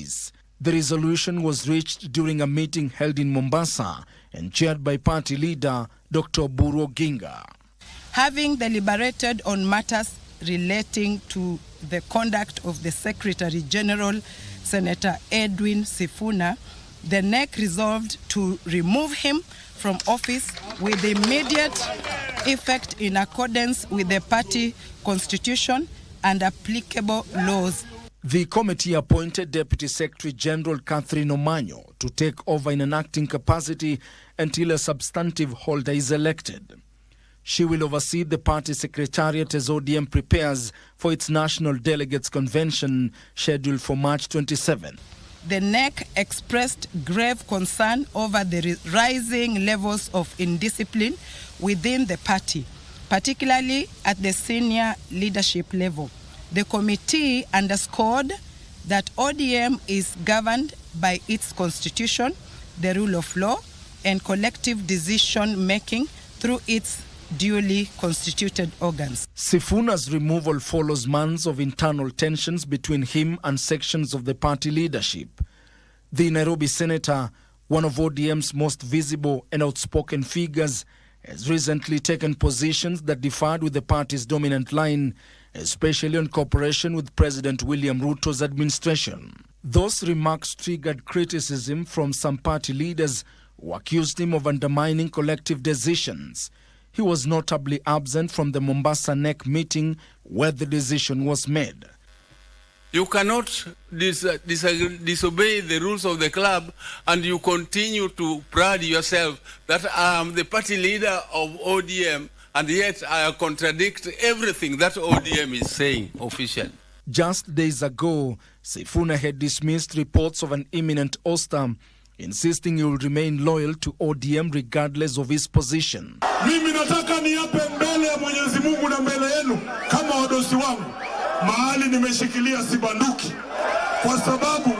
office. The resolution was reached during a meeting held in Mombasa and chaired by party leader Dr. Buru Ginga. Having deliberated on matters relating to the conduct of the Secretary General, Senator Edwin Sifuna, the NEC resolved to remove him from office with immediate effect in accordance with the party constitution and applicable laws. The committee appointed Deputy Secretary General Catherine Omanyo to take over in an acting capacity until a substantive holder is elected. She will oversee the party secretariat as ODM prepares for its National Delegates Convention scheduled for March 27. The NEC expressed grave concern over the rising levels of indiscipline within the party, particularly at the senior leadership level. The committee underscored that ODM is governed by its constitution, the rule of law, and collective decision-making through its duly constituted organs. Sifuna's removal follows months of internal tensions between him and sections of the party leadership. The Nairobi senator, one of ODM's most visible and outspoken figures, has recently taken positions that differed with the party's dominant line, especially on cooperation with President William Ruto's administration. Those remarks triggered criticism from some party leaders who accused him of undermining collective decisions. He was notably absent from the Mombasa NEC meeting where the decision was made. You cannot disobey the rules of the club and you continue to pride yourself that I am the party leader of ODM and yet I contradict everything that ODM is saying officially. Just days ago, Sifuna had dismissed reports of an imminent ouster, insisting he will remain loyal to ODM regardless of his position. Mimi nataka niape mbele ya Mwenyezi Mungu na mbele yenu kama wadosi wangu. Mahali nimeshikilia sibanduki kwa sababu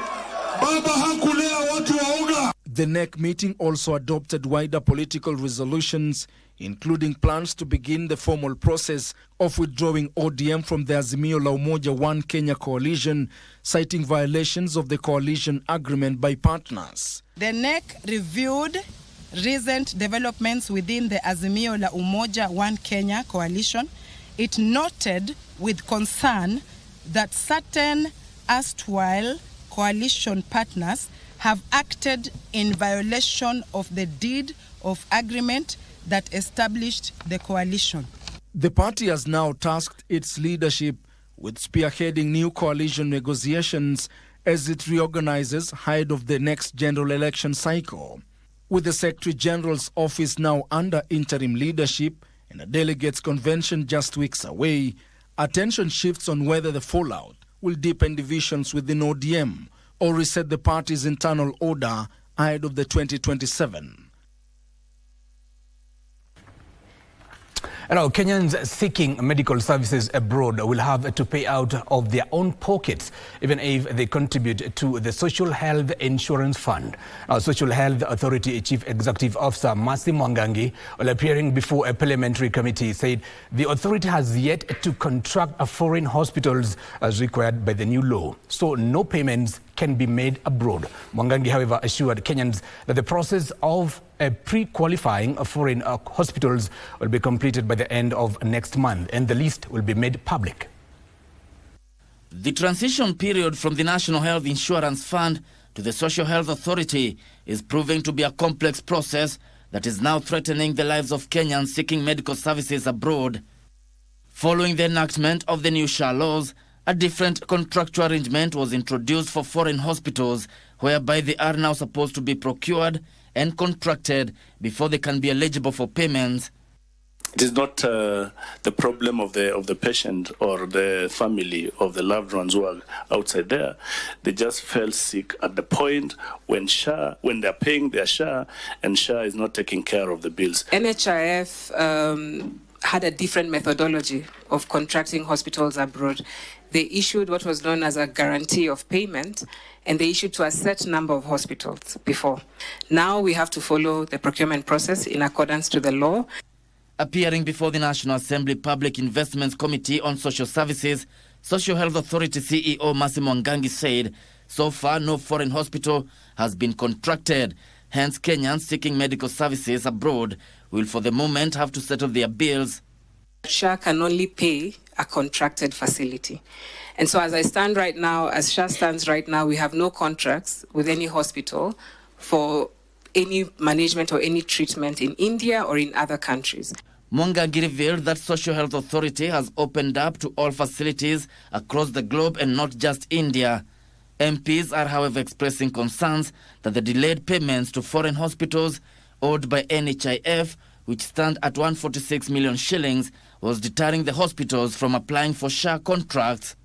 baba hakulea watu waoga. The NEC meeting also adopted wider political resolutions, including plans to begin the formal process of withdrawing ODM from the Azimio la Umoja One Kenya coalition, citing violations of the coalition agreement by partners. The NEC reviewed recent developments within the Azimio la Umoja One Kenya coalition. It noted with concern that certain erstwhile coalition partners have acted in violation of the deed of agreement that established the coalition. The party has now tasked its leadership with spearheading new coalition negotiations as it reorganizes ahead of the next general election cycle. With the Secretary General's office now under interim leadership and a delegates convention just weeks away, attention shifts on whether the fallout will deepen divisions within ODM or reset the party's internal order ahead of the 2027. Now, Kenyans seeking medical services abroad will have to pay out of their own pockets, even if they contribute to the Social Health Insurance Fund. Social Health Authority Chief Executive Officer Mercy Mwangangi, while appearing before a parliamentary committee, said the authority has yet to contract foreign hospitals as required by the new law, so no payments can be made abroad. Mwangangi, however, assured Kenyans that the process of pre-qualifying foreign hospitals will be completed by the end of next month, and the list will be made public. The transition period from the National Health Insurance Fund to the Social Health Authority is proving to be a complex process that is now threatening the lives of Kenyans seeking medical services abroad. Following the enactment of the new SHA laws, a different contractual arrangement was introduced for foreign hospitals, whereby they are now supposed to be procured and contracted before they can be eligible for payments. It is not the problem of the patient or the family of the loved ones who are outside there. They just fell sick at the point when they're paying their SHA and SHA is not taking care of the bills. NHIF had a different methodology of contracting hospitals abroad. They issued what was known as a guarantee of payment, and they issued to a set number of hospitals before. Now we have to follow the procurement process in accordance to the law. Appearing before the National Assembly Public Investments Committee on Social Services, Social Health Authority CEO Mercy Mwangangi said So far, no foreign hospital has been contracted. Hence, Kenyans seeking medical services abroad will for the moment have to settle their bills. SHA can only pay a contracted facility. And so as I stand right now, as SHA stands right now, we have no contracts with any hospital for any management or any treatment in India or in other countries. Mwangangi revealed that Social Health Authority has opened up to all facilities across the globe and not just India. MPs are, however, expressing concerns that the delayed payments to foreign hospitals owed by NHIF, which stand at 146 million shillings, was deterring the hospitals from applying for SHA contracts.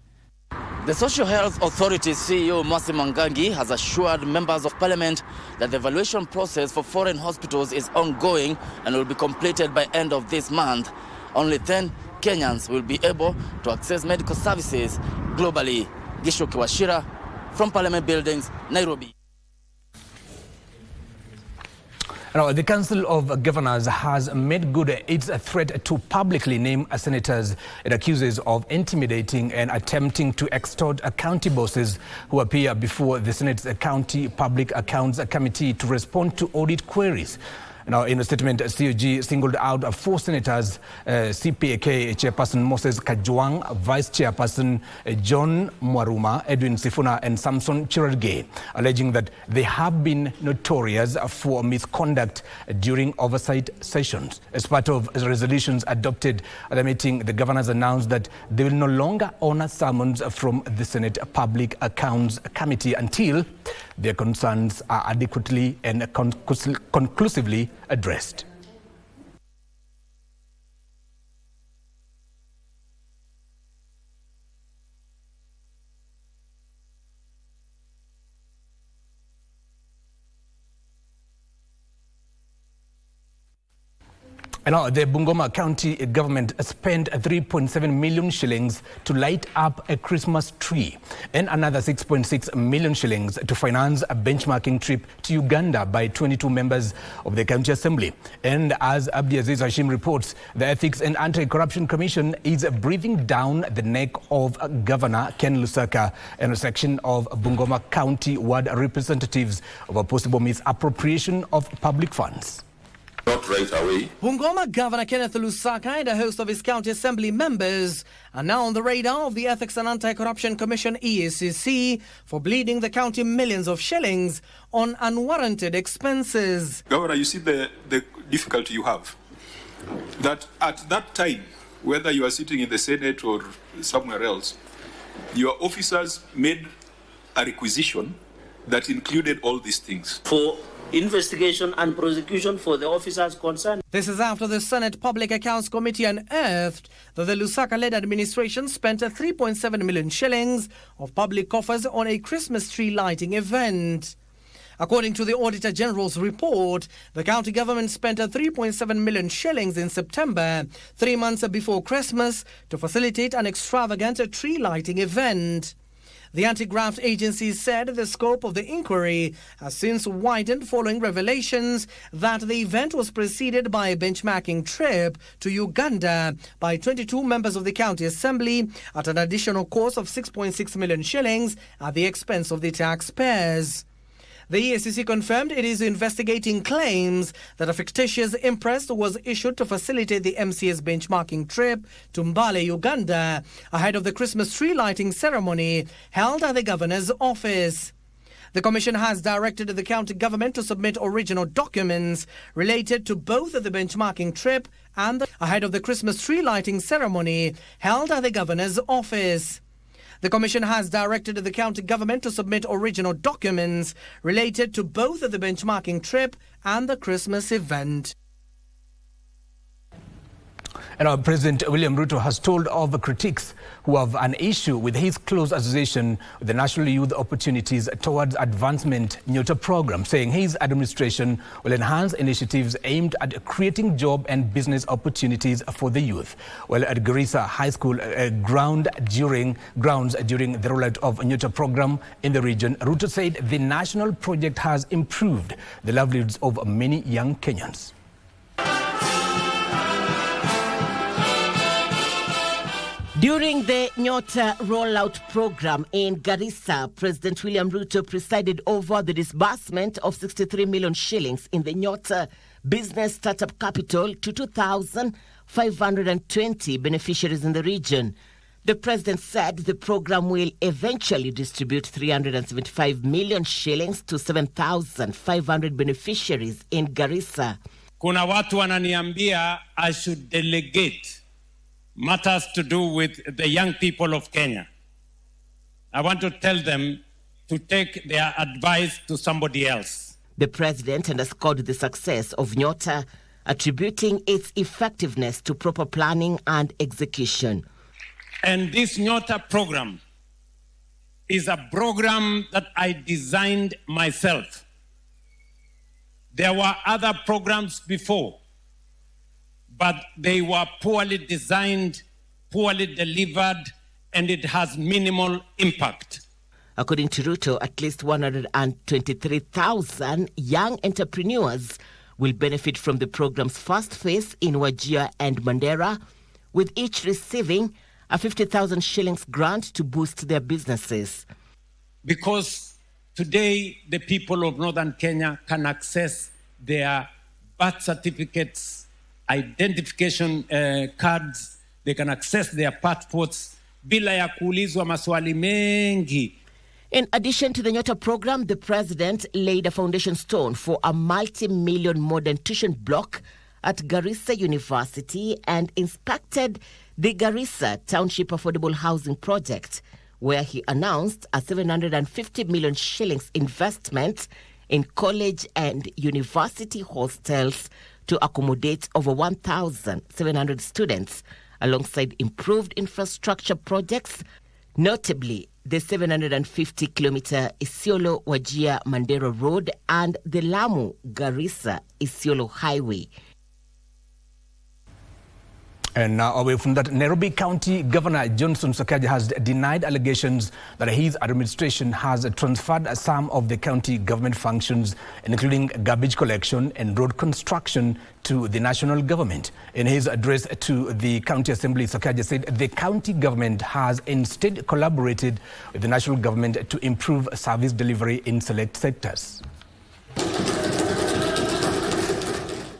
The Social Health Authority CEO Mercy Mwangangi has assured members of parliament that the evaluation process for foreign hospitals is ongoing and will be completed by end of this month. Only then Kenyans will be able to access medical services globally. Gisho Kiwashira from Parliament Buildings, Nairobi. Now, the Council of Governors has made good its threat to publicly name senators it accuses of intimidating and attempting to extort county bosses who appear before the Senate's County Public Accounts Committee to respond to audit queries. Now, in a statement, COG singled out 4 senators, CPAK Chairperson Moses Kajwang, Vice Chairperson John Mwaruma, Edwin Sifuna and Samson Cherargei, alleging that they have been notorious for misconduct during oversight sessions. As part of resolutions adopted at the meeting, the governors announced that they will no longer honor summons from the Senate Public Accounts Committee until their concerns are adequately and conclusively addressed. Now, the Bungoma County government spent 3.7 million shillings to light up a Christmas tree and another 6.6 million shillings to finance a benchmarking trip to Uganda by 22 members of the County Assembly. And as Abdiaziz Hashim reports, the Ethics and Anti-Corruption Commission is breathing down the neck of Governor Ken Lusaka and a section of Bungoma County ward representatives over possible misappropriation of public funds. Not right away. Bungoma Governor Kenneth Lusaka and a host of his county assembly members are now on the radar of the Ethics and Anti-Corruption Commission EACC for bleeding the county millions of shillings on unwarranted expenses. Governor, you see the difficulty you have. That at that time, whether you are sitting in the Senate or somewhere else, your officers made a requisition that included all these things. For investigation and prosecution for the officers concerned. This is after the Senate Public Accounts Committee unearthed that the Lusaka-led administration spent 3.7 million shillings of public coffers on a Christmas tree lighting event. According to the Auditor General's report, the county government spent 3.7 million shillings in September, 3 months before Christmas, to facilitate an extravagant tree lighting event. The anti-graft agency said the scope of the inquiry has since widened following revelations that the event was preceded by a benchmarking trip to Uganda by 22 members of the county assembly at an additional cost of 6.6 million shillings at the expense of the taxpayers. The EACC confirmed it is investigating claims that a fictitious impress was issued to facilitate the MCA's benchmarking trip to Mbale, Uganda, ahead of the Christmas tree lighting ceremony held at the governor's office. The commission has directed the county government to submit original documents related to both the benchmarking trip and ahead of the Christmas tree lighting ceremony held at the governor's office. The commission has directed the county government to submit original documents related to both the benchmarking trip and the Christmas event. And our President William Ruto has told of critics who have an issue with his close association with the National Youth Opportunities Towards Advancement Nyota program, saying his administration will enhance initiatives aimed at creating job and business opportunities for the youth. While at Garissa High School grounds during the rollout of Nyota program in the region, Ruto said the national project has improved the livelihoods of many young Kenyans. During the Nyota rollout program in Garissa, President William Ruto presided over the disbursement of 63 million shillings in the Nyota Business Startup Capital to 2,520 beneficiaries in the region. The president said the program will eventually distribute 375 million shillings to 7,500 beneficiaries in Garissa. Kuna watu wananiambia I should delegate matters to do with the young people of Kenya. I want to tell them to take their advice to somebody else. The president underscored the success of Nyota, attributing its effectiveness to proper planning and execution. And this Nyota program is a program that I designed myself. There were other programs before, but they were poorly designed, poorly delivered, and it has minimal impact. According to Ruto, at least 123,000 young entrepreneurs will benefit from the program's first phase in Wajir and Mandera, with each receiving a 50,000 shillings grant to boost their businesses. Because today the people of Northern Kenya can access their birth certificates, identification cards, they can access their passports bila ya kuulizwa maswali mengi. In addition to the Nyota program, the president laid a foundation stone for a multi-million modern tuition block at Garissa University and inspected the Garissa Township Affordable Housing Project, where he announced a 750 million shillings investment in college and university hostels to accommodate over 1,700 students, alongside improved infrastructure projects, notably the 750-kilometer Isiolo-Wajir-Mandera Road and the Lamu-Garissa-Isiolo Highway. And now, away from that, Nairobi County Governor Johnson Sakaja has denied allegations that his administration has transferred some of the county government functions, including garbage collection and road construction, to the national government. In his address to the County Assembly, Sakaja said the county government has instead collaborated with the national government to improve service delivery in select sectors.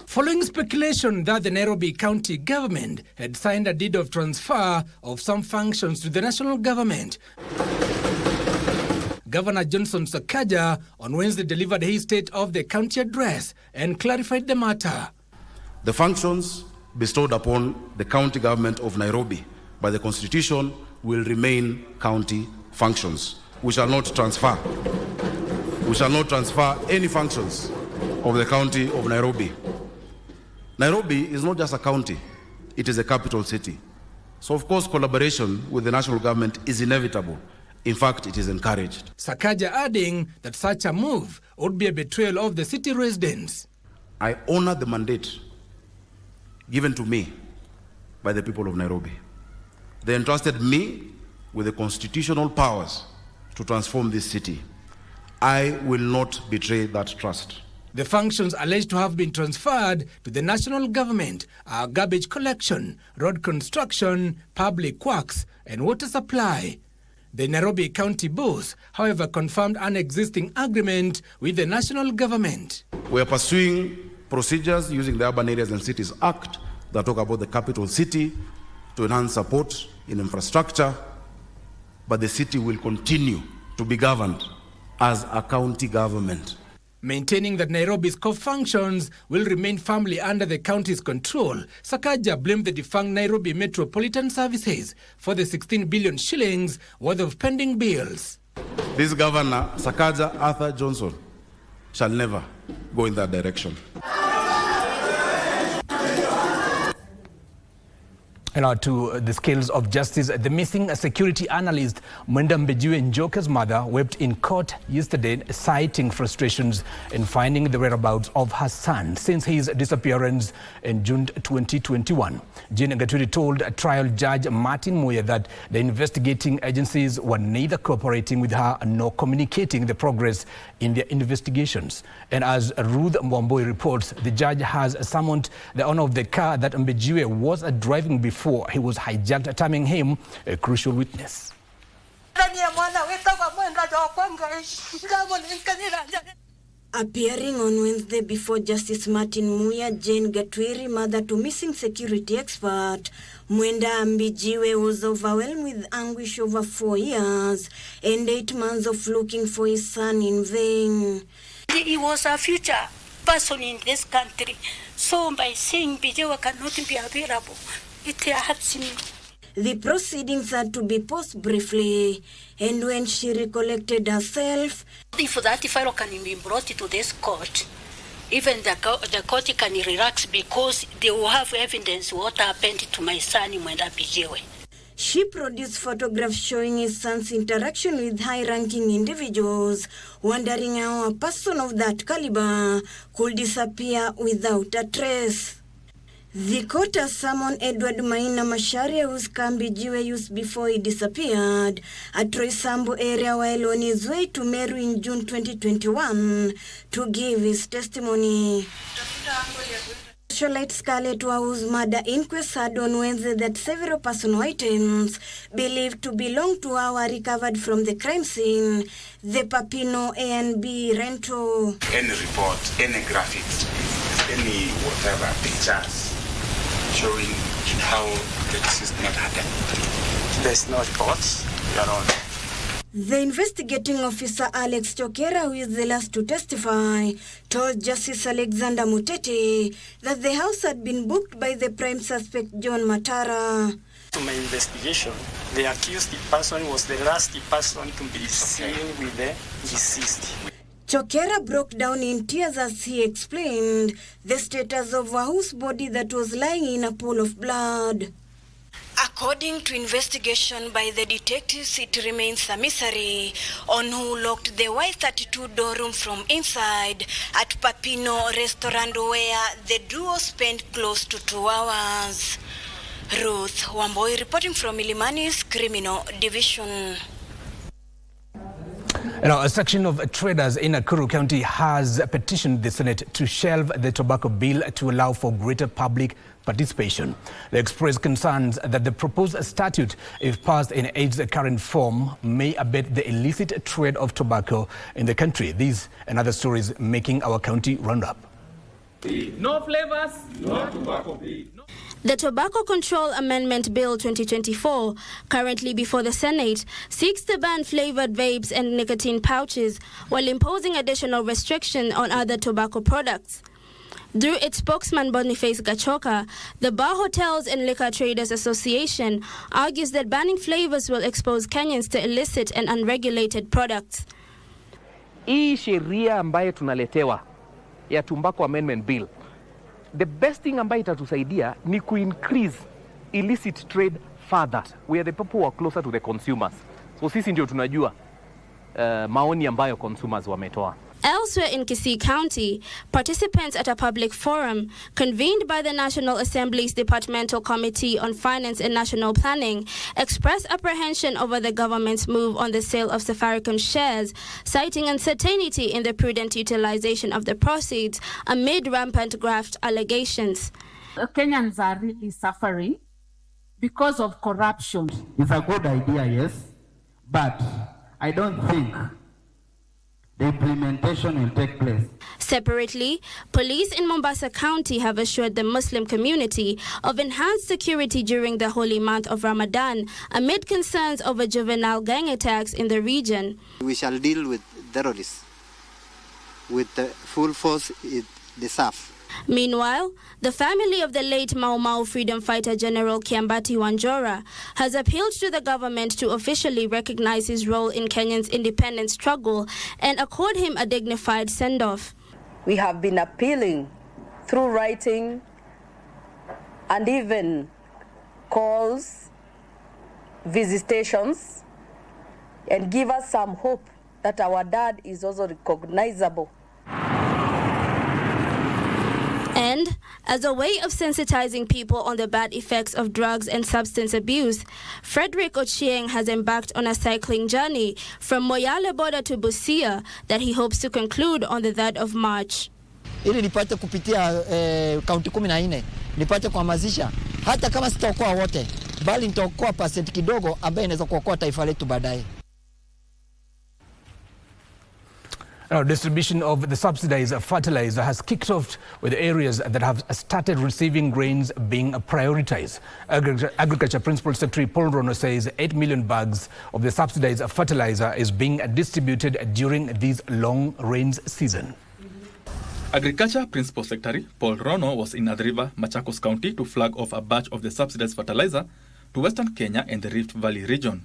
Following speculation that the Nairobi County government had signed a deed of transfer of some functions to the national government, Governor Johnson Sakaja on Wednesday delivered his State of the County address and clarified the matter. The functions bestowed upon the county government of Nairobi by the Constitution will remain county functions. We shall not transfer. We shall not transfer any functions of the county of Nairobi. Nairobi is not just a county, it is a capital city. So of course collaboration with the national government is inevitable. In fact, it is encouraged. Sakaja adding that such a move would be a betrayal of the city residents. I honor the mandate given to me by the people of Nairobi. They entrusted me with the constitutional powers to transform this city. I will not betray that trust. The functions alleged to have been transferred to the national government are garbage collection, road construction, public works, and water supply. The Nairobi County boss, however, confirmed an existing agreement with the national government. We are pursuing procedures using the Urban Areas and Cities Act that talk about the capital city to enhance support in infrastructure, but the city will continue to be governed as a county government. Maintaining that Nairobi's core functions will remain firmly under the county's control, Sakaja blamed the defunct Nairobi Metropolitan Services for the 16 billion shillings worth of pending bills. This governor, Sakaja Arthur Johnson, shall never go in that direction. And now to the scales of justice. The missing security analyst Mwenda Mbejiwe Njoka's mother wept in court yesterday, citing frustrations in finding the whereabouts of her son since his disappearance in June 2021. Jane Gaturi told trial judge Martin Muya that the investigating agencies were neither cooperating with her nor communicating the progress in their investigations. And as Ruth Mwamboi reports, the judge has summoned the owner of the car that Mbejiwe was driving before before he was hijacked, terming him a crucial witness. Appearing on Wednesday before Justice Martin Muya, Jane Gatwiri, mother to missing security expert Mwenda Ambijiwe, was overwhelmed with anguish over 4 years and 8 months of looking for his son in vain. He was a future person in this country, so by saying Bijewa cannot be available, it hurts me. The proceedings had to be paused briefly, and when she recollected herself, if that file can be brought to this court, even the court can relax because they will have evidence what happened to my son Mwenda Bijewe. She produced photographs showing his son's interaction with high-ranking individuals, wondering how a person of that caliber could disappear without a trace. The court has summoned Edward Maina Macharia, whose Kambijiwe used before he disappeared at Roysambu area while on his way to Meru in June 2021 to give his testimony. Socialite Scarlett Wau's murder inquest had on Wednesday that several personal items believed to belong to her were recovered from the crime scene, the Papino A&B rental. Any report, any graphics, any whatever pictures showing how the deceased not happened. There's no reports, Your Honor. The investigating officer Alex Chokera, who is the last to testify, told Justice Alexander Mutete that the house had been booked by the prime suspect John Matara. To my investigation, the accused person was the last person to be seen with the deceased. Chokera broke down in tears as he explained the status of Wahu's body that was lying in a pool of blood. According to investigation by the detectives, it remains a mystery on who locked the Y32 door room from inside at Papino restaurant, where the duo spent close to 2 hours. Ruth Wamboi reporting from Ilimani's Criminal Division. Now, a section of traders in Nakuru County has petitioned the Senate to shelve the tobacco bill to allow for greater public participation. They expressed concerns that the proposed statute, if passed in its current form, may abet the illicit trade of tobacco in the country. These and other stories making our county roundup. No flavors, no tobacco, please. The Tobacco Control Amendment Bill 2024, currently before the Senate, seeks to ban flavored vapes and nicotine pouches while imposing additional restriction on other tobacco products. Through its spokesman Boniface Gachoka, the Bar Hotels and Liquor Traders Association argues that banning flavors will expose Kenyans to illicit and unregulated products. Hii sheria ambayo tunaletewa ya Tobacco Amendment Bill, the best thing ambayo itatusaidia ni increase illicit trade further. We are the people who are closer to the consumers. So sisi ndio tunajua maoni ambayo consumers wametoa. Elsewhere in Kisii County, participants at a public forum convened by the National Assembly's Departmental Committee on Finance and National Planning expressed apprehension over the government's move on the sale of Safaricom shares, citing uncertainty in the prudent utilization of the proceeds amid rampant graft allegations. Kenyans are really suffering because of corruption. It's a good idea, yes, but I don't think the implementation will take place. Separately, police in Mombasa County have assured the Muslim community of enhanced security during the holy month of Ramadan amid concerns over juvenile gang attacks in the region. We shall deal with terrorists with the full force it deserves. Meanwhile, the family of the late Mau Mau freedom fighter General Kiambati Wanjora has appealed to the government to officially recognize his role in Kenya's independence struggle and accord him a dignified send-off. We have been appealing through writing and even calls, visitations, and give us some hope that our dad is also recognizable. And as a way of sensitizing people on the bad effects of drugs and substance abuse, Frederick Ochieng has embarked on a cycling journey from Moyale border to Busia that he hopes to conclude on the 3rd of March. ili nipate kupitia kaunti 14 nipate kuhamasisha, hata kama sitaokoa wote, bali nitaokoa percent kidogo ambaye inaweza kuokoa taifa letu baadaye. Now, distribution of the subsidized fertilizer has kicked off with areas that have started receiving grains being prioritized. Agriculture Principal Secretary Paul Rono says 8 million bags of the subsidized fertilizer is being distributed during this long rains season. Agriculture Principal Secretary Paul Rono was in Athi River, Machakos County to flag off a batch of the subsidized fertilizer to Western Kenya and the Rift Valley region.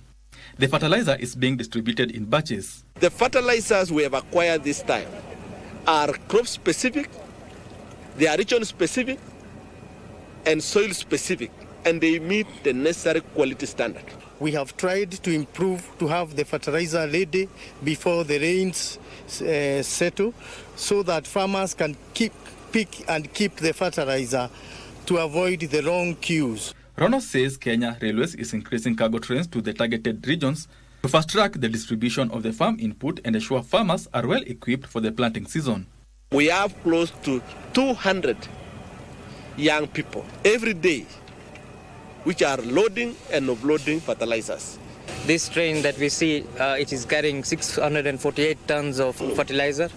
The fertilizer is being distributed in batches. The fertilizers we have acquired this time are crop-specific, they are region-specific, and soil-specific, and they meet the necessary quality standard. We have tried to improve to have the fertilizer ready before the rains settle, so that farmers can pick and keep the fertilizer to avoid the long queues. Rono says Kenya Railways is increasing cargo trains to the targeted regions to fast-track the distribution of the farm input and ensure farmers are well equipped for the planting season. We have close to 200 young people every day which are loading and offloading fertilizers. This train that we see, it is carrying 648 tons of fertilizer.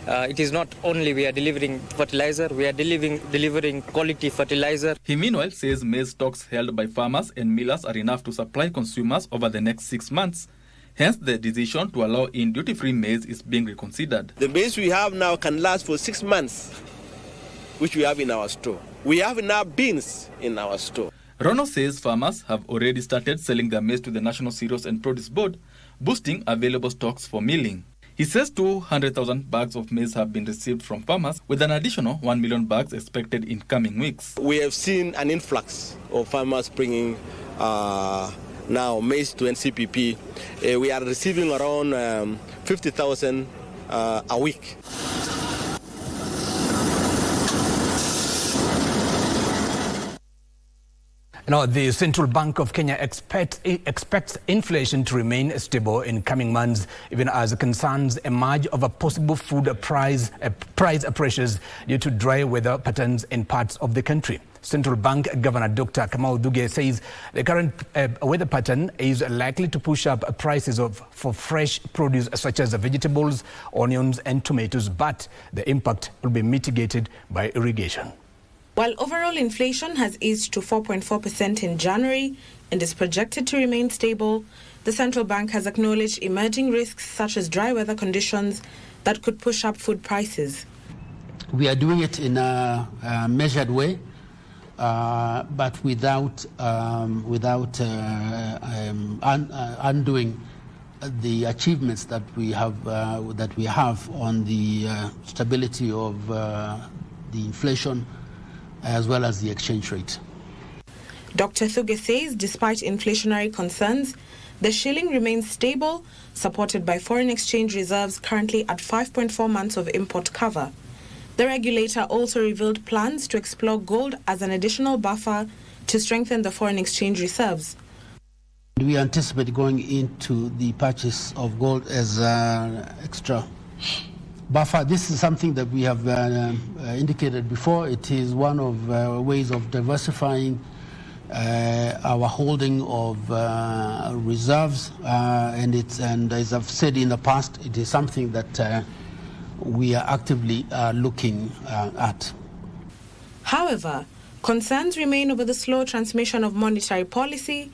It is not only we are delivering fertilizer, we are delivering quality fertilizer. He meanwhile says maize stocks held by farmers and millers are enough to supply consumers over the next 6 months. Hence, the decision to allow in duty-free maize is being reconsidered. The maize we have now can last for 6 months, which we have in our store. We have enough beans in our store. Rono says farmers have already started selling their maize to the National Cereals and Produce Board, boosting available stocks for milling. He says 200,000 bags of maize have been received from farmers, with an additional 1 million bags expected in coming weeks. We have seen an influx of farmers bringing now maize to NCPP. We are receiving around 50,000 a week. Now, the Central Bank of Kenya expects inflation to remain stable in coming months, even as concerns emerge over possible food price pressures due to dry weather patterns in parts of the country. Central Bank Governor Dr. Kamau Duge says the current weather pattern is likely to push up prices for fresh produce such as vegetables, onions and tomatoes, but the impact will be mitigated by irrigation. While overall inflation has eased to 4.4% in January and is projected to remain stable, the central bank has acknowledged emerging risks such as dry weather conditions that could push up food prices. We are doing it in a measured way, but without undoing the achievements that we have on the stability of the inflation, as well as the exchange rate. Dr. Thuge says despite inflationary concerns, the shilling remains stable, supported by foreign exchange reserves currently at 5.4 months of import cover. The regulator also revealed plans to explore gold as an additional buffer to strengthen the foreign exchange reserves. We anticipate going into the purchase of gold as an extra buffer. This is something that we have indicated before. It is one of ways of diversifying our holding of reserves, and as I've said in the past, it is something that we are actively looking at. However, concerns remain over the slow transmission of monetary policy,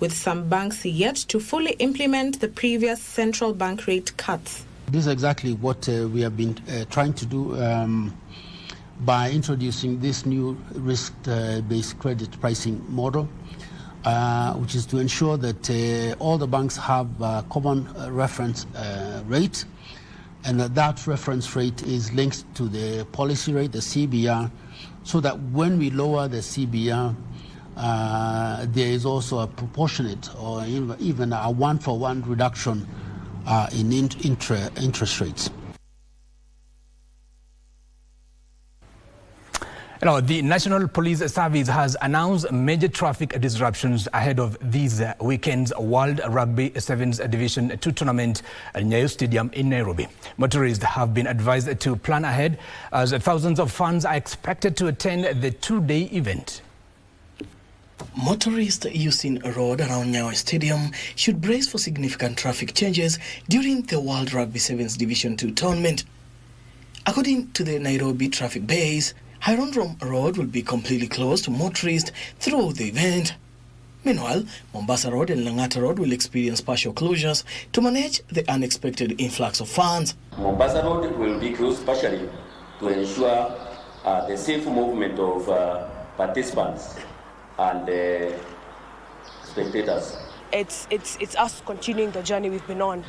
with some banks yet to fully implement the previous central bank rate cuts. This is exactly what we have been trying to do by introducing this new risk-based credit pricing model, which is to ensure that all the banks have a common reference rate, and that reference rate is linked to the policy rate, the CBR, so that when we lower the CBR, there is also a proportionate or even a one-for-one reduction in interest rates. Now, the National Police Service has announced major traffic disruptions ahead of this weekend's World Rugby Sevens Division 2 tournament at Nyayo Stadium in Nairobi. Motorists have been advised to plan ahead as thousands of fans are expected to attend the two-day event. Motorists using a road around Nyayo Stadium should brace for significant traffic changes during the World Rugby Sevens Division 2 tournament. According to the Nairobi traffic base, Hairondrom Road will be completely closed to motorists throughout the event. Meanwhile, Mombasa Road and Langata Road will experience partial closures to manage the unexpected influx of fans. Mombasa Road will be closed partially to ensure the safe movement of participants and spectators. It's us continuing the journey we've been on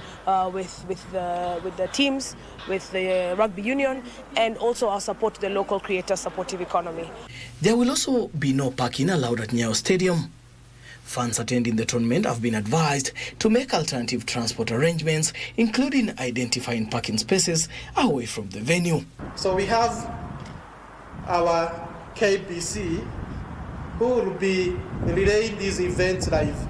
with the teams, with the rugby union, and also our support to the local creator supportive economy. There will also be no parking allowed at Nyayo Stadium. Fans attending the tournament have been advised to make alternative transport arrangements, including identifying parking spaces away from the venue. So we have our KBC who will be relaying these events live.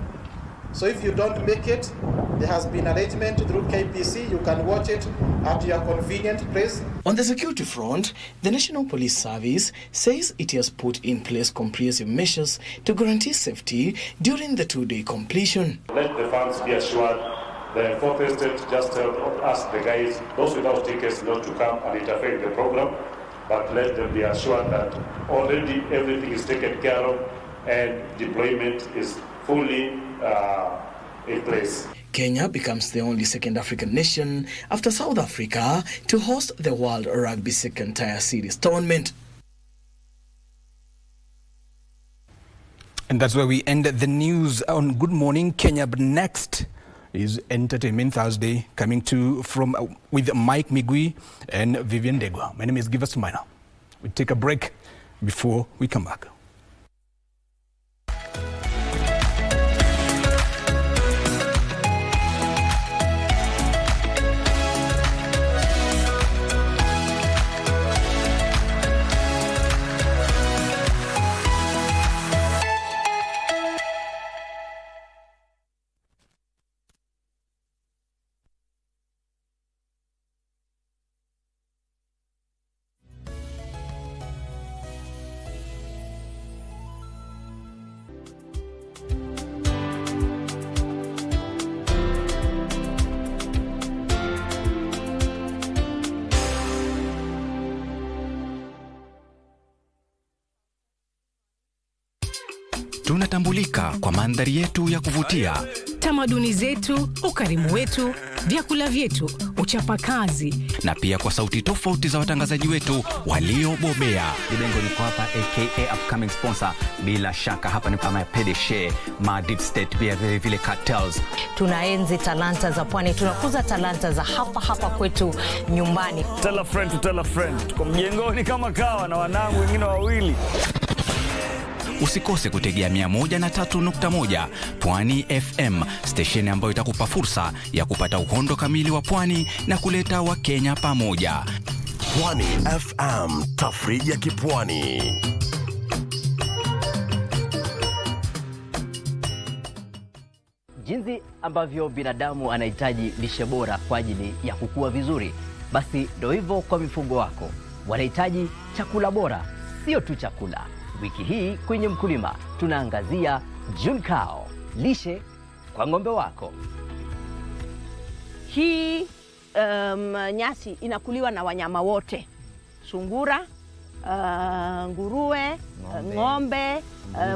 So if you don't make it, there has been arrangement through KBC. You can watch it at your convenient place. On the security front, the National Police Service says it has put in place comprehensive measures to guarantee safety during the two-day completion. Let the fans be assured the Fourth Estate just asked the guys, those without tickets, not to come and interfere in the program, but let them be assured that already everything is taken care of and deployment is fully in place. Kenya becomes the only second African nation after South Africa to host the World Rugby Second Tier Series tournament. And that's where we end the news on Good Morning Kenya. But next is Entertainment Thursday, coming with Mike Migui and Vivian Degwa. My name is Givas Minor. We take a break before we come back. Tunatambulika kwa mandhari yetu ya kuvutia, tamaduni zetu, ukarimu wetu, vyakula vyetu, uchapakazi, na pia kwa sauti tofauti za watangazaji wetu waliobobea. Libengo niko hapa aka upcoming sponsor. Bila shaka hapa ni kama Pedeshe, ma Deep State, vile vile Cartels. Tunaenzi talanta za pwani, tunakuza talanta za hapa kwetu nyumbani. Tell a friend to tell a friend. Tuko mjengoni kama kawa na wanangu wengine wawili. Usikose kutegea 103.1 Pwani FM, stesheni ambayo itakupa fursa ya kupata uhondo kamili wa pwani na kuleta Wakenya pamoja. Pwani FM, tafrija ya kipwani. Jinsi ambavyo binadamu anahitaji lishe bora kwa ajili ya kukua vizuri, basi ndio hivyo kwa mifugo wako. Wanahitaji chakula bora, sio tu chakula. Wiki hii kwenye Mkulima tunaangazia Junkao, lishe kwa ng'ombe wako. Hii nyasi inakuliwa na wanyama wote. Sungura, nguruwe, ng'ombe,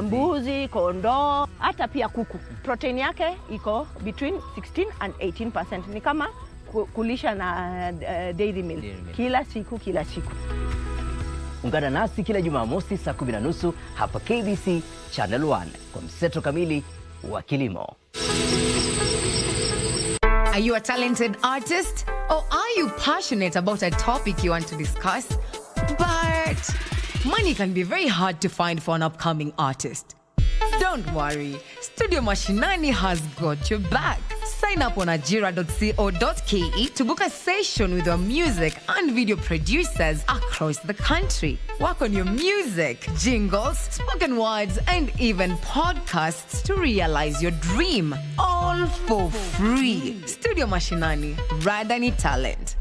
mbuzi, kondoo, hata pia kuku. Protein yake iko between 16 and 18%. Ni kama kulisha na dairy milk. Kila siku. Ungana nasi kila Jumamosi saa 10:30 hapa KBC Channel 1 kwa mseto kamili wa kilimo. Are you a talented artist, or are you passionate about a topic you want to discuss? But money can be very hard to find for an upcoming artist. Don't worry, Studio Mashinani has got your back. Sign up on ajira.co.ke to book a session with your music and video producers across the country. Work on your music, jingles, spoken words, and even podcasts to realize your dream, all for free. Studio Mashinani, Radani Talent.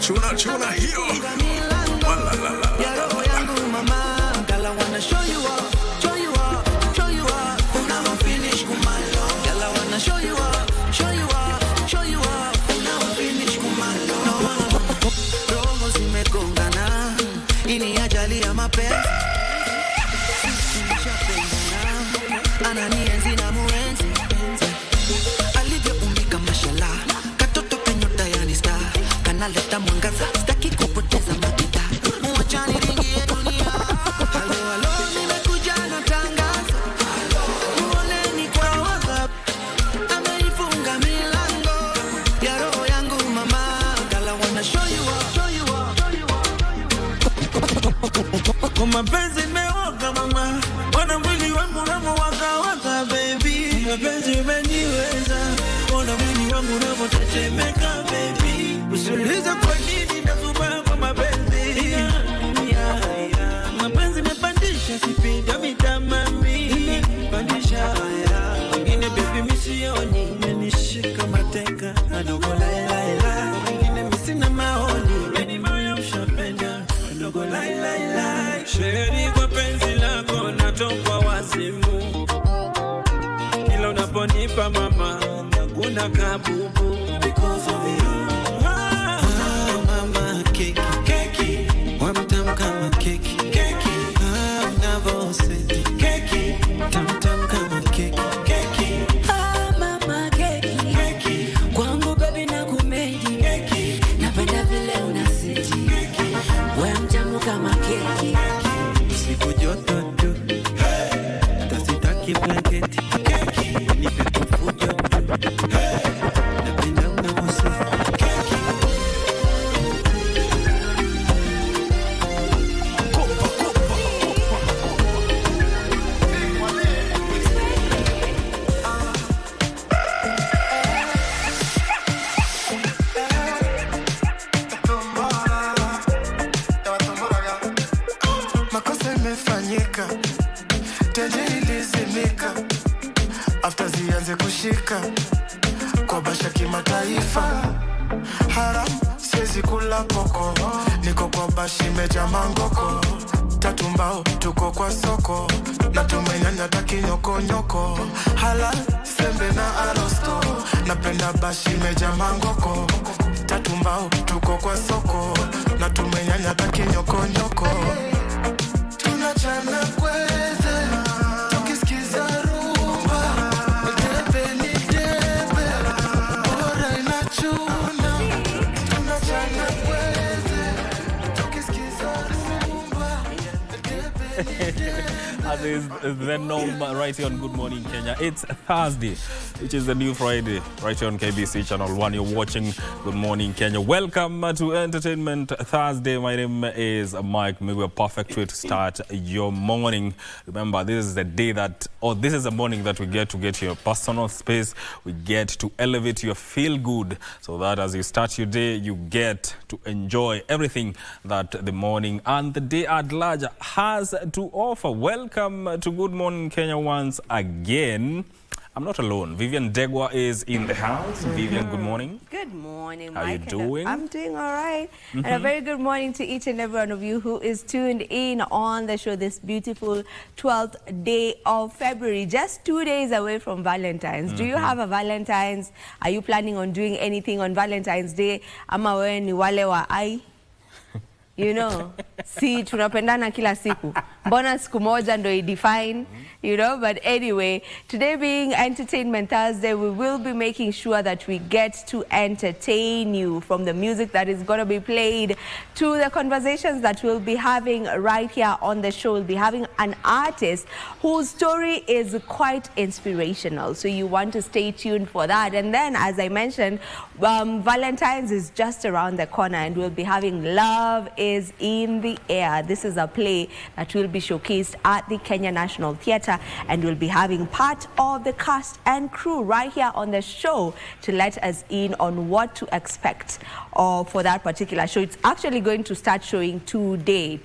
Chuna hiyo. Leta mwangaza, sitaki kupoteza mapita. Mwachani ringie dunia. Halo, nimekuja na tangazo. Muoneni kwa WhatsApp. Amenifunga milango ya roho yangu mama. Gala wanna show you up. Kwa mapenzi meoga mama. Wana mwili wangu namo waka baby. Mapenzi umeniweza. Wana mwili wangu namo tetemeka baby. Usuliza kwa nini nazubaa kwa mapenzi. Mapenzi mepandisha sipinda mitamami. Pandisha wengine baby misioni. Menishika mateka adogo la. Wengine misina maoni. Meni moyo mshapenda adogo la. Sheri kwa penzi lako natokwa wazimu. Kila unaponipa mama nakuna kabubu. Because of you. After zianze kushika kwa basha kimataifa. Haram siwezi kula poko. Niko kwa bashi meja mangoko. Tatu mbao tuko kwa soko. Na tumenyanya taki nyoko. Halal sembe na arosto. Napenda bashi meja mangoko. Tatu mbao tuko kwa soko. Na tumenyanya taki nyoko. Tunachana kweze. Tukisikiza rumba. As is the norm right here on Good Morning Kenya. It's Thursday, which is the new Friday, right here on KBC Channel 1. You're watching Good Morning Kenya. Welcome to Entertainment Thursday. My name is Mike. Maybe a perfect way to start your morning. Remember, this is the day this is the morning that we get to your personal space. We get to elevate your feel good so that as you start your day, you get to enjoy everything that the morning and the day at large has to offer. Welcome to Good Morning Kenya once again. I'm not alone. Vivian Degwa is in the house. Vivian, good morning. Good morning, How Mike. are you doing? I'm doing all right. And a very good morning to each and every one of you who is tuned in on the show this beautiful 12th day of February. Just 2 days away from Valentine's. Do you have a Valentine's? Are you planning on doing anything on Valentine's Day? Ama wewe ni wale wa ai? You know, si tunapendana kila siku. Mbona siku moja ndo i-define, you know? But anyway, today being Entertainment Thursday, we will be making sure that we get to entertain you from the music that is going to be played to the conversations that we'll be having right here on the show. We'll be having an artist whose story is quite inspirational. So you want to stay tuned for that. And then, as I mentioned, Valentine's is just around the corner and we'll be having Love is in the Air. This is a play that will be showcased at the Kenya National Theatre. theatre, and we'll be having part of the cast and crew right here on the show to let us in on what to expect for that particular show. It's actually going to start showing today,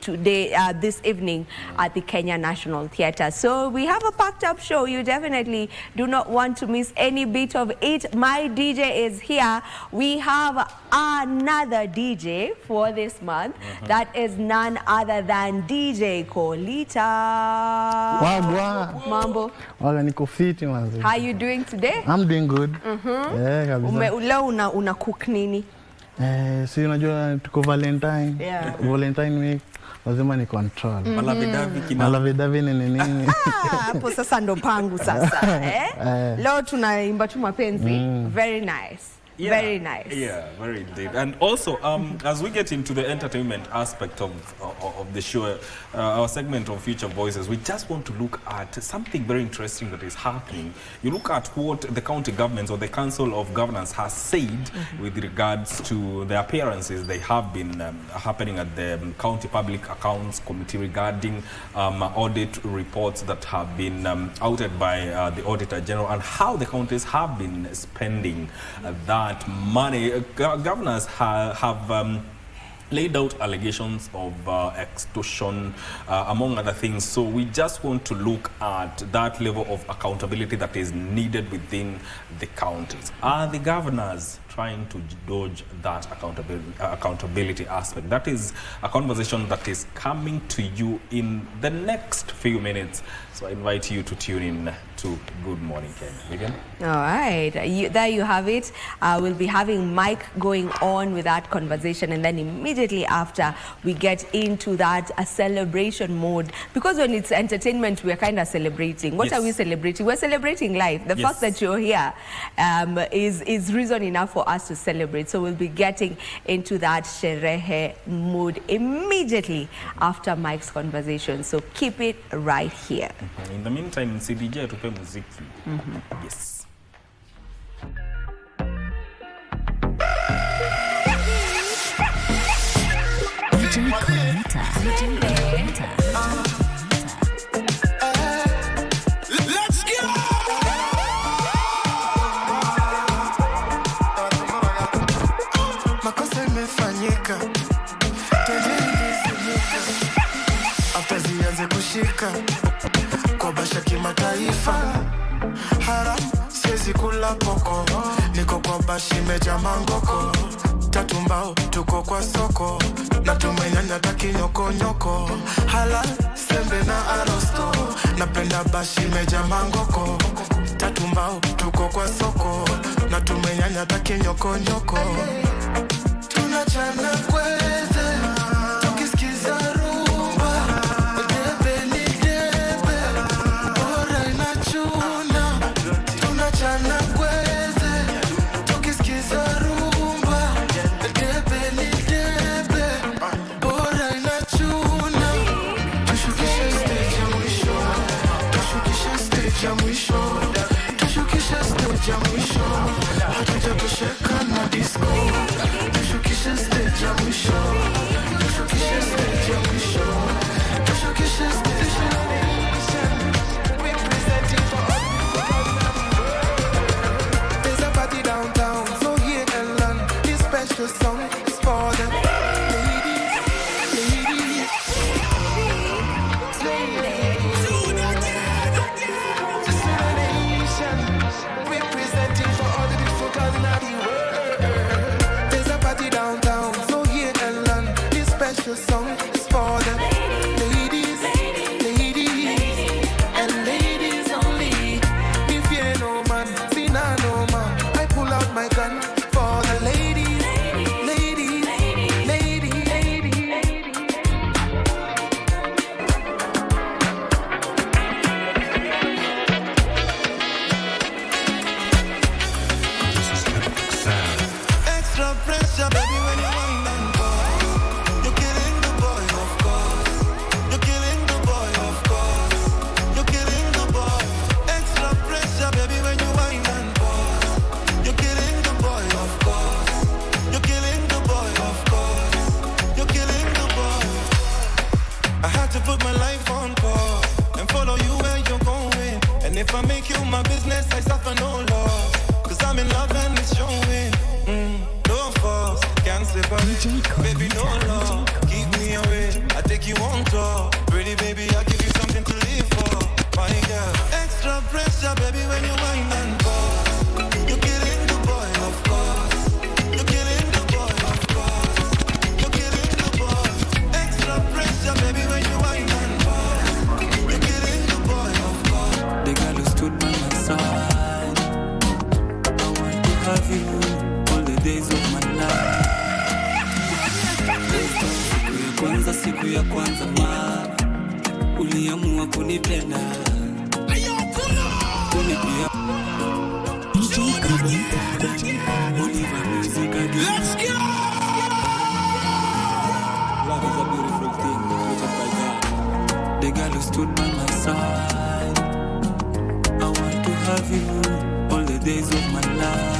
this evening at the Kenya National Theatre. So we have a packed up show. You definitely do not want to miss any bit of it. My DJ is here. We have another DJ for this month. That is none other than DJ Kolita. Wagwa. Mambo. Waga niko fiti manzi. How are you doing today? I'm doing good. Yeah, kabisa. Leo una cook nini? Si unajua tuko Valentine. Yeah. Valentine week. Lazima ni control. Malavidavi ni nini? Hapo sasa ndo pangu sasa. Leo tunaimba tu mapenzi. Very nice. Yeah, very nice. Yeah, very indeed. And also, as we get into the entertainment aspect of the show, our segment of Future Voices, we just want to look at something very interesting that is happening. You look at what the county governments or the Council of Governors has said with regards to the appearances they have been happening at the County Public Accounts Committee regarding audit reports that have been outed by the Auditor General, and how the counties have been spending that money. Governors have laid out allegations of extortion, among other things. So we just want to look at that level of accountability that is needed within the counties. Are the governors trying to dodge that accountability aspect? That is a conversation that is coming to you in the next few minutes. So I invite you to tune in to Good Morning Kenya. All right, there you have it. We'll be having Mike going on with that conversation, and then immediately after we get into that celebration mode, because when it's entertainment, we're kind of celebrating. What are we celebrating? We're celebrating life. The fact that you're here is reason enough for us to celebrate. So we'll be getting into that sherehe mood immediately after Mike's conversation. So keep it right here. In the meantime, CDJ tupe muziki. Yes. Let's go! Makosa imefanyika, after zianze kushika kwa basha kimataifa. Haram siwezi kula poko, niko kwa bashi meja mangoko. Tatu mbao tuko kwa soko, na tumenyanya taki nyoko nyoko. Halal sembe na arosto, napenda bashi meja mangoko. Tatu mbao tuko kwa soko, na tumenyanya taki nyoko nyoko. Tunachana kweze, tukisikiza rumba. Debe ni debe, bora inachuna. Tunachana kweze, tukisikiza rumba. Debe ni debe, bora inachuna. Tushukishe stage ya mwisho, tushukishe stage ya mwisho, tushukishe stage ya mwisho. Hatuja kusheka na disco. Tushukishe stage ya mwisho. be no law. Keep me away, I take you on tour. Pretty baby, I give you something to live for. My girl, extra pressure, baby, when you wind and pause. You're killing the boy, of course. You're killing the boy, of course. You're killing the boy. Extra pressure, baby, when you wind and pause. You're killing the boy, of course. The girl who stood by my side, I want to have you all the days of my life. Siku ya kwanza ma uliamua kunipenda. Kunipia Oliver music again. Let's go! Love is a beautiful thing created by God. The girl who stood by my side, I want to have you all the days of my life.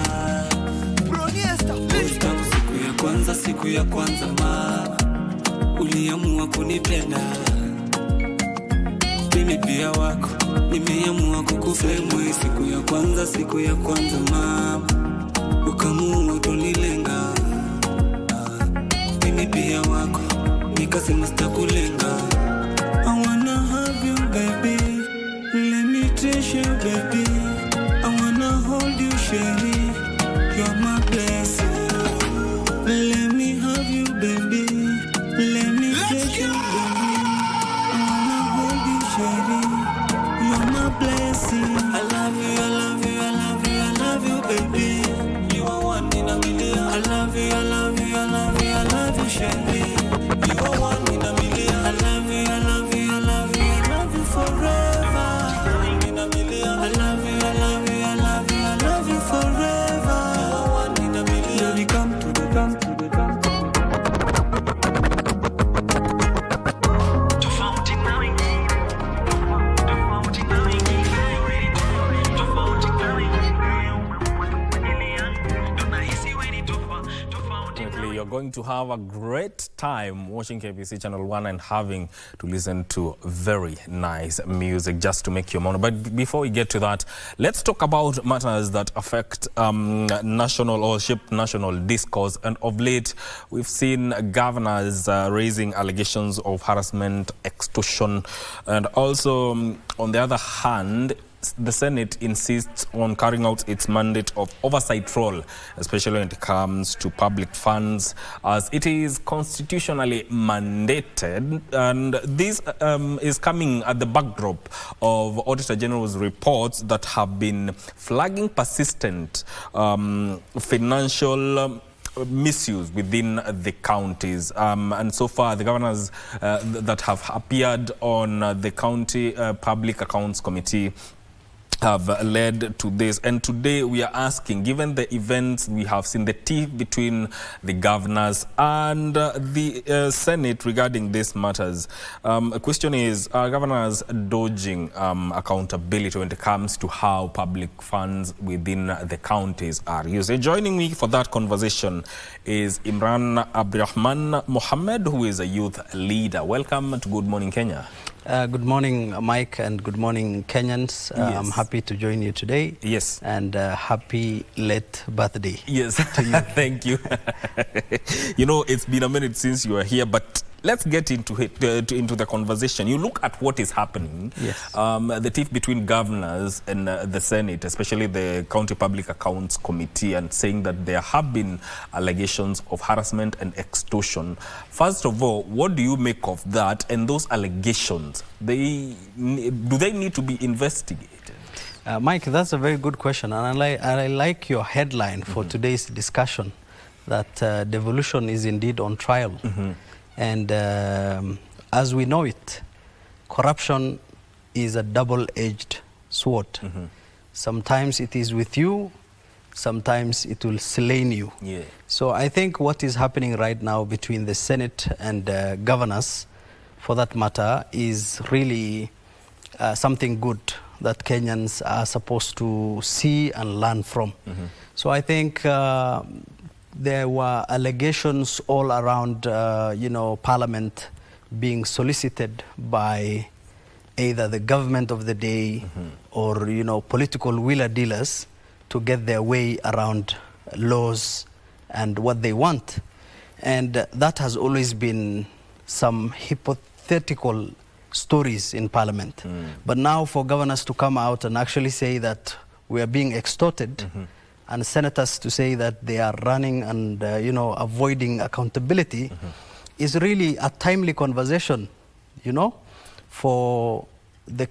Siku ya kwanza ma uliamua kunipenda. Mimi pia wako, nimeamua kukufemu. Siku ya kwanza mama, ukamua utonilenga. Mimi pia wako, nikasema sitakulenga. I wanna have you baby, let me touch you baby. I wanna hold you sherry, you're my blessing. Let me have you baby, let me touch you baby. I wanna hold you sherry, you're my blessing. I love you, I love you, I love you, I love you baby. You are one in a million. I love you, I love you, I love you, I love you sherry. You are one in a million. I love you, I love you, I love you, I love you forever. In a million. I love you, I love you, I love you, I love you forever. You are one in a million. Baby, come to the come to the come to the. You're going to have a great time watching KBC Channel 1 and having to listen to very nice music just to make your morning. But before we get to that, let's talk about matters that affect national or shape national discourse. And of late, we've seen governors raising allegations of harassment, extortion, and also, on the other hand, the Senate insists on carrying out its mandate of oversight role, especially when it comes to public funds, as it is constitutionally mandated. And this is coming at the backdrop of Auditor General's reports that have been flagging persistent financial misuse within the counties. And so far, the governors that have appeared on the County Public Accounts Committee have led to this. And today we are asking, given the events we have seen, the tiff between the governors and the Senate regarding these matters, a question is, are governors dodging accountability when it comes to how public funds within the counties are used? And joining me for that conversation is Imran Abdirahman Mohammed, who is a youth leader. Welcome to Good Morning Kenya. Good morning, Mike, and good morning, Kenyans. Yes. I'm happy to join you today. Yes. And happy late birthday. Yes, to you. Thank you. You know, it's been a minute since you were here, but let's get into it, into the conversation. You look at what is happening. Yes. The tiff between governors and the Senate, especially the County Public Accounts Committee, and saying that there have been allegations of harassment and extortion. First of all, what do you make of that and those allegations? Do they need to be investigated? Mike, that's a very good question. And I like your headline for today's discussion, that devolution is indeed on trial. And as we know it, corruption is a double-edged sword. Sometimes it is with you, sometimes it will slay you. Yeah. So I think what is happening right now between the Senate and governors, for that matter, is really something good that Kenyans are supposed to see and learn from. So I think there were allegations all around, Parliament being solicited by either the government of the day or, political wheeler dealers to get their way around laws and what they want. And that has always been some hypothetical stories in Parliament. But now for governors to come out and actually say that we are being extorted, and senators to say that they are running and avoiding accountability, is really a timely conversation, for the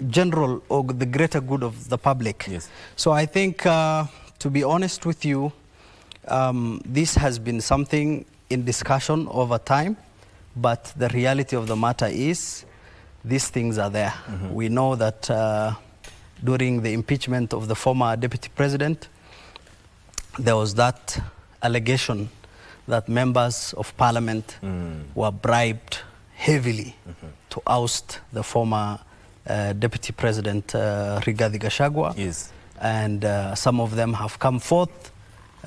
general or the greater good of the public. Yes. So I think, to be honest with you, this has been something in discussion over time, but the reality of the matter is these things are there. We know that during the impeachment of the former deputy president, there was that allegation that members of parliament were bribed heavily to oust the former deputy president Rigathi Gachagua. Yes. And some of them have come forth,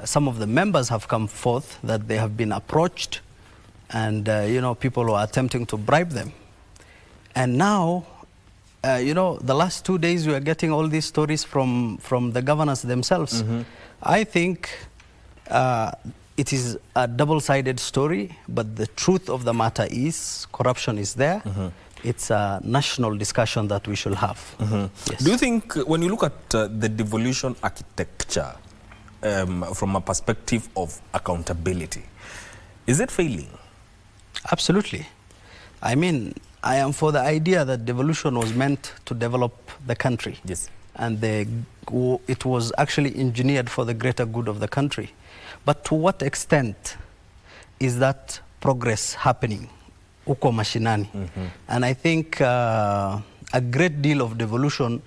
some of the members have come forth that they have been approached and people were attempting to bribe them. And now, the last 2 days we are getting all these stories from the governors themselves. I think it is a double-sided story, but the truth of the matter is corruption is there. It's a national discussion that we should have. Yes. Do you think, when you look at the devolution architecture from a perspective of accountability, is it failing? Absolutely. I mean, I am for the idea that devolution was meant to develop the country. Yes. And it was actually engineered for the greater good of the country. But to what extent is that progress happening uko mashinani? And I think a great deal of devolution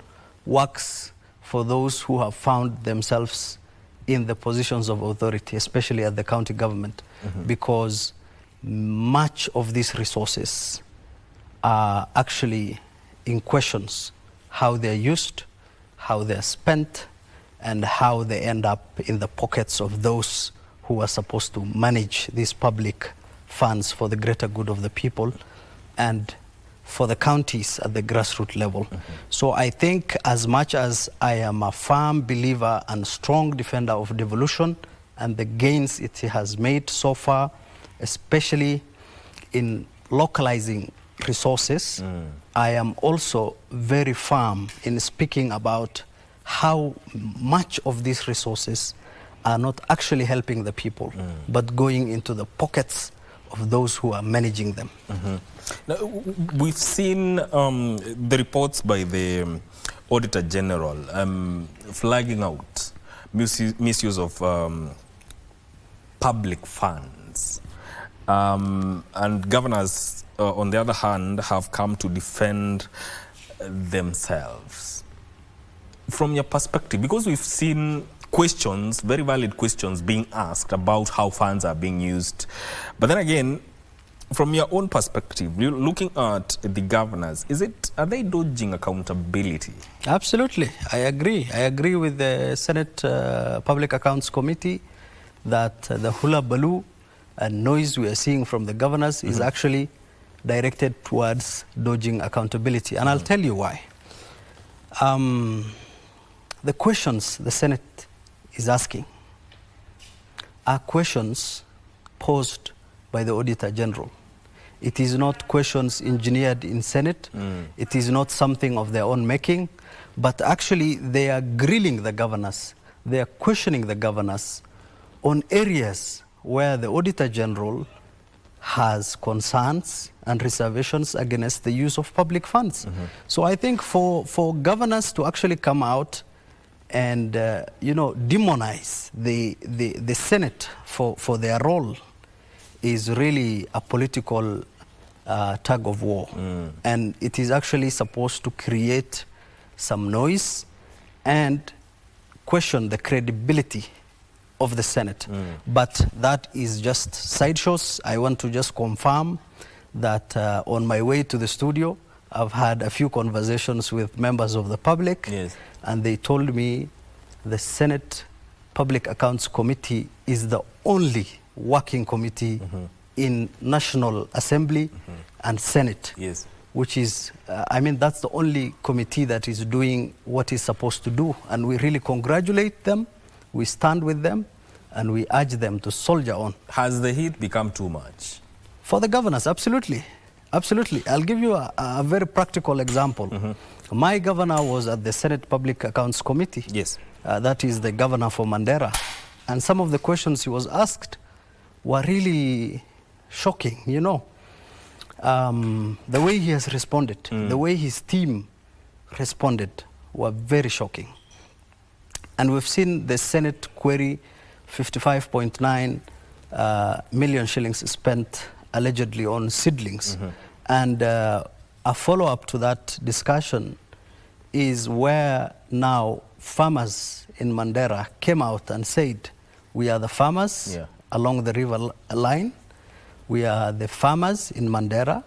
works for those who have found themselves in the positions of authority, especially at the county government, because much of these resources are actually in questions, how they're used, how they're spent, and how they end up in the pockets of those who are supposed to manage these public funds for the greater good of the people and for the counties at the grassroots level. So I think, as much as I am a firm believer and strong defender of devolution and the gains it has made so far, especially in localizing resources, I am also very firm in speaking about how much of these resources are not actually helping the people, but going into the pockets of those who are managing them. Now, we've seen the reports by the Auditor General flagging out misuse of public funds. And governors, on the other hand, have come to defend themselves. From your perspective, because we've seen questions, very valid questions being asked about how funds are being used, but then again, from your own perspective, you're looking at the governors, are they dodging accountability? Absolutely, I agree. I agree with the Senate Public Accounts Committee that the hula baloo and noise we are seeing from the governors is actually directed towards dodging accountability. And I'll tell you why. The questions the Senate is asking are questions posed by the Auditor General. It is not questions engineered in Senate. It is not something of their own making, but actually they are grilling the governors. They are questioning the governors on areas where the Auditor General has concerns and reservations against the use of public funds. So I think for governors to actually come out and demonize the Senate for their role is really a political tug of war. And it is actually supposed to create some noise and question the credibility of the Senate. But that is just sideshows. I want to just confirm that on my way to the studio, I've had a few conversations with members of the public, and they told me the Senate Public Accounts Committee is the only working committee in National Assembly and Senate, which is, that's the only committee that is doing what it's supposed to do. And we really congratulate them. We stand with them. and we urge them to soldier on. Has the heat become too much? For the governors, absolutely. Absolutely. I'll give you a very practical example. My governor was at the Senate Public Accounts Committee. Yes. That is the governor for Mandera. And some of the questions he was asked were really shocking, you know. The way he has responded, the way his team responded were very shocking. And we've seen the Senate query 55.9 million shillings spent allegedly on seedlings. And a follow-up to that discussion is where now farmers in Mandera came out and said, we are the farmers along the river line. We are the farmers in Mandera.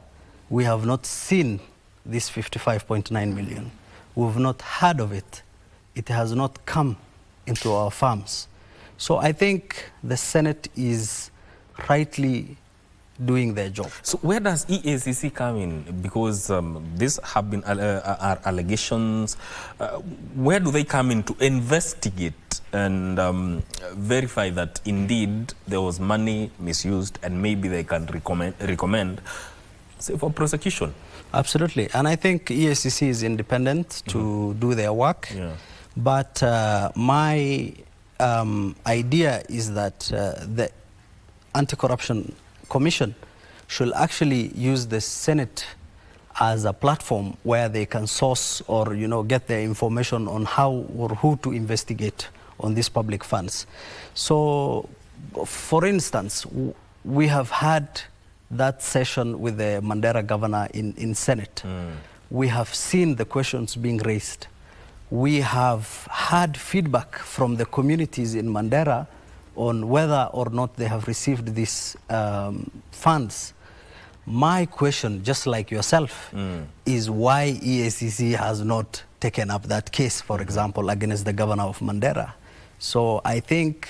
We have not seen this 55.9 million. We've not heard of it. It has not come into our farms. So I think the Senate is rightly doing their job. So where does EACC come in? Because these have been are allegations. Where do they come in to investigate and verify that indeed there was money misused, and maybe they can recommend say, for prosecution? Absolutely. And I think EACC is independent to do their work. But my idea is that the Anti-Corruption Commission should actually use the Senate as a platform where they can source or get their information on how or who to investigate on these public funds. So, for instance, we have had that session with the Mandera governor in Senate. We have seen the questions being raised. We have had feedback from the communities in Mandera on whether or not they have received these funds. My question, just like yourself, is why EACC has not taken up that case, for example, against the governor of Mandera. So I think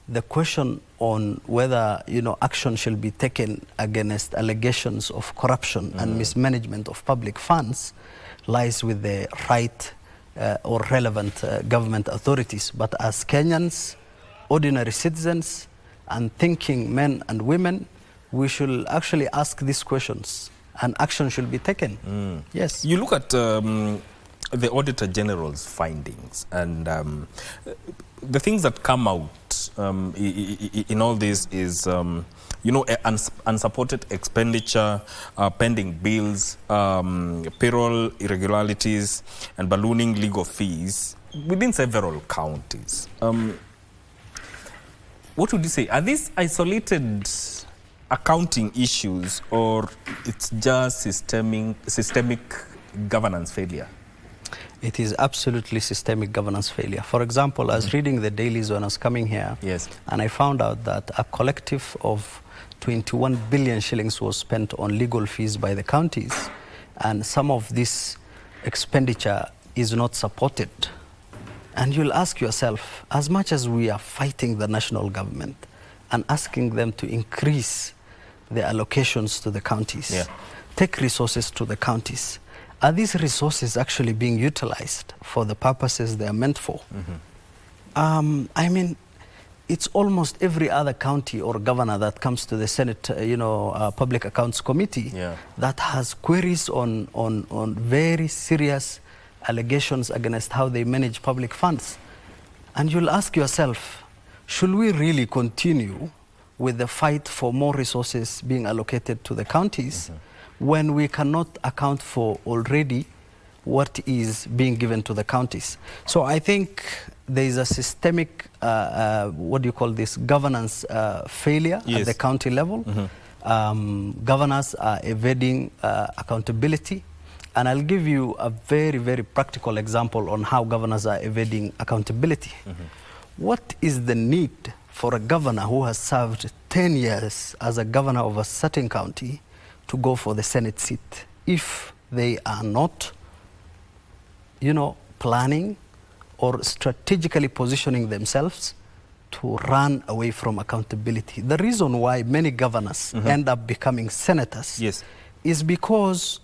the question on whether action shall be taken against allegations of corruption and mismanagement of public funds lies with the right or relevant government authorities. But as Kenyans, ordinary citizens, and thinking men and women, we should actually ask these questions and action should be taken. Yes. You look at the Auditor General's findings and the things that come out in all this is, unsupported expenditure, pending bills, payroll irregularities, and ballooning legal fees within several counties. What would you say? Are these isolated accounting issues, or it's just systemic governance failure? It is absolutely systemic governance failure. For example, I was reading the dailies when I was coming here, and I found out that a collective of 21 billion shillings was spent on legal fees by the counties, and some of this expenditure is not supported. And you'll ask yourself, as much as we are fighting the national government and asking them to increase the allocations to the counties, take resources to the counties, are these resources actually being utilized for the purposes they are meant for? I mean, it's almost every other county or governor that comes to the Senate, Public Accounts Committee that has queries on very serious allegations against how they manage public funds. And you'll ask yourself, should we really continue with the fight for more resources being allocated to the counties when we cannot account for already what is being given to the counties? So I think there is a systemic, governance failure at the county level. Governors are evading accountability. And I'll give you a very, very practical example on how governors are evading accountability. What is the need for a governor who has served 10 years as a governor of a certain county to go for the Senate seat if they are not, planning or strategically positioning themselves to run away from accountability? The reason why many governors end up becoming senators is because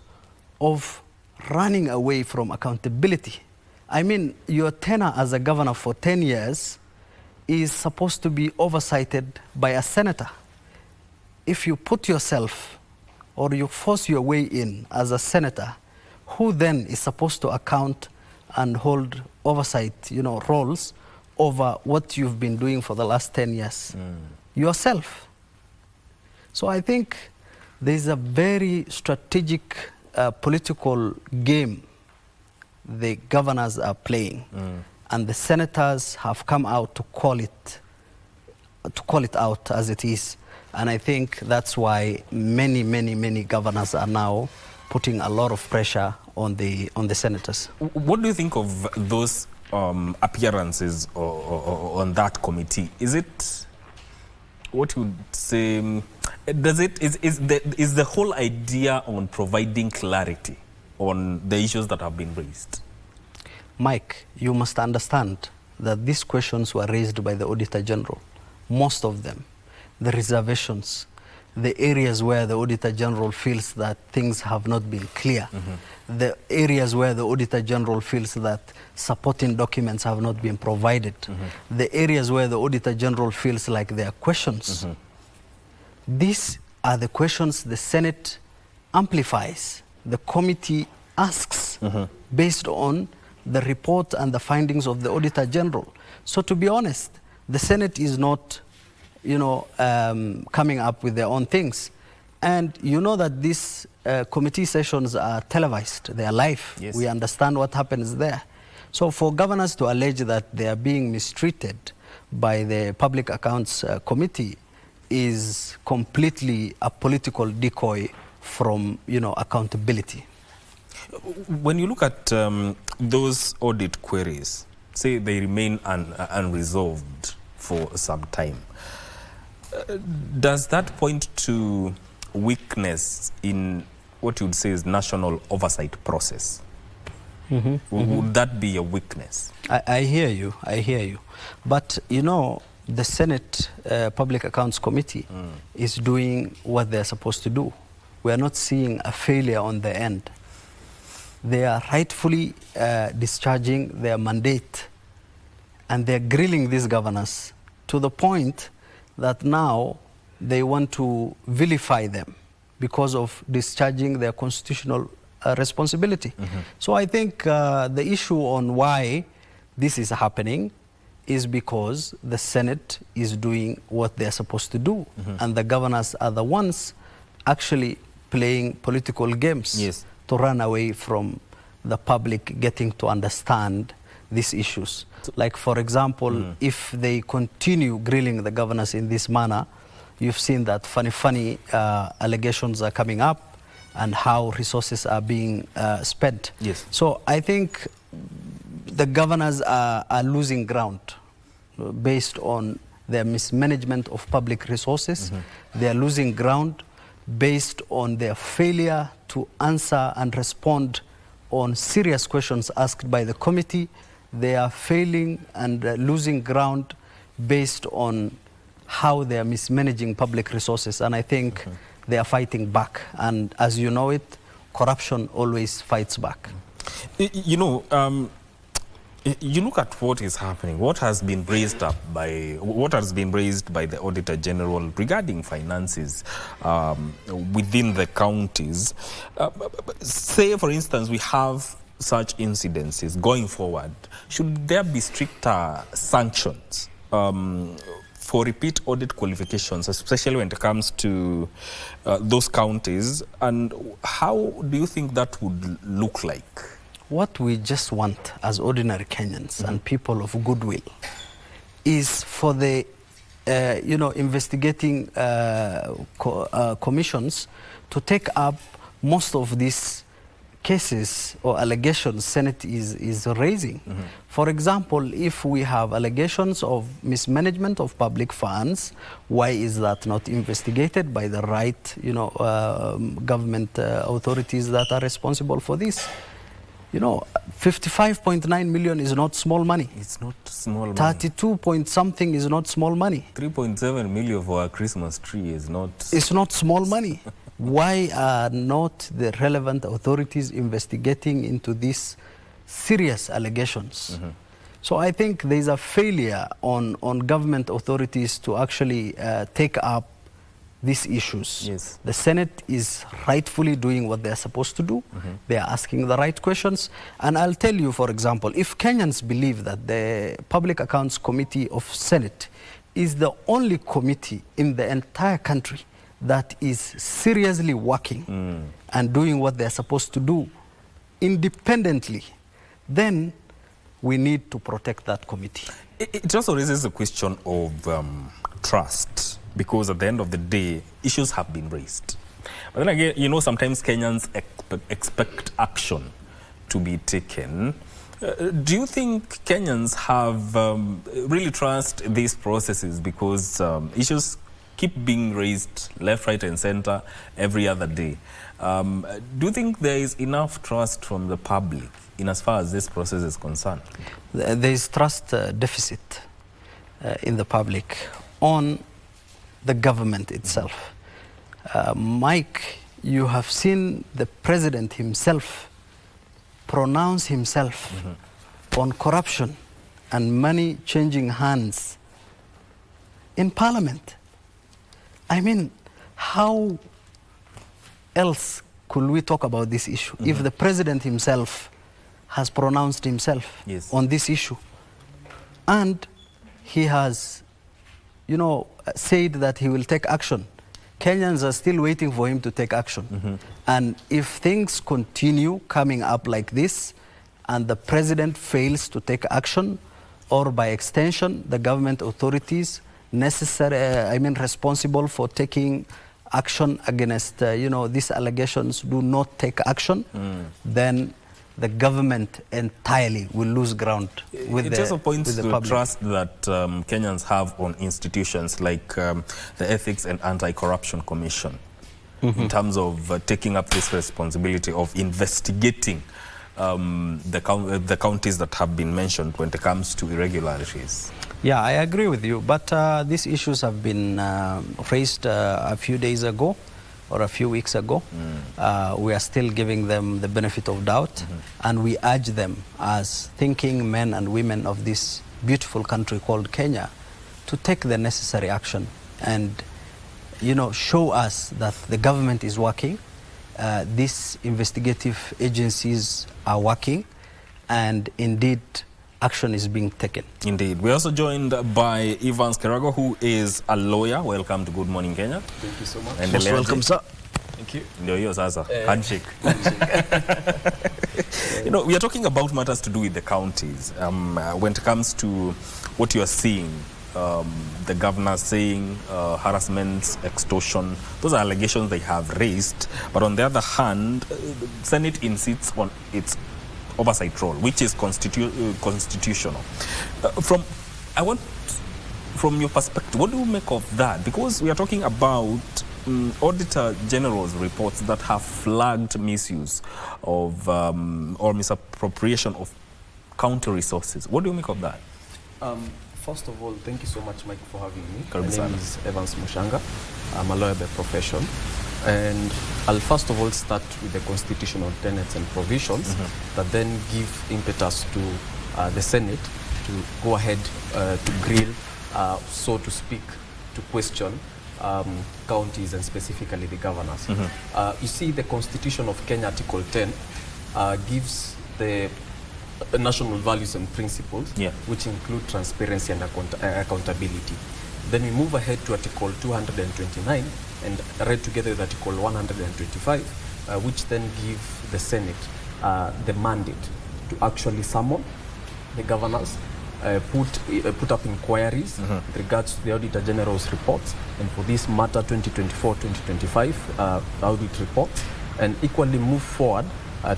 of running away from accountability. I mean, your tenure as a governor for 10 years, is supposed to be oversighted by a senator. If you put yourself or you force your way in as a senator, who then is supposed to account and hold oversight, roles over what you've been doing for the last 10 years? Yourself. So I think there's a very strategic political game the governors are playing, and the senators have come out to call it out as it is. And I think that's why many governors are now putting a lot of pressure on the senators. What do you think of those appearances on that committee? Is it what you would say? Is the whole idea on providing clarity on the issues that have been raised? Mike, you must understand that these questions were raised by the Auditor General, most of them. The reservations, the areas where the Auditor General feels that things have not been clear, the areas where the Auditor General feels that supporting documents have not been provided, the areas where the Auditor General feels like there are questions. These are the questions the Senate amplifies, the committee asks based on the report and the findings of the Auditor General. So to be honest, the Senate is not coming up with their own things. And you know that these committee sessions are televised, they are live. Yes. We understand what happens there. So for governors to allege that they are being mistreated by the Public Accounts Committee is completely a political decoy from, accountability. When you look at those audit queries, say they remain unresolved for some time, does that point to weakness in what you would say is national oversight process? Would that be a weakness? I hear you. But, the Senate Public Accounts Committee is doing what they're supposed to do. We are not seeing a failure on their end. They are rightfully discharging their mandate, and they're grilling these governors to the point that now they want to vilify them because of discharging their constitutional responsibility. So I think the issue on why this is happening is because the Senate is doing what they're supposed to do, and the governors are the ones actually playing political games to run away from the public getting to understand these issues. Like, for example, if they continue grilling the governors in this manner, you've seen that funny allegations are coming up and how resources are being spent. Yes. So I think the governors are losing ground based on their mismanagement of public resources. They are losing ground based on their failure to answer and respond on serious questions asked by the committee. They are failing and losing ground based on how they are mismanaging public resources. And I think they are fighting back. And as you know it, corruption always fights back. You look at what is happening, what has been raised by the Auditor General regarding finances within the counties. Say, for instance, we have such incidences going forward. Should there be stricter sanctions for repeat audit qualifications, especially when it comes to those counties? And how do you think that would look like? What we just want as ordinary Kenyans and people of goodwill is for the investigating commissions to take up most of these cases or allegations Senate is raising. For example, if we have allegations of mismanagement of public funds, why is that not investigated by the right government authorities that are responsible for this? 55.9 million is not small money. It's not small money. 32 point something is not small money. 3.7 million for a Christmas tree is not... It's not small money. Why are not the relevant authorities investigating into these serious allegations? So I think there's a failure on government authorities to actually take up these issues. Yes. The Senate is rightfully doing what they're supposed to do. They are asking the right questions. And I'll tell you, for example, if Kenyans believe that the Public Accounts Committee of Senate is the only committee in the entire country that is seriously working and doing what they're supposed to do independently, then we need to protect that committee. It also raises the question of trust, because at the end of the day, issues have been raised. But then again, you know, sometimes Kenyans expect action to be taken. Do you think Kenyans have really trust these processes, because issues keep being raised left, right and center every other day? Do you think there is enough trust from the public in as far as this process is concerned? There is trust deficit in the public on the government itself. Mike, you have seen the president himself pronounce himself on corruption and money changing hands in parliament. I mean, how else could we talk about this issue if the president himself has pronounced himself on this issue? And he has, you know, said that he will take action. Kenyans are still waiting for him to take action. And if things continue coming up like this, and the president fails to take action, or by extension, the government authorities responsible for taking action against, you know, these allegations do not take action, then the government entirely will lose ground with it also points the to public. trust that Kenyans have on institutions like the Ethics and Anti-Corruption Commission in terms of taking up this responsibility of investigating the counties that have been mentioned when it comes to irregularities. Yeah, I agree with you, but these issues have been raised a few days ago or a few weeks ago. We are still giving them the benefit of doubt, and we urge them as thinking men and women of this beautiful country called Kenya to take the necessary action and, you know, show us that the government is working, these investigative agencies are working, and indeed action is being taken. Indeed. We're also joined by Evans Kerago, who is a lawyer. Welcome to Good Morning Kenya. Thank you so much. And Most welcome, sir. Thank you. Ndio hiyo sasa. Handshake. You know, we are talking about matters to do with the counties. When it comes to what you are seeing, the governor saying harassments, extortion, those are allegations they have raised. But on the other hand, the Senate insists on its oversight role, which is constitutional. From your perspective, what do you make of that? Because we are talking about Auditor General's reports that have flagged misuse of or misappropriation of county resources. What do you make of that? First of all, thank you so much, Mike, for having me. Karibu My sana. name is Evans Mushanga. I'm a lawyer by profession. And I'll first of all start with the constitutional tenets and provisions that then give impetus to the Senate to go ahead to grill, so to speak, to question counties and specifically the governors. You see, the Constitution of Kenya, Article 10, gives the national values and principles, which include transparency and accountability. Then we move ahead to Article 229 and read together with Article 125, which then give the Senate the mandate to actually summon the governors, put up inquiries with regards to the Auditor General's reports, and for this matter 2024-2025 audit report, and equally move forward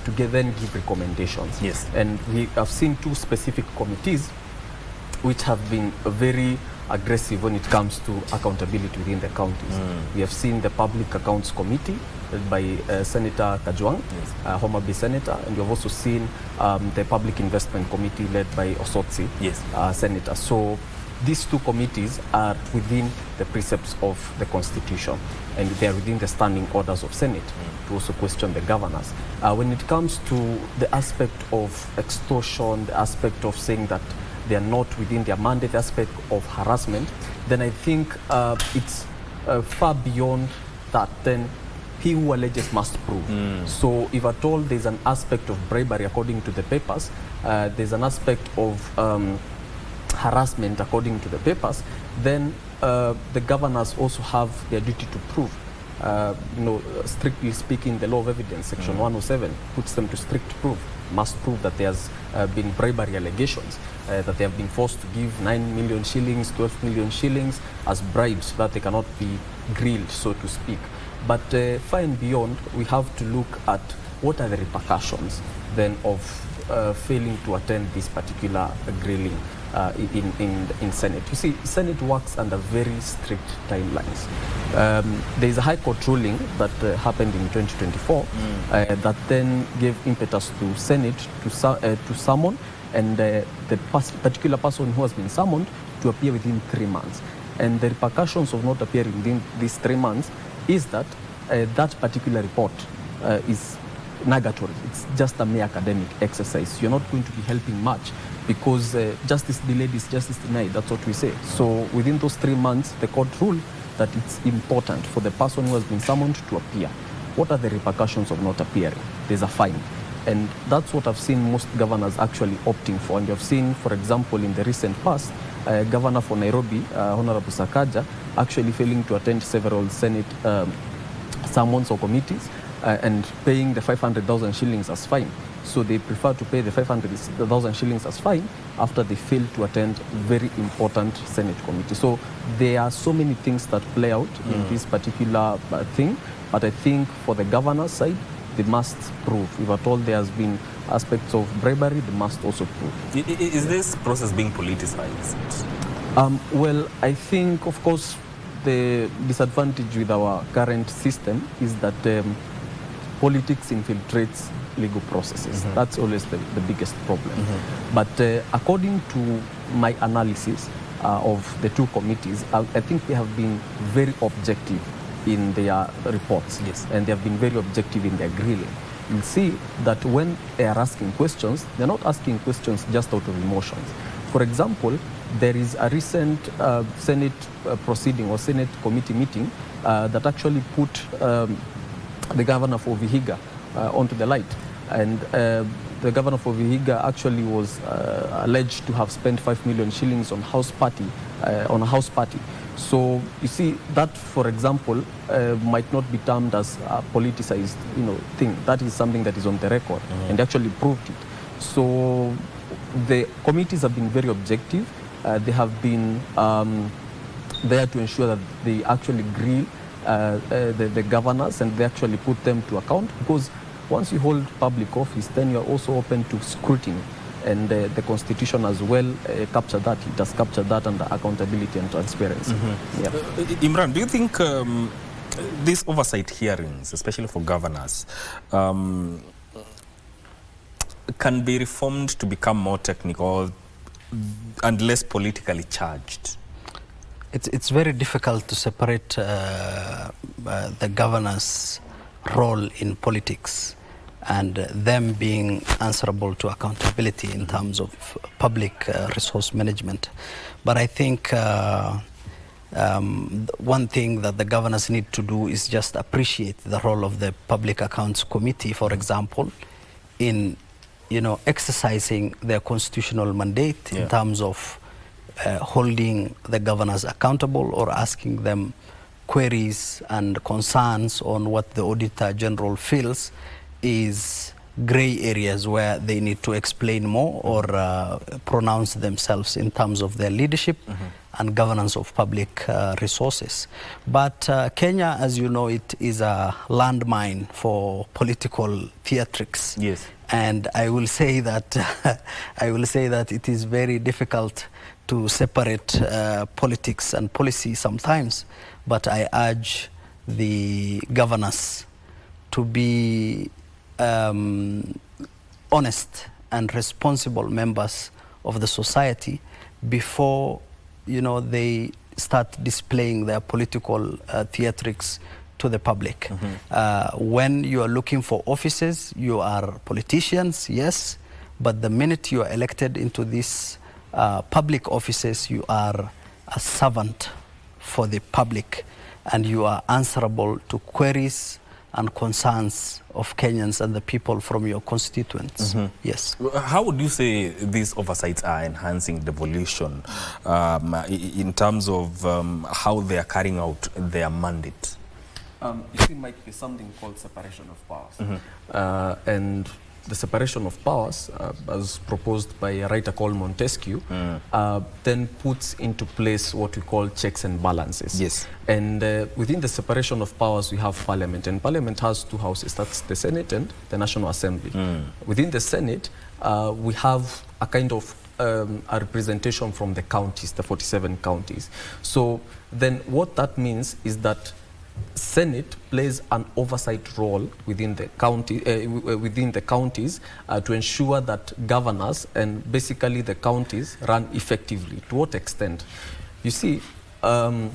to then give recommendations. And we have seen two specific committees which have been very aggressive when it comes to accountability within the counties. We have seen the Public Accounts Committee led by Senator Kajwang, Homa Bay Senator, and we have also seen the Public Investment Committee led by Osotsi, Senator. So these two committees are within the precepts of the Constitution, and they are within the standing orders of Senate to also question the governors. When it comes to the aspect of extortion, the aspect of saying that they are not within their mandate aspect of harassment, then I think it's far beyond that. Then he who alleges must prove. So if at all there's an aspect of bribery according to the papers, there's an aspect of harassment according to the papers, then the governors also have their duty to prove. Strictly speaking, the law of evidence, section 107, puts them to strict proof, must prove that there's been bribery allegations, that they have been forced to give 9 million shillings, 12 million shillings as bribes so that they cannot be grilled, so to speak. But far and beyond, we have to look at what are the repercussions then of failing to attend this particular grilling in Senate. You see, Senate works under very strict timelines. There is a High Court ruling that happened in 2024 that then gave impetus to Senate to summon and the particular person who has been summoned to appear within 3 months. And the repercussions of not appearing within these 3 months is that that particular report is nugatory. It's just a mere academic exercise. You're not going to be helping much because justice delayed is justice denied. That's what we say. So within those 3 months, the court ruled that it's important for the person who has been summoned to appear. What are the repercussions of not appearing? There's a fine. And that's what I've seen most governors actually opting for. And you've seen, for example, in the recent past, Governor for Nairobi, Honorable Sakaja, actually failing to attend several Senate summons or committees and paying the 500,000 shillings as fine. So they prefer to pay the 500,000 shillings as fine after they fail to attend very important Senate committee. So there are so many things that play out in this particular thing. But I think for the governor's side, they must prove. If at all there has been aspects of bribery, they must also prove. Is this process being politicized? Well, I think, of course, the disadvantage with our current system is that politics infiltrates legal processes. That's always the biggest problem. But according to my analysis of the two committees, I think they have been very objective in their reports. Yes. And they have been very objective in their grilling. You'll see that when they are asking questions, they're not asking questions just out of emotions. For example, there is a recent Senate proceeding or Senate committee meeting that actually put the governor for Vihiga onto the light. And the governor for Vihiga actually was alleged to have spent 5 million shillings on a house party. So you see, that, for example, might not be termed as a politicized, thing. That is something that is on the record, and actually proved it. So the committees have been very objective. They have been there to ensure that they actually grill the governors and they actually put them to account, because once you hold public office, then you are also open to scrutiny. And the Constitution as well captured that. It has captured that under accountability and transparency. Yeah. Imran, do you think these oversight hearings, especially for governors, can be reformed to become more technical and less politically charged? It's very difficult to separate the governor's role in politics and them being answerable to accountability in terms of public resource management. But I think one thing that the governors need to do is just appreciate the role of the Public Accounts Committee, for example, in exercising their constitutional mandate in terms of holding the governors accountable or asking them queries and concerns on what the Auditor General feels is gray areas where they need to explain more or pronounce themselves in terms of their leadership and governance of public resources. But Kenya, as you know, it is a landmine for political theatrics. Yes. And I will say that it is very difficult to separate politics and policy sometimes. But I urge the governors to be honest and responsible members of the society before they start displaying their political theatrics to the public. When you are looking for offices, you are politicians, yes, but the minute you are elected into this public offices, you are a servant for the public, and you are answerable to queries and concerns of Kenyans and the people from your constituents. Yes. How would you say these oversights are enhancing devolution in terms of how they are carrying out their mandate? You see, Mike, there's something called separation of powers. And the separation of powers, as proposed by a writer called Montesquieu, then puts into place what we call checks and balances. Yes. And within the separation of powers, we have Parliament. And Parliament has two houses. That's the Senate and the National Assembly. Within the Senate, we have a kind of a representation from the counties, the 47 counties. So then what that means is that Senate plays an oversight role within the counties to ensure that governors and basically the counties run effectively. To what extent? You see, and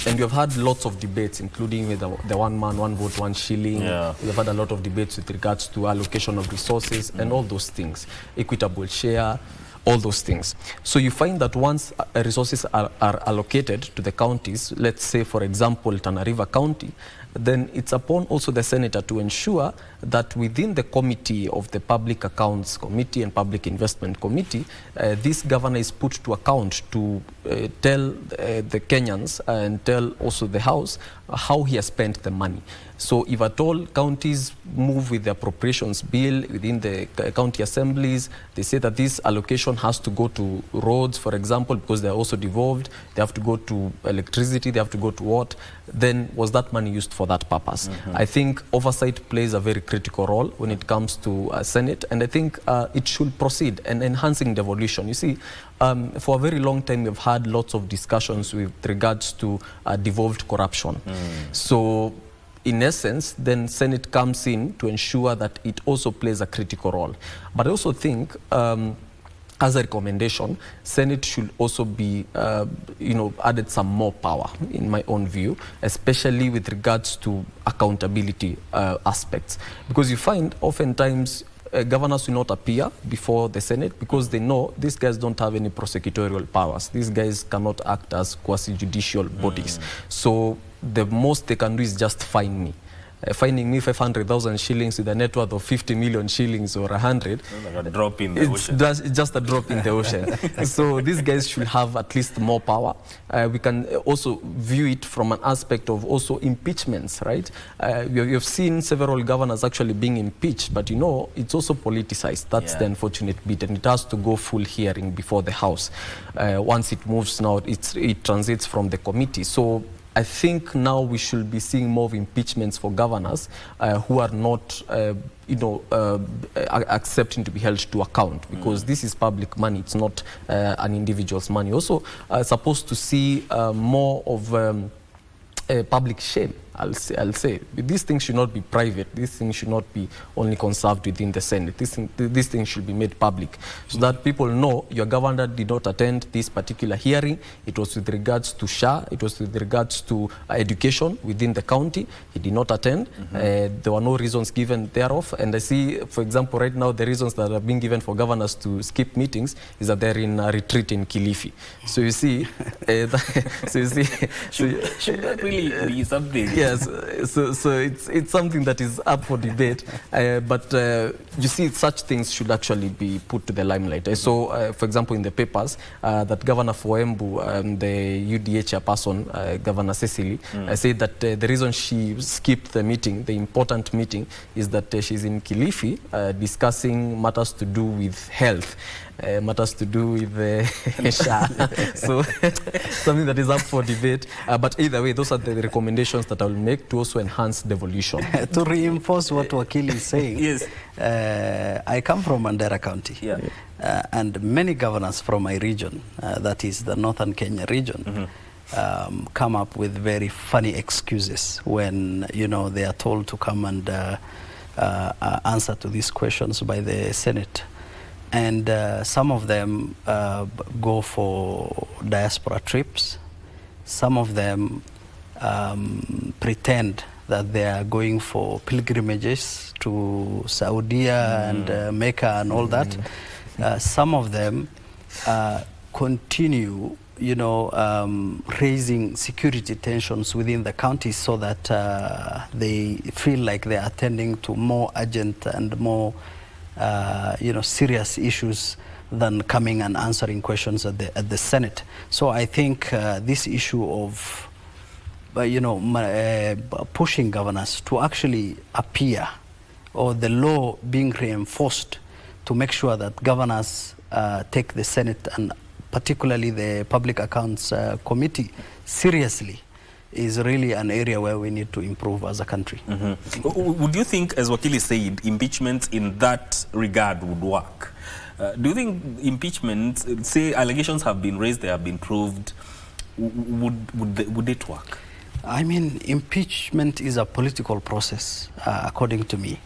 we have had lots of debates, including with the one man, one vote, one shilling. We have had a lot of debates with regards to allocation of resources and all those things, equitable share, all those things. So you find that once resources are allocated to the counties, let's say, for example, Tana River County, then it's upon also the senator to ensure that within the committee of the Public Accounts Committee and Public Investment Committee, this governor is put to account to tell the Kenyans and tell also the House how he has spent the money. So if at all counties move with the appropriations bill within the county assemblies, they say that this allocation has to go to roads, for example, because they're also devolved, they have to go to electricity, they have to go to what, then was that money used for that purpose? I think oversight plays a very critical role when it comes to Senate, and I think it should proceed and enhancing devolution. You see, for a very long time, we've had lots of discussions with regards to devolved corruption. So in essence, then Senate comes in to ensure that it also plays a critical role. But I also think, as a recommendation, Senate should also be, added some more power, in my own view, especially with regards to accountability aspects. Because you find oftentimes governors will not appear before the Senate because they know these guys don't have any prosecutorial powers. These guys cannot act as quasi-judicial bodies. So the most they can do is just fine me. Finding me 500,000 shillings with a net worth of 50 million shillings or 100. Like a drop in the ocean. It's just a drop in the ocean. So these guys should have at least more power. We can also view it from an aspect of also impeachments, right? We have seen several governors actually being impeached, but it's also politicized. That's the unfortunate bit, and it has to go full hearing before the House. Once it moves now, it transits from the committee. So I think now we should be seeing more of impeachments for governors who are not, accepting to be held to account, because this is public money. It's not an individual's money. Also, supposed to see more of public shame. I'll say these things should not be private. These things should not be only conserved within the Senate. These things should be made public, so that people know your governor did not attend this particular hearing. It was with regards to SHA. It was with regards to education within the county. He did not attend. There were no reasons given thereof. And I see, for example, right now the reasons that are being given for governors to skip meetings is that they're in a retreat in Kilifi. So you see, should that really be something? Yes, so it's something that is up for debate, but you see, such things should actually be put to the limelight. I saw, for example, in the papers that Governor for Embu, the UDA chairperson, Governor Cecily, said that the reason she skipped the meeting, the important meeting, is that she's in Kilifi discussing matters to do with health. Matters to do with SHA. So something that is up for debate. But either way, those are the recommendations that I will make to also enhance devolution. To reinforce what Wakili is saying, yes. I come from Mandera County, and many governors from my region, that is the Northern Kenya region, come up with very funny excuses when they are told to come and answer to these questions by the Senate. And some of them go for diaspora trips. Some of them pretend that they are going for pilgrimages to Saudi and Mecca and all that. Some of them continue, raising security tensions within the counties so that they feel like they are attending to more urgent and more, serious issues than coming and answering questions at the Senate. So I think this issue of, pushing governors to actually appear, or the law being reinforced to make sure that governors take the Senate and particularly the Public Accounts Committee seriously, is really an area where we need to improve as a country. Would you think, as Wakili said, impeachment in that regard would work? Do you think impeachment, say allegations have been raised, they have been proved, would it work? I mean, impeachment is a political process, according to me.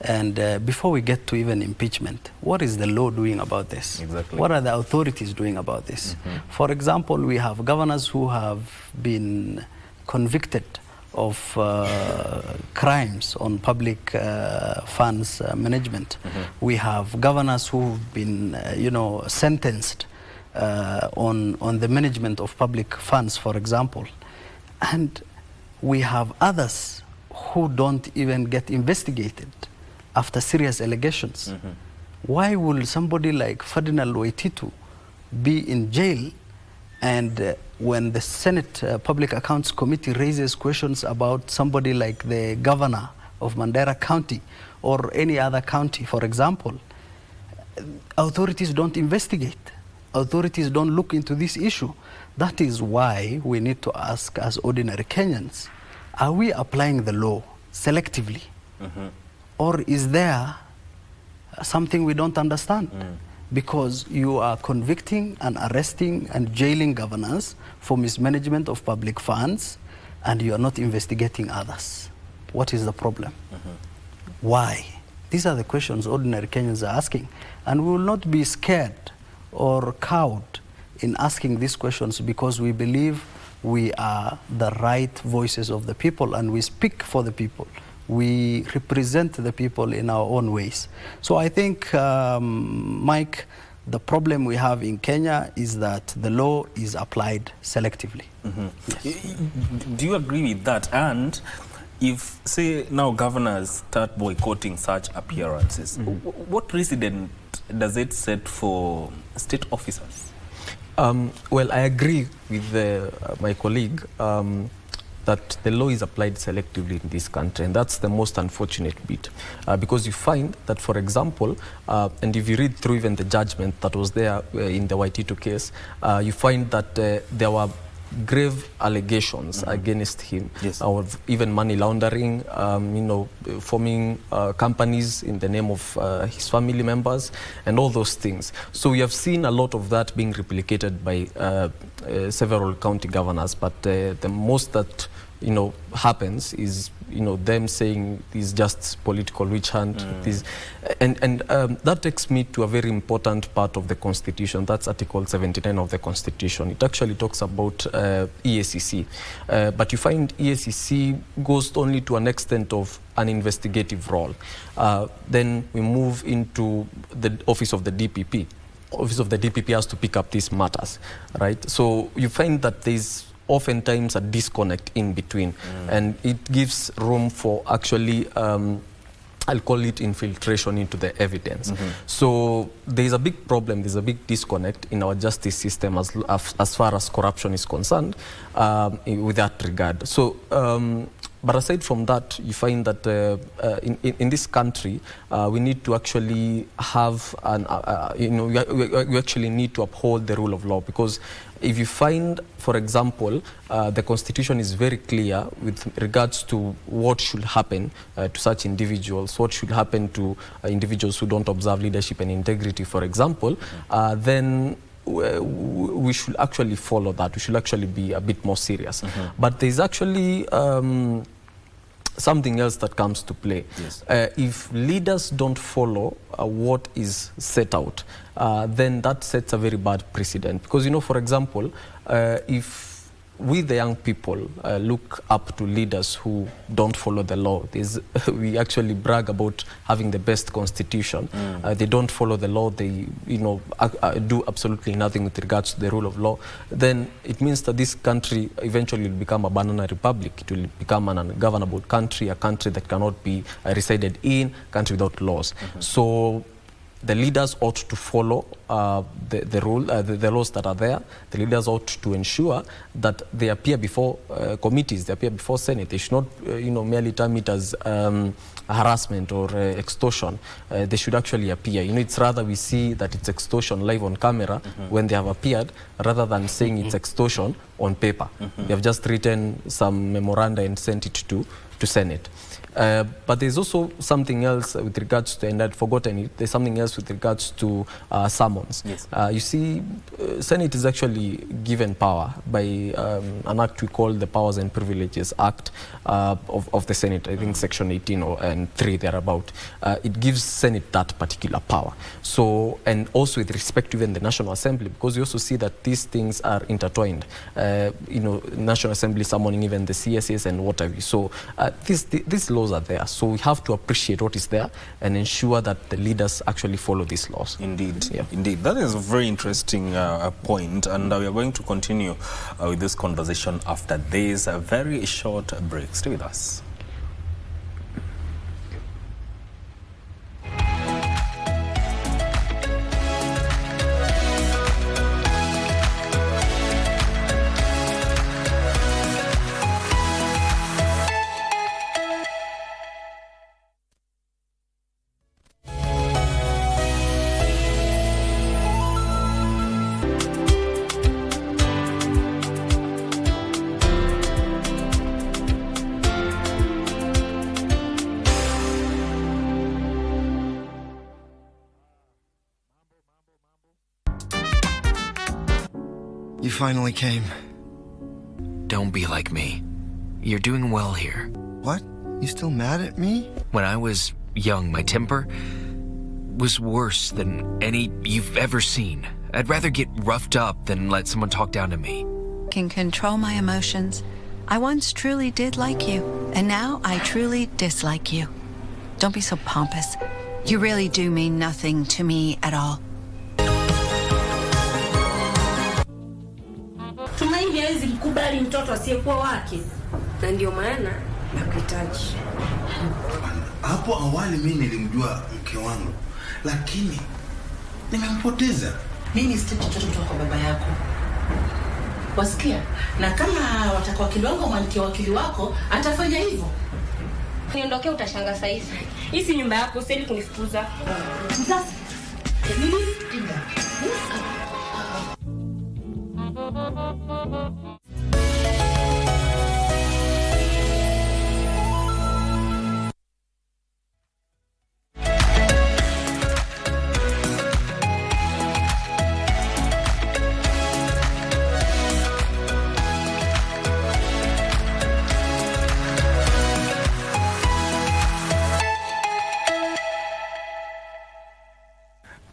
And before we get to even impeachment, what is the law doing about this? Exactly. What are the authorities doing about this? For example, we have governors who have been convicted of crimes on public funds management. We have governors who've been, sentenced on the management of public funds, for example. And we have others who don't even get investigated after serious allegations. Why will somebody like Ferdinand Waititu be in jail, and when the Senate Public Accounts Committee raises questions about somebody like the governor of Mandera County or any other county, for example, authorities don't investigate. Authorities don't look into this issue. That is why we need to ask, as ordinary Kenyans, are we applying the law selectively? Or is there something we don't understand? Because you are convicting and arresting and jailing governors for mismanagement of public funds, and you are not investigating others. What is the problem? Why? These are the questions ordinary Kenyans are asking. And we will not be scared or cowed in asking these questions, because we believe we are the right voices of the people and we speak for the people. We represent the people in our own ways. So I think, Mike, the problem we have in Kenya is that the law is applied selectively. Yes. Do you agree with that? And if, say, now governors start boycotting such appearances, what precedent does it set for state officers? Well, I agree with my colleague that the law is applied selectively in this country, and that's the most unfortunate bit, because you find that, for example, and if you read through even the judgment that was there in the Waititu case, you find that there were grave allegations against him, of even money laundering, forming companies in the name of his family members and all those things. So we have seen a lot of that being replicated by several county governors, but the most that happens is them saying it's just political witch hunt. And that takes me to a very important part of the Constitution. That's Article 79 of the Constitution. It actually talks about EACC, but you find EACC goes only to an extent of an investigative role. Then we move into the office of the DPP. Office of the DPP has to pick up these matters, right? So you find that there's oftentimes a disconnect in between, and it gives room for actually I'll call it infiltration into the evidence. So there's a big problem, there's a big disconnect in our justice system as far as corruption is concerned with that regard. So but aside from that, you find that in this country, we need to actually have we actually need to uphold the rule of law, because if you find, for example, the Constitution is very clear with regards to what should happen to such individuals, what should happen to individuals who don't observe leadership and integrity, for example, then we should actually follow that. We should actually be a bit more serious. But there's actually something else that comes to play. If leaders don't follow what is set out, then that sets a very bad precedent. Because, for example, if we, the young people, look up to leaders who don't follow the law. We actually brag about having the best constitution. They don't follow the law. They, do absolutely nothing with regards to the rule of law. Then it means that this country eventually will become a banana republic. It will become an ungovernable country, a country that cannot be resided in, a country without laws. So the leaders ought to follow the laws that are there. The leaders ought to ensure that they appear before committees, they appear before Senate. They should not, merely term it as harassment or extortion. They should actually appear. It's rather we see that it's extortion live on camera when they have appeared, rather than saying it's extortion on paper. They have just written some memoranda and sent it to Senate. But there's also something else with regards to, and I'd forgotten it, there's something else with regards to summons. Yes. You see, Senate is actually given power by an act we call the Powers and Privileges Act of the Senate, I think section 18 and 3 thereabout. It gives Senate that particular power. So, and also with respect to even the National Assembly, because you also see that these things are intertwined. National Assembly summoning even the CSAs and what have you. So these laws are there, so we have to appreciate what is there and ensure that the leaders actually follow these laws. Indeed, indeed. That is a very interesting point, and we are going to continue with this conversation after this very short break. Stay with us. You finally came. Don't be like me. You're doing well here. What? You still mad at me? When I was young, my temper was worse than any you've ever seen. I'd rather get roughed up than let someone talk down to me. Can control my emotions. I once truly did like you, and now I truly dislike you. Don't be so pompous. You really do mean nothing to me at all. Tumaini hawezi kukubali mtoto asiyekuwa wake, na ndio maana nakuhitaji. Hapo awali mimi nilimjua mke wangu, lakini nimempoteza. Mimi sitaki mtoto kwa baba yako. Wasikia? Na kama watakuwa wakili wangu mwanamke wakili wako, atafanya hivyo. Niondokee, utashanga sasa hivi. Hii si nyumba yako, useli kunifukuza. Sasa. Nini? Tinga.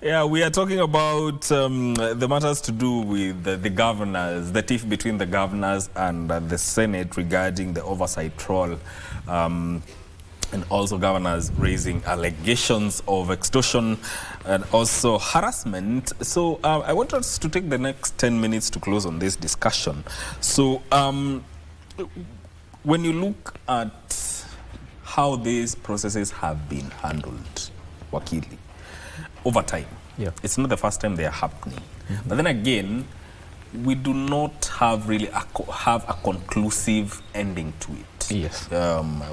Yeah, we are talking about the matters to do with the governors, the tiff between the governors and the Senate regarding the oversight role, and also governors raising allegations of extortion and also harassment. So I want us to take the next 10 minutes to close on this discussion. So when you look at how these processes have been handled, Wakili, over time, it's not the first time they are happening. But then again, we do not have really have a conclusive ending to it. Yes.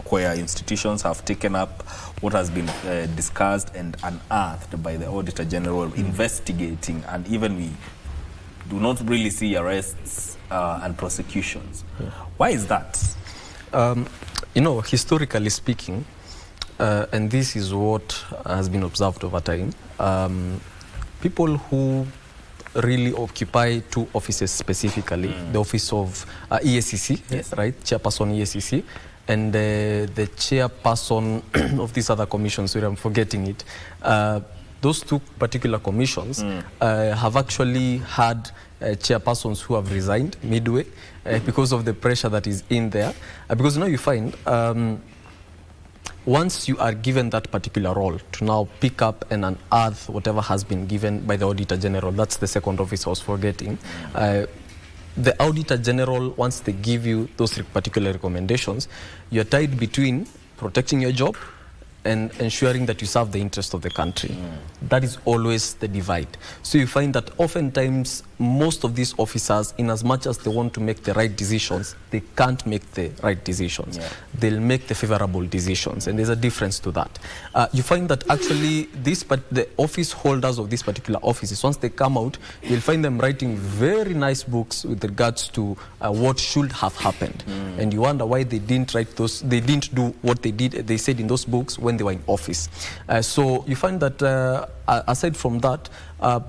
Where institutions have taken up what has been discussed and unearthed by the Auditor General, investigating, and even we do not really see arrests and prosecutions. Why is that? Historically speaking, and this is what has been observed over time, people who really occupy two offices specifically, the office of EACC, right, chairperson EACC, and the chairperson of this other commission, sorry, I'm forgetting it. Those two particular commissions have actually had chairpersons who have resigned midway because of the pressure that is in there. Because now you find once you are given that particular role to now pick up and unearth whatever has been given by the Auditor General, that's the second office I was forgetting. The Auditor General, once they give you those particular recommendations, you're tied between protecting your job and ensuring that you serve the interest of the country. That is always the divide. So you find that oftentimes most of these officers, in as much as they want to make the right decisions, they can't make the right decisions. They'll make the favorable decisions, and there's a difference to that. You find that actually the office holders of these particular offices, once they come out, you'll find them writing very nice books with regards to what should have happened. And you wonder why they didn't write those, they didn't do what they said in those books when they were in office. So you find that aside from that,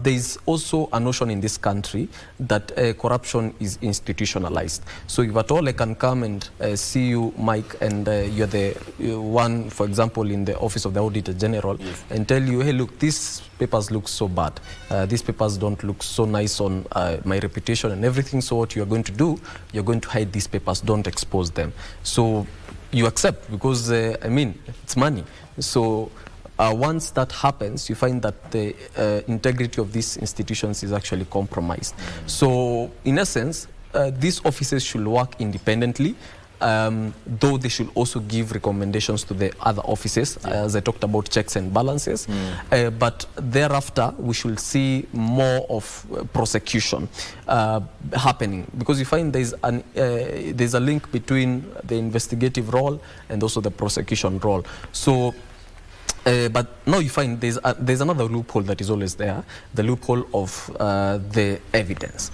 there is also a notion in this country that corruption is institutionalized. So if at all I can come and see you, Mike, and you're the one, for example, in the office of the Auditor General, and tell you, hey, look, these papers look so bad. These papers don't look so nice on my reputation and everything. So what you're going to do, you're going to hide these papers, don't expose them. So you accept because, I mean, it's money. So once that happens, you find that the integrity of these institutions is actually compromised. So in essence, these offices should work independently, though they should also give recommendations to the other offices, as I talked about checks and balances. But thereafter, we should see more of prosecution happening, because you find there's a link between the investigative role and also the prosecution role. So but now you find there's another loophole that is always there, the loophole of the evidence.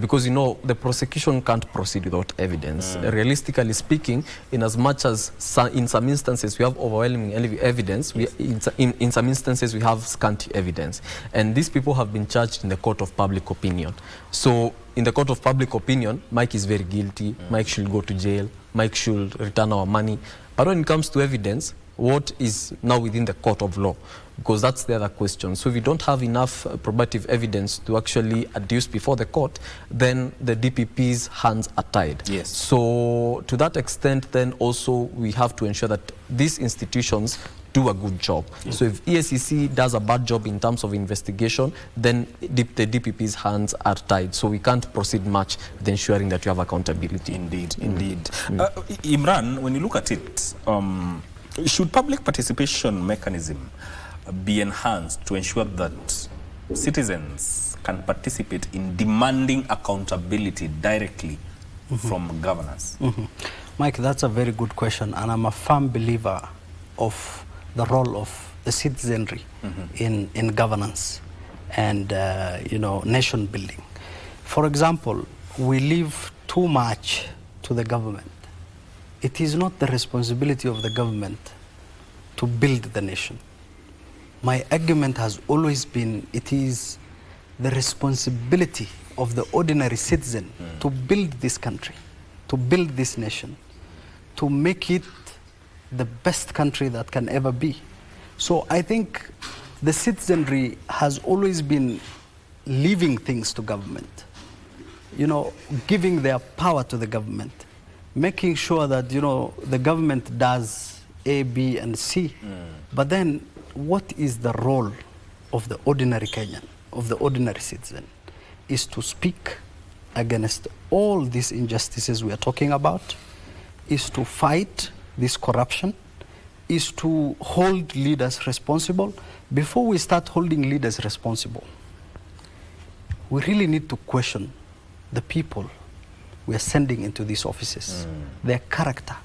Because, you know, the prosecution can't proceed without evidence. Realistically speaking, in as much as in some instances we have overwhelming evidence, in some instances we have scanty evidence. And these people have been charged in the court of public opinion. So in the court of public opinion, Mike is very guilty, Mike should go to jail, Mike should return our money. But when it comes to evidence, what is now within the court of law? Because that's the other question. So if you don't have enough probative evidence to actually adduce before the court, then the DPP's hands are tied. Yes. So to that extent, then also we have to ensure that these institutions do a good job. So if EACC does a bad job in terms of investigation, then the DPP's hands are tied. So we can't proceed much with ensuring that you have accountability. Indeed. Imran, when you look at it, should public participation mechanism be enhanced to ensure that citizens can participate in demanding accountability directly from governors? Mike, that's a very good question, and I'm a firm believer of the role of the citizenry in governance and nation building. For example, we leave too much to the government. It is not the responsibility of the government to build the nation. My argument has always been it is the responsibility of the ordinary citizen to build this country, to build this nation, to make it the best country that can ever be. So I think the citizenry has always been leaving things to government, giving their power to the government, making sure that, the government does A, B, and C. But then what is the role of the ordinary Kenyan, of the ordinary citizen, is to speak against all these injustices we are talking about, is to fight this corruption, is to hold leaders responsible. Before we start holding leaders responsible, we really need to question the people we are sending into these offices, their character,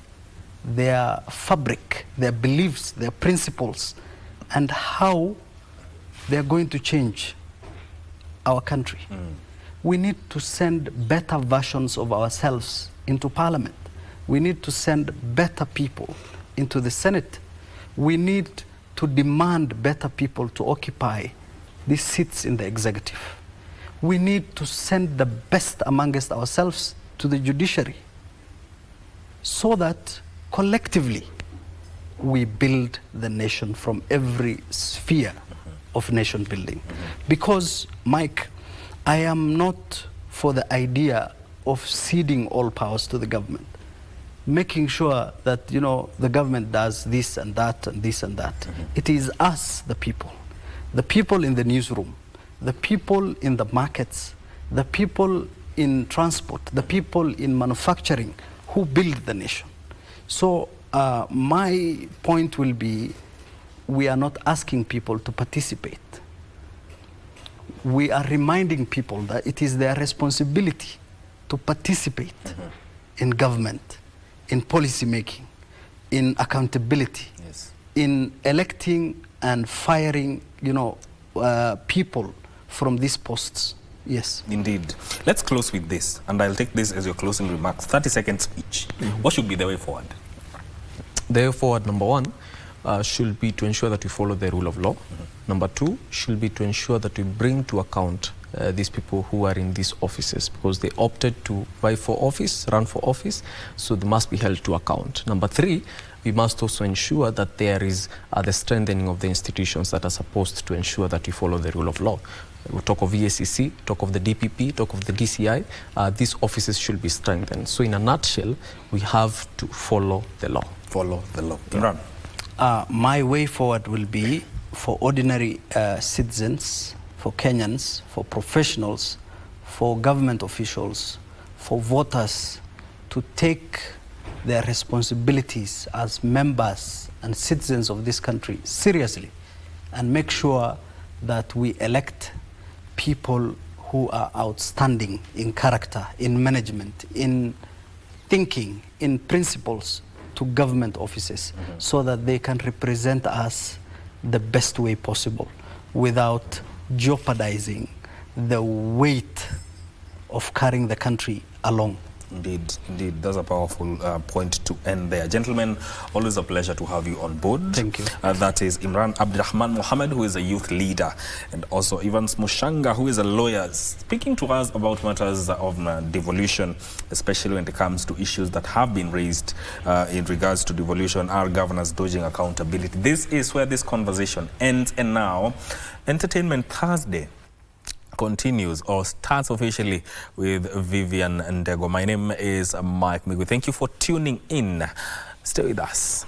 their fabric, their beliefs, their principles, and how they are going to change our country. We need to send better versions of ourselves into Parliament. We need to send better people into the Senate. We need to demand better people to occupy these seats in the executive. We need to send the best amongst ourselves to the judiciary so that collectively we build the nation from every sphere of nation building. Because, Mike, I am not for the idea of ceding all powers to the government, making sure that, you know, the government does this and that and this and that. It is us, the people in the newsroom, the people in the markets, the people in transport, the people in manufacturing who build the nation. So my point will be, we are not asking people to participate. We are reminding people that it is their responsibility to participate in government, in policy making, in accountability, in electing and firing, you know, people from these posts. Yes. Indeed. Let's close with this, and I'll take this as your closing remarks. 30 seconds each. What should be the way forward? The way forward, number one, should be to ensure that we follow the rule of law. Number two, should be to ensure that we bring to account these people who are in these offices, because they opted to run for office, so they must be held to account. Number three, we must also ensure that there is the strengthening of the institutions that are supposed to ensure that we follow the rule of law. We talk of EACC, talk of the DPP, talk of the DCI. These offices should be strengthened. So in a nutshell, we have to follow the law. Follow the law. Imran. My way forward will be for ordinary citizens, for Kenyans, for professionals, for government officials, for voters to take their responsibilities as members and citizens of this country seriously and make sure that we elect people who are outstanding in character, in management, in thinking, in principles to government offices, so that they can represent us the best way possible without jeopardizing the weight of carrying the country along. Indeed, indeed. That's a powerful point to end there. Gentlemen, always a pleasure to have you on board. Thank you. That is Imran Abdirahman Mohammed, who is a youth leader, and also Evans Mushanga, who is a lawyer, speaking to us about matters of devolution, especially when it comes to issues that have been raised in regards to devolution, our governors dodging accountability. This is where this conversation ends, and now Entertainment Thursday continues or starts officially with Vivian Ndego. My name is Mike Migu. Thank you for tuning in. Stay with us.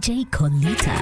DJ Colita.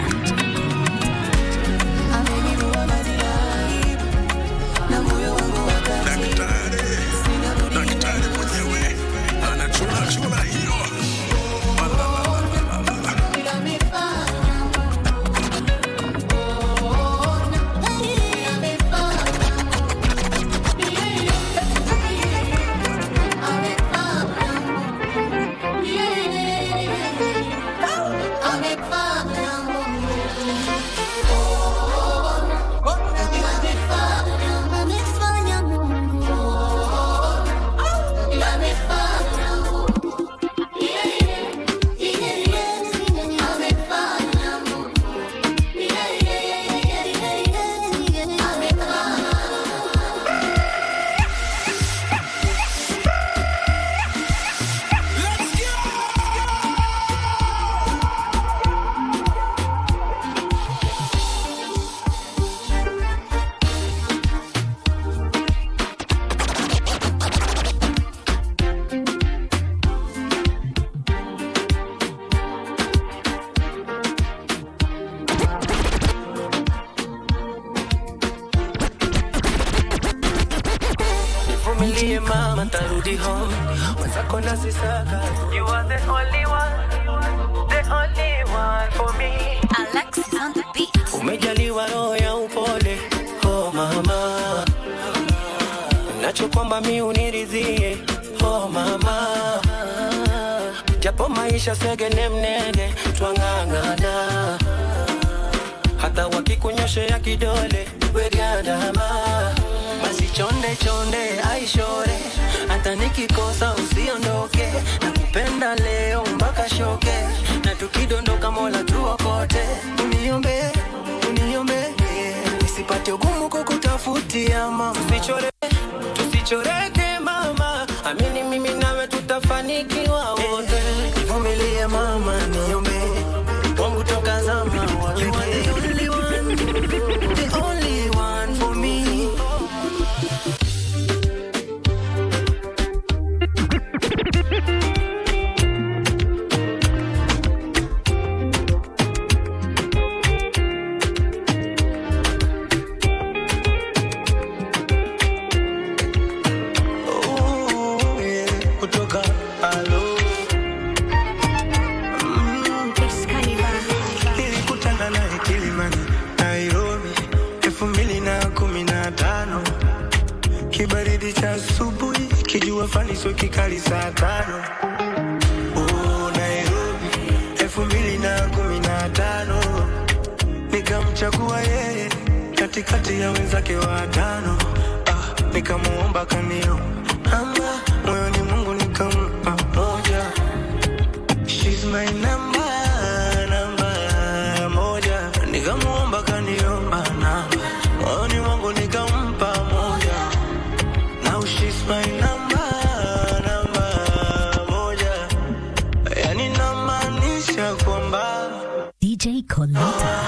Mama tarudi home. Wenzako na sisaka. You are the only one for me. Alexis on the beat. Umejaliwa roho ya upole. Oh mama. Nachokwamba mi uniridhie. Oh mama. Japo maisha segene mnene twangangana. Hata wakikunyoshe ya kidole wegandama. Basi chonde chonde aishore. Hata nikikosa usiondoke. Nakupenda leo mpaka shoke. Na tukidondoka Mola tuokote. Uniombe nisipate ugumu kukutafutia mama. Tusichoreke mama. Amini mimi nawe tutafanikiwa wote. Nivumilie mama niombe. Wangu toka zama wapeke. You are the only one for me. Kibaridi cha asubuhi, kijua fani so kikali saa 5. Oh Nairobi, 2015. Nikamchagua yeye katikati ya wenzake watano. Nikamuomba kanio ama moyoni Mungu nikampa moja. She's my number moja. Nikamuomba kaniomba namba moyoni Mungu nikampa moja. Now she's my number moja. Yani namaanisha kwamba DJ Colita.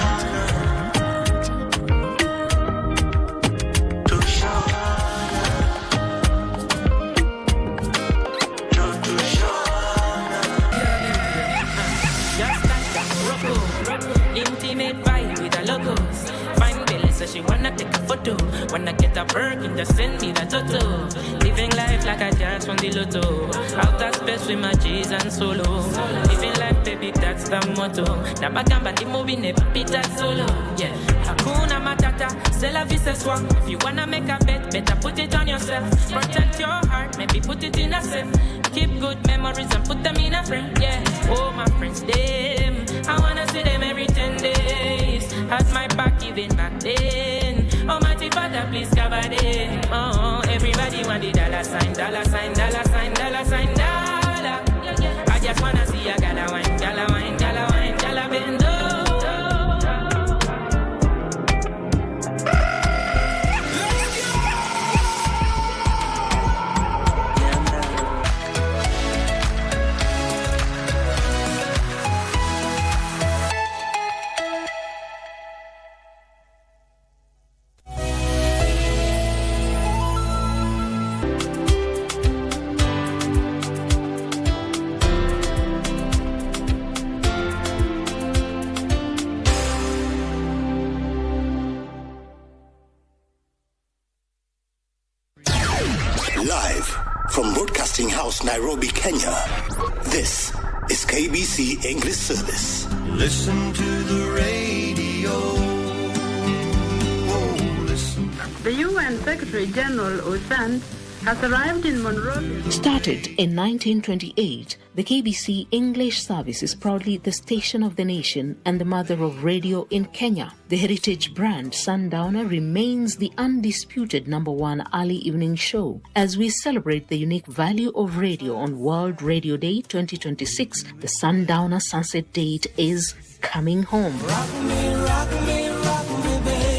She wanna take a photo. When I get a Birkin, just send me that toto. Living life like I just won the lotto. Outer space with my G's and solo. Living life, baby, that's the motto. Nabagamba the movie never beat that solo. Yeah, Hakuna Matata, c'est la vie ce soir. If you wanna make a bet, better put it on yourself. Protect your heart, maybe put it in a safe. Keep good memories and put them in a frame. Yeah, oh my friends, them. I wanna see them every 10 days. Had my back even back then. Almighty Father, please cover them. Oh, everybody want the dollar sign, dollar sign, dollar sign, dollar sign, dollar. I just wanna see a gala wine, gala wine, gala wine, gala bendo. Broadcasting House, Nairobi, Kenya. This is KBC English Service. Listen to the radio. Oh, listen. The UN Secretary General Osan has arrived in Monrovia. Started in 1928, the KBC English service is proudly the station of the nation and the mother of radio in Kenya. The heritage brand Sundowner remains the undisputed #1 early evening show. As we celebrate the unique value of radio on World Radio Day 2026, the Sundowner Sunset Date is coming home. Rock me, rock me, rock me, baby.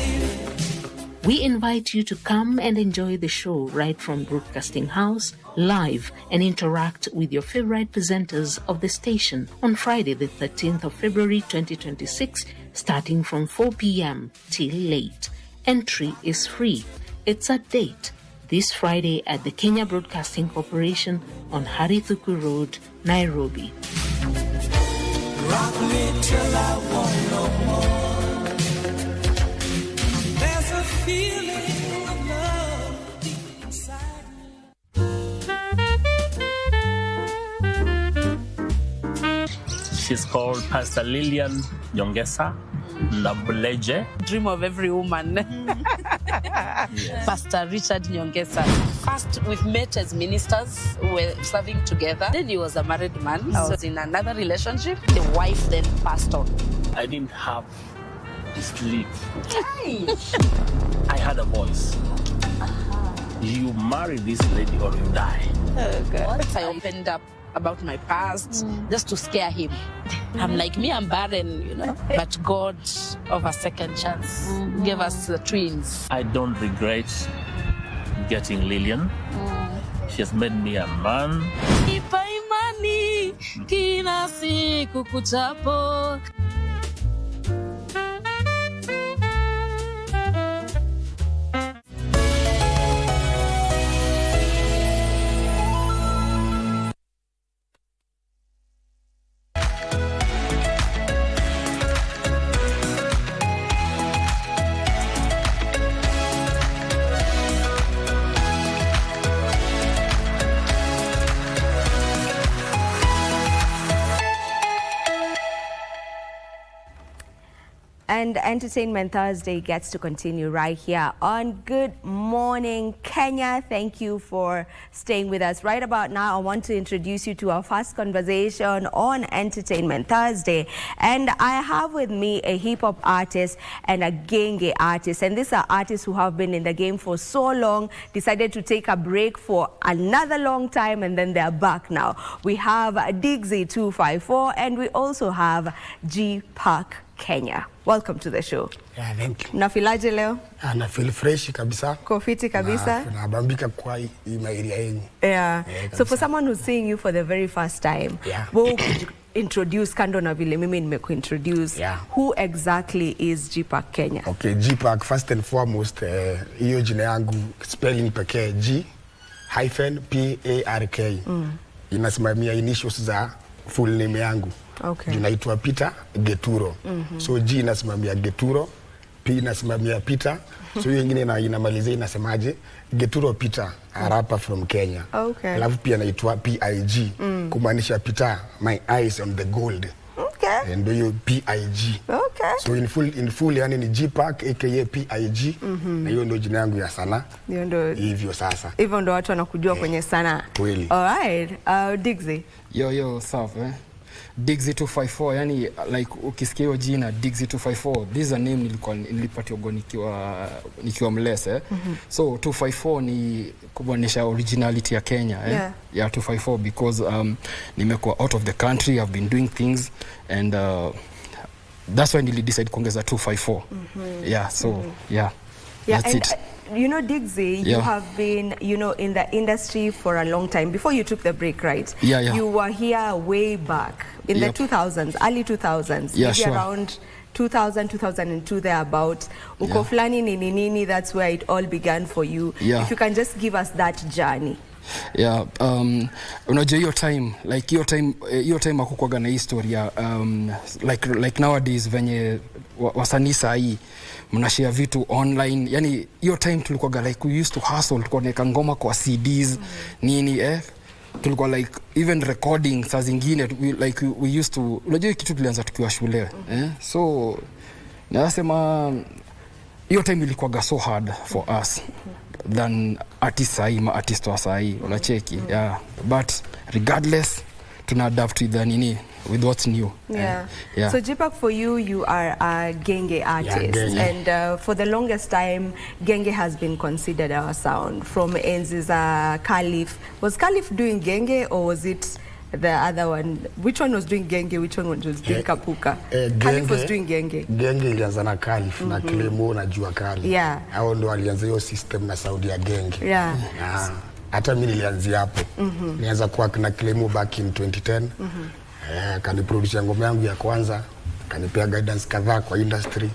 We invite you to come and enjoy the show right from Broadcasting House, live, and interact with your favorite presenters of the station on Friday the 13th of February 2026, starting from 4 p.m. till late. Entry is free. It's a date this Friday at the Kenya Broadcasting Corporation on Harithuku Road, Nairobi. Rock me till I want no more. There's a feeling of love deep inside me. She's called Pastor Lillian Nyongesa Nabuleje. Dream of every woman. Yes. Pastor Richard Nyongesa. First, we've met as ministers. We were serving together. Then he was a married man. I was in another relationship. The wife then passed on. I didn't have sleep. I had a voice. You marry this lady or you die. I opened up about my past just to scare him. I'm like, I'm barren, you know. But God, of a second chance, gave us the twins. I don't regret getting Lillian. She has made me a man. Ipa imani kila siku kuchapo. And Entertainment Thursday gets to continue right here on Good Morning Kenya. Thank you for staying with us. Right about now, I want to introduce you to our first conversation on Entertainment Thursday. And I have with me a hip-hop artist and a genge artist. And these are artists who have been in the game for so long, decided to take a break for another long time, and then they're back now. We have Diggsy 254, and we also have G Park Kenya. Welcome to the show. Yeah, thank you. Nafilaje leo? Na feel fresh kabisa. Kofiti kabisa. Na bambika kwa hii area yenyu. Yeah. So for someone who's seeing you for the very first time, we'll introduce kando na vile mimi nimekuintroduce. Who exactly is G Park Kenya? Okay, G Park first and foremost, hiyo jina yangu spelling pekee G-P-A-R-K. Inasimamia initials za full name yangu. Okay. Naitwa Peter Geturo. So G inasimamia Geturo, P inasimamia Peter. So hiyo nyingine inamalizia inasemaje? Geturo Peter, a rapper from Kenya. Okay. Alafu pia naitwa PIG, kumaanisha Peter, my eyes on the gold. Okay. And hiyo PIG. Okay. So in full yani ni G Park aka PIG. Na hiyo ndio jina yangu ya sana. Hivyo sasa. Hivyo ndio watu wanakujua kwenye sana. Kweli. Alright. Diggsy. Yo, safi. Diggsy 254, yani like ukisikia hiyo jina Diggsy 254, this is a name nilipatiwa nikiwa mlese. So 254 ni kubonesha originality ya Kenya. Yeah, 254 because nimekuwa out of the country, I've been doing things, and that's why I decide kuongeza 254. Yeah, so that's it. You know, Diggsy, you have been, in the industry for a long time. Before you took the break, right? Yeah. You were here way back in the 2000s, early 2000s. Yeah, maybe around 2000, 2002, thereabout. Uko flani nini, that's where it all began for you. Yeah. If you can just give us that journey. Yeah, unajua hiyo time hakukuwaga na historia like nowadays venye wasanii sahi mnashare vitu online. Yani hiyo time tulikuwaga like we used to hustle, tulikuwa tunaweka ngoma kwa CDs nini tulikuwa like even recording saa zingine we used to, unajua kitu tulianza tukiwa shule so nasema hiyo time ilikuwa so hard for us than artists wa sahi unacheki but regardless tuna adapt with what's new. So Jipak, for you are a genge artist, and for the longest time genge has been considered our sound. From enziza Khalif, was Khalif doing genge or was it the other one? Which one was doing genge, which one was doing kapuka? Khalif was doing genge. Genge ilianza na Khalif na Kilemo na Jua Kali. Hao ndo walianza hiyo system na Saudi ya genge. Hata mimi nilianzia hapo. Nianza kwa na Kilemo back in 2010. Kaniproduce ngoma yangu ya kwanza, kanipea guidance kadhaa kwa industry,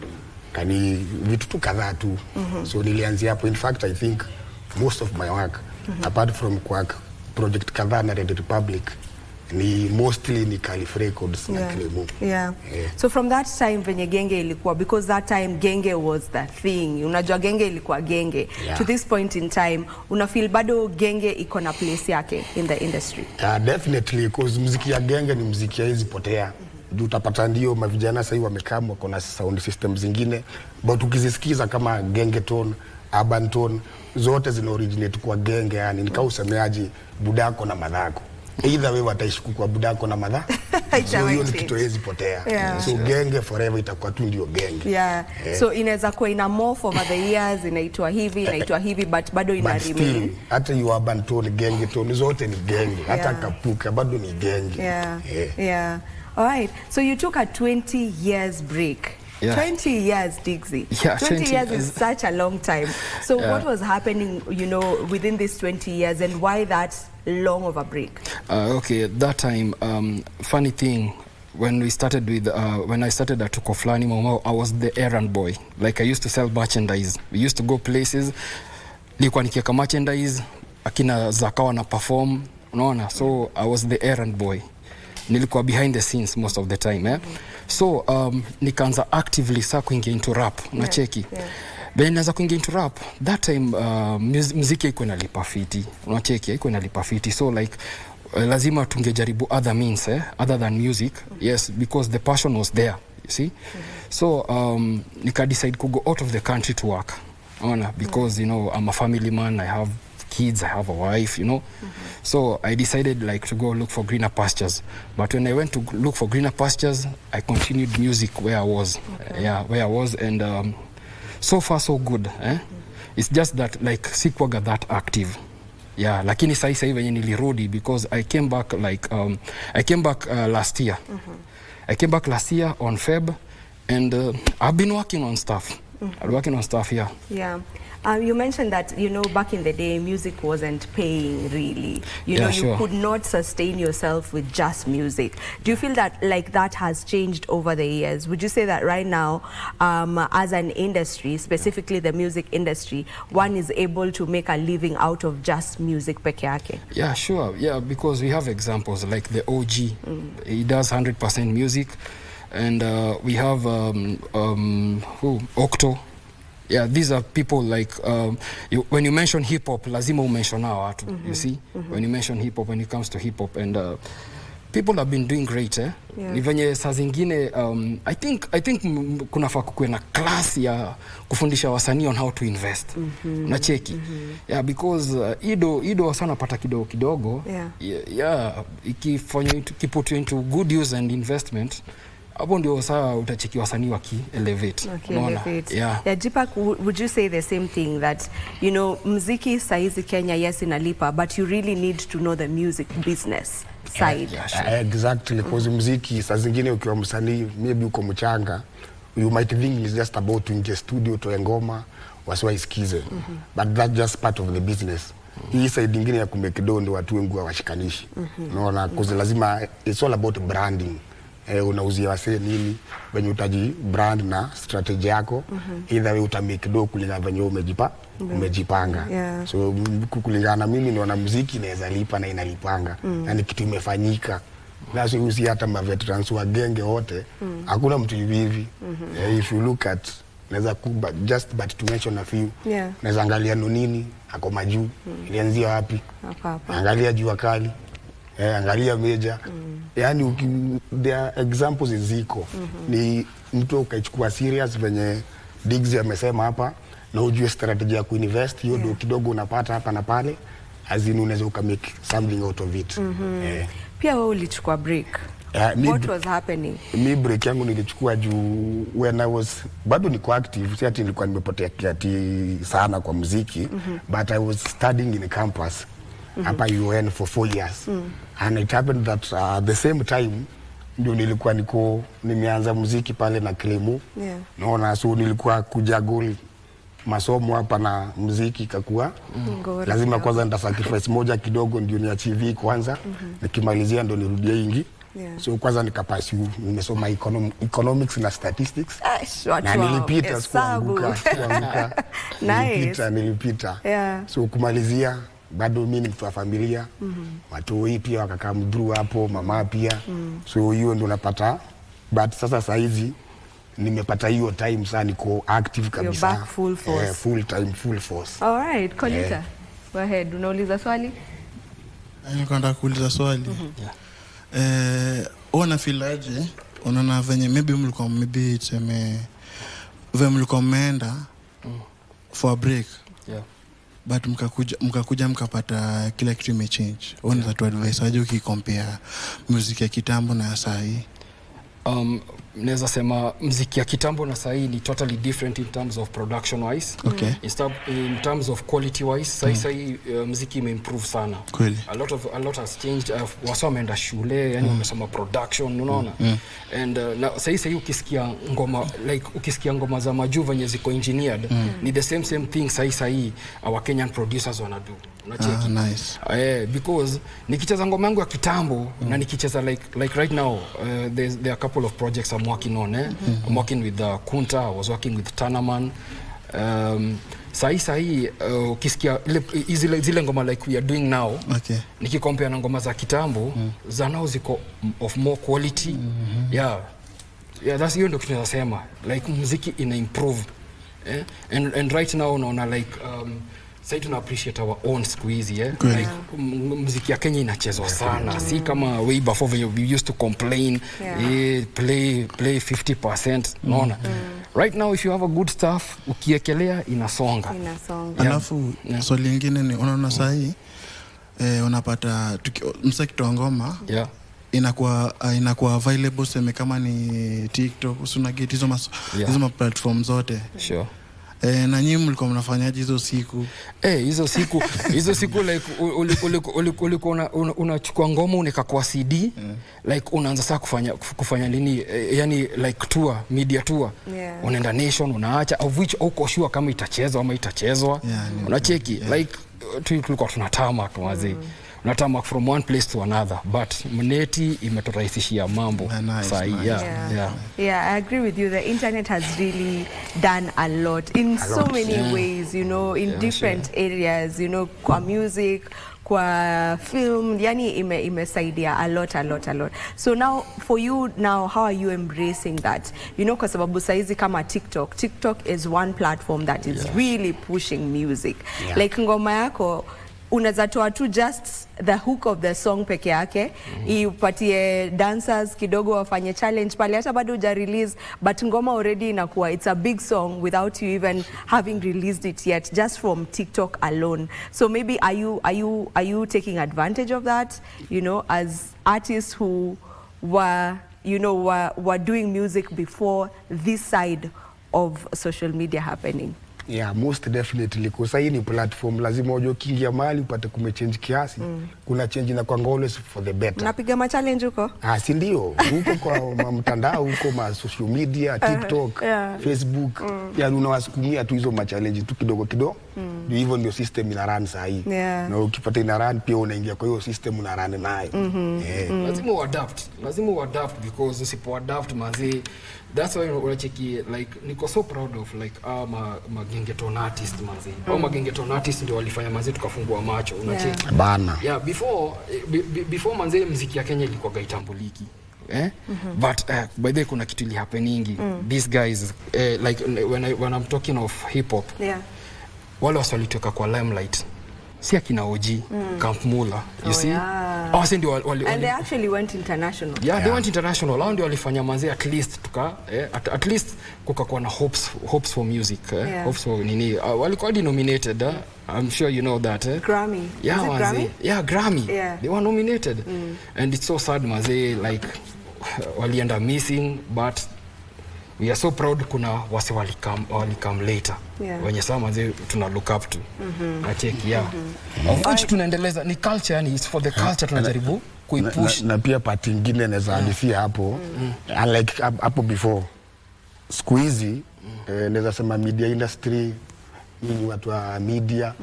vitu tu kadhaa tu. So nilianzia hapo. In fact, I think most of my work apart from kwa project kadhaa na Red Republic ni mostly ni Khalif Records na Kilemo. So from that time venye genge ilikuwa, because that time genge was the thing, unajua genge ilikuwa genge, to this point in time una feel bado genge iko na place yake in the industry? Definitely, because muziki ya genge ni muziki hizi potea. Utapata ndio mavijana sasa hivi wamekaa wako na sound system zingine, but ukizisikiza kama genge tone, urban tone, zote zina originate kwa genge. Yani nikao usemeaje budako na madhako, either wewe wataishiku kwa budako na madha, so hiyo ni kitu hezi potea. So genge forever itakuwa tu ndio genge. So inaweza kuwa ina morph over the years, inaitwa hivi but bado ina remain. Hata you urban tone, genge tone, zote ni genge. Hata kapuka bado ni genge. All right, so you took a 20 years break. 20 years, Dixie. 20 years is such a long time. So what was happening, within these 20 years, and why that long of a break? Okay, that time, funny thing, when we started with, when I started at Tukoflani Momo, I was the errand boy. Like I used to sell merchandise. We used to go places, nilikuwa nikiweka merchandise, akina Zakawa na perform, unaona? So I was the errand boy. Nilikuwa behind the scenes most of the time. So nikaanza actively saa kuingia into rap, unacheki. Then naanza kuingia into rap, that time muziki iko inalipa fiti, unacheki, iko inalipa fiti. So like lazima tungejaribu other means other than music. Yes, because the passion was there, you see. So nika decide to go out of the country to work. Because I'm a family man, I have kids, I have a wife, So I decided like to go look for greener pastures. But when I went to look for greener pastures, I continued music where I was. Where I was, and so far so good. It's just that like sikwaga that active. Lakini sasa hivi wenye nilirudi, because I came back like last year. I came back last year on Feb, and I've been working on stuff. I'm working on stuff here. You mentioned that, back in the day, music wasn't paying really. You could not sustain yourself with just music. Do you feel that like that has changed over the years? Would you say that right now, as an industry, specifically the music industry, one is able to make a living out of just music peke yake? Yeah, sure. Yeah, because we have examples like the OG. He does 100% music. And we have Octo. Yeah, these are people like when you mention hip hop, lazima umention hao watu. You see, when you mention hip hop, when it comes to hip hop, and people have been doing great. Ni venye saa zingine I think kunafaa kuwe na class ya kufundisha wasanii on how to invest. Unacheki. Yeah, because ido sana pata kidogo. Ikifanya ikiput into good use and investment, hapo ndio saa utacheki wasanii waki-elevate. Jipak, would you say the same thing that, muziki saizi Kenya, yes, inalipa, but you really need to know the music business side? Exactly, because muziki saa zingine ukiwa msanii, maybe uko mchanga, you might think it's just about to ingia studio to ngoma wasiwa isikize, but that's just part of the business. Hii side nyingine ya kumake dough ndio watu wengi washikanishi. Unaona, because lazima, it's all about branding. Unauzia wase nini, venye utaji brand na strategy yako, either we utamake dough kulingana venye umejipanga. So kulingana mimi naona muziki inaweza lipa na inalipanga. Yani kitu imefanyika. Nasi usi hata maveterans wa genge wote, hakuna mtu hivi. If you look at, naweza but to mention a few, naweza angalia Nonini, ako majuu, ilianzia wapi? Angalia Jua Kali, angalia Major. Yani there are examples ziko. Ni mtu ukaichukua serious venye Diggs amesema hapa na ujue strategy ya kuinvest hiyo ndio kidogo unapata hapa na pale azini unaweza ukamake something out of it. Pia wewe ulichukua break. What was happening? Mi break yangu nilichukua juu when I was bado niko active, si ati nilikuwa nimepotea kiati sana kwa muziki, but I was studying in campus hapa UN for 4 years. And it happened that the same time ndio nilikuwa nimeanza muziki pale na Klemu. Naona so nilikuwa kujaguli masomo hapa na muziki ikakuwa lazima kwanza nita sacrifice moja kidogo ndio ni achieve kwanza, nikimalizia ndio nirudie ingi. So kwanza nikapasi nimesoma economics na statistics. Na nilipita sikuanguka. Nilipita. So kumalizia bado mimi ni mtu wa familia. Watu hii pia wakakaa mdru hapo, mama pia. So hiyo ndio napata. But sasa hizi nimepata hiyo time sana niko active kabisa. You're back full force. Full time, full force. All right, Kolita. Go ahead. Unauliza swali? Nataka kuuliza swali. Ona filaje? Unaona venye maybe mlikuwa mmeenda for a break. But mkakuja mkapata kila kitu imechange. Unaweza tu advice aje ukicompare music ya kitambo na sasa hii? Naweza sema muziki ya kitambo na sasa hii ni totally different in terms of production wise. In terms of quality wise, sasa hii muziki imeimprove sana. A lot has changed. Wasa wameenda shule, yani wamesoma production, unaona? And na sasa hii ukisikia ngoma za majuu venye ziko engineered, ni the same thing sasa hii our Kenyan producers wanadu. Unacheki? Nice. Because nikicheza ngoma yangu ya kitambo na nikicheza like right now, there are a couple of projects I'm working on. I'm working with Kunta, I was working with Tanaman. Sahi ukisikia zile ngoma like we are doing now, nikikompare na ngoma za kitambo, za now ziko of more quality. That's hiyo ndio tunaweza sema like muziki ina improve. And right now unaona like sasa tuna appreciate our own squeeze, like muziki ya Kenya inachezwa sana, si kama way before we used to complain, play 50%, unaona? Right now if you have a good stuff ukiekelea inasonga. Alafu swali lingine ni unaona sasa hii unapata msaki toa ngoma inakuwa available sema kama ni TikTok, usuna get hizo hizo platform zote. Na nyinyi mlikuwa mnafanyaje hizo siku? Hizo siku like ulikuwa unachukua ngoma unaweka kwa CD, like unaanza sasa kufanya nini, yani like tour, media tour. Unaenda nation, unaacha of which uko sure kama itachezwa ama itachezwa. Unacheki like tulikuwa tunatama kamazi. Unatama from one place to another, but mneti imeturahisishia mambo sahi. I agree with you. The internet has really done a lot in so many ways, you know, in different areas, you know, kwa music, kwa film, yani imesaidia a lot. So now for you now, how are you embracing that? You know, kwa sababu saizi kama TikTok is one platform that is really pushing music. Like ngoma yako unaweza toa tu just the hook of the song peke yake, ipatie dancers kidogo wafanye challenge pale, hata bado huja release, but ngoma already inakuwa it's a big song without you even having released it yet, just from TikTok alone. So maybe are you taking advantage of that, you know, as artists who were doing music before this side of social media happening? Yeah, most definitely. Kwa sahi ni platform, lazima ujue kingia mahali upate kumechange kiasi. Kuna change na kwa always for the better. Unapiga ma challenge huko? Si ndio. Huko kwa mtandao, huko ma social media, TikTok, Facebook. Ya unawasukumia tu hizo ma challenge tu kidogo. Ndio hivyo ndio system ina run sahi. Na ukipata ina run pia unaingia kwa hiyo system una run nayo. Lazima uadapt because usipo adapt manzi, that's why unacheki like niko so proud of like magengeton artist manzi. Magengeton artist ndio walifanya manzi tukafungua macho, unacheki. Bana. Before manzi muziki ya Kenya ilikuwa gaitambuliki. But by the way kuna kitu happening. These guys like when I'm talking of hip hop, wale wasalitoka kwa limelight si akina OG, Camp Mula, you see? Yeah. Oh, ndio And they actually went international. Yeah, they went international. Hao ndio walifanya manzi at least at least kukakuwa na hopes for music, hopes for nini. Walikuwa nominated, I'm sure you know that. Grammy. Yeah, is it Grammy? Yeah, Grammy. Yeah. They were nominated. And it's so sad manzi, like walienda missing, but we are so proud kuna wase walikam later. Yeah. Wenye saa manzi tuna look up to. Acheki, yeah. Of which tunaendeleza ni culture, yani it's for the culture tunajaribu kuipush. Na pia part nyingine naweza hadithia hapo, unlike hapo before. Siku hizi naweza sema media industry, ni watu wa media,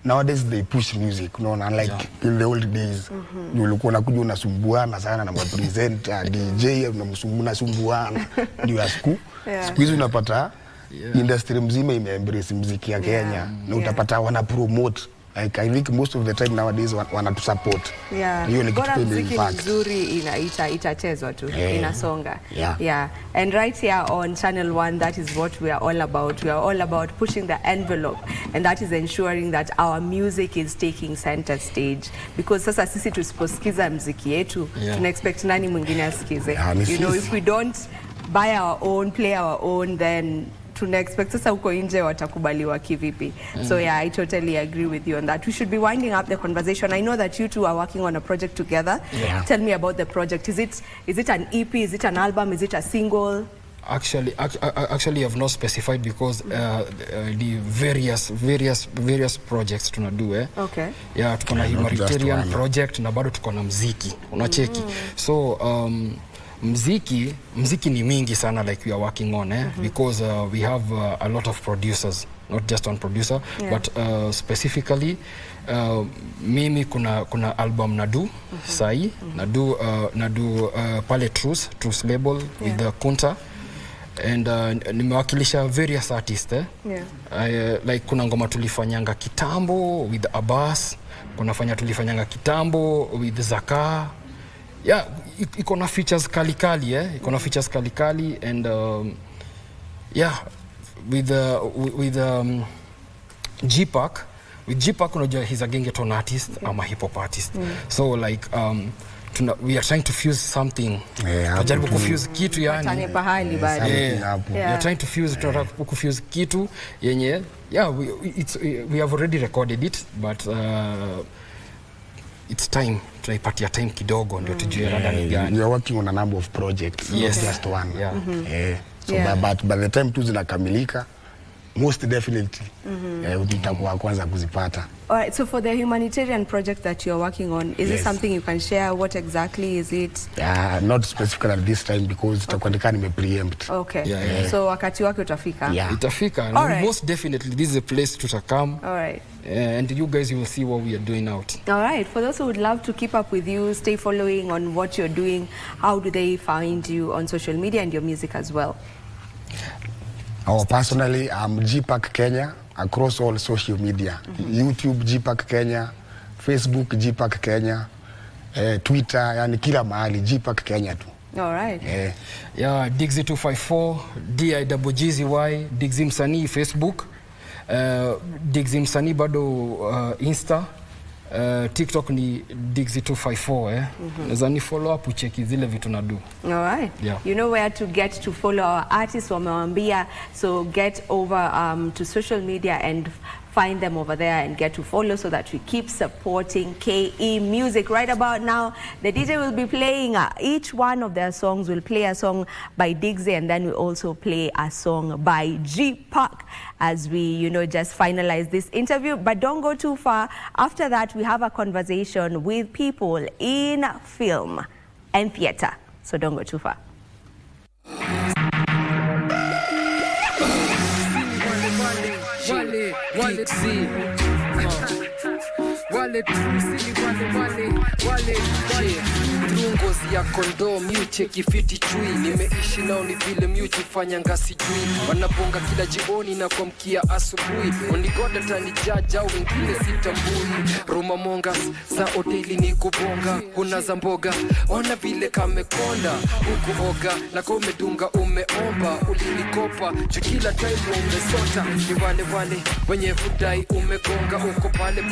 nowadays they push music, unaona, unlike in the old days. Ulikuwa unakuja unasumbuana sana na presenter, DJ unasumbuana ndio siku hizi unapata industry mzima imeembrace muziki ya Kenya, na utapata wana promote. Like, I think most of the time nowadays wana to support. Yeah. Hiyo ni kitu bora muziki impact. nzuri itachezwa tu, inasonga. Yeah. And right here on Channel 1, that is what we are all about. We are all about pushing the envelope, and that is ensuring that our music is taking center stage. Because sasa sisi tusiposikiza muziki yetu, tuna expect nani mwingine asikize? You know, if we don't buy our own, play our own, then tuna expect sasa huko nje watakubaliwa kivipi? So yeah, I totally agree with you on that. We should be winding up the conversation. I know that you two are working on a project together. Tell me about the project. Is it an EP? Is it an album? Is it a single? Actually, I've not specified because the various projects tunadu Okay. Yeah, tuko na humanitarian project na bado tuko na muziki. Unacheki. So muziki ni mingi sana, like we are working on because we have a lot of producers, not just one producer, but specifically mimi kuna album nadu sai nadu pale Truth label with the Kunta, and nimewakilisha various artists like kuna ngoma tulifanyanga kitambo with Abbas, tulifanyanga kitambo with Zaka. Yeah, iko na features kalikali iko na features kalikali, and yeah, with G-Pack. With G-Pack, unajua he's a gengeton artist, I'm a hip hop artist. So like we are trying to fuse something. Tunajaribu kufuse kitu yani. Tane pahali bado. We are trying to fuse kitu yenye, we have already recorded it, but it's time, tunaipatia time kidogo ndio tujue rada ni gani. We are working on a number of projects, not just one. But by the time tu zinakamilika, most definitely utakuwa kwanza kuzipata. All right, so for the humanitarian project that you're working on, is it something you can share? What exactly is it? Not specifically at this time because itakuwa nime-preempt. Okay. So wakati wake utafika? Itafika. Most definitely this is a place to come. All right. And you guys, you will see what we are doing out. All right. For those who would love to keep up with you, stay following on what you're doing, how do they find you on social media and your music as well? Personally, I'm G-Pack Kenya across all social media. YouTube G-Pack Kenya, Facebook G-Pack Kenya, Twitter, yani kila mahali G-Pack Kenya tu. All right. Yeah, Digzy 254, DIGGZY, Digzy Msanii Facebook, Digzy Msanii bado Insta, TikTok ni Digzy 254 Naweza ni follow up ucheki zile vitu na do. All right. You know where to get to follow our artists, wamewambia, so get over to social media and find them over there and get to follow so that we keep supporting KE music. Right about now, the DJ will be playing each one of their songs. Will play a song by Digzy, and then we also play a song by G-Pack as we, just finalize this interview. But don't go too far. After that, we have a conversation with people in film and theater. So don't go too far. Wale wale trusi wale ngozi ya kondoo miuche kifiti chui nimeishi nao ni vile miujifanya ngasijui wanabonga kila jioni na kwa mkia asubuhi onigoda tani jaja wengine sitambui Roma mongas za hoteli ni kubonga kuna za mboga ona vile kamekonda huku oga na kwa umedunga umeomba ulinikopa juu kila time umesota ni wale wenye hudai umegonga uko pale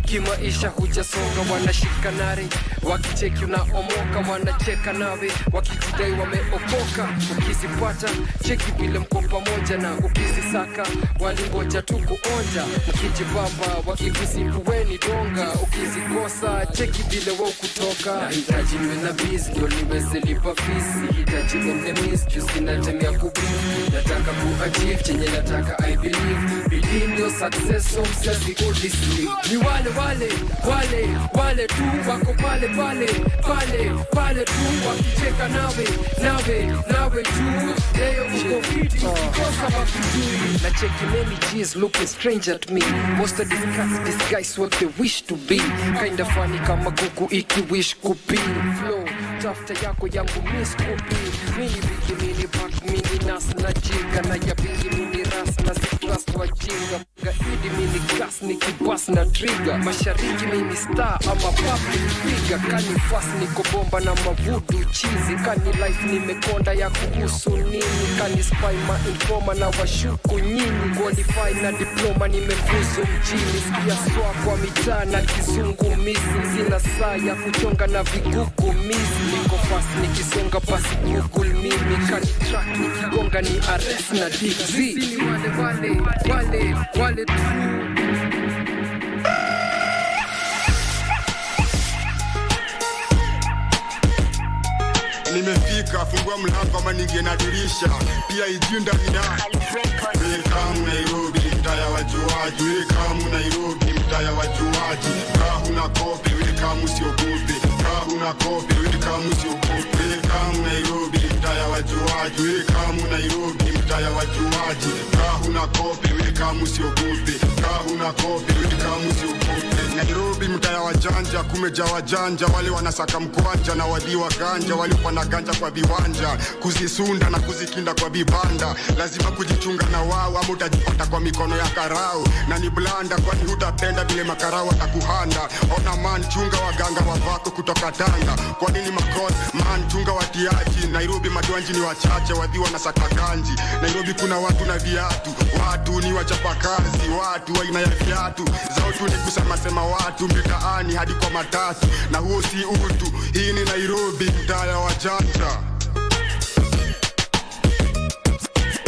kimaisha hujasonga wanashika nare wakicheki unaomoka wanacheka nawe wakikudai wameokoka ukizipata cheki vile mko pamoja na ukizisaka walingoja tu kuonja mkijibamba wakikusimbuweni donga ukizikosa cheki vile wao kutoka nahitaji niwe na biz ndio niweze lipa fees hitaji enemies juu sinatemea kubifu nataka kuachieve chenye nataka I believe ndio success so msezi udisli ni wale tu wako pale tu wakicheka nawe tu leo uko fiti kosa wakujui na cheki many G's looking strange at me most of these cats disguise what they wish to be kinda funny kama kuku iki wish kupi flow tafta yako yangu miss kupi mini bigi mini back mini nas na jinga na ya bingi mini ras na ziklas wa jinga gaidi mini gas ni kibas na trigger mashariki mini star ama public figure kani fast niko bomba na mavudu chizi kani life nimekonda ya kuhusu nini kani spy ma informa na washuku nyinyi qualify na diploma nimefuzu mjini sikia swa kwa mitaa na kizungu misi sina saa ya kuchonga na vigugu misi niko fast nikisonga basi google mimi kani track nikigonga ni arrest na DZ ni wale tu nimefika fungua mlango ama ningie na dirisha pia ijinda ni welcome Nairobi mtaya wajuaji welcome Nairobi mtaya wajuaji kahuna kopi welcome usiogope kahuna kopi welcome usiogope welcome Nairobi mtaya wajuaji welcome Nairobi mtaya wajuaji kahuna kopi welcome usiogope kahuna kopi welcome usiogope Nairobi mtaya wajanja kumeja wajanja wale wanasaka mkwanja na wadiwa ganja wale upanda ganja kwa viwanja kuzisunda na kuzikinda kwa vibanda lazima kujichunga na wao ama utajipata kwa mikono ya karao na ni blanda kwani hutapenda vile makarao atakuhanda ona man chunga waganga wavako kutoka Tanga kwa nini makosa man chunga watiaji Nairobi madwanji ni wachache wadhiwa na saka ganji Nairobi kuna watu na viatu watu ni wachapakazi watu aina ya viatu zao tu ni kusema sema watu mitaani hadi kwa matatu na huo si utu hii ni Nairobi mtaya wajanja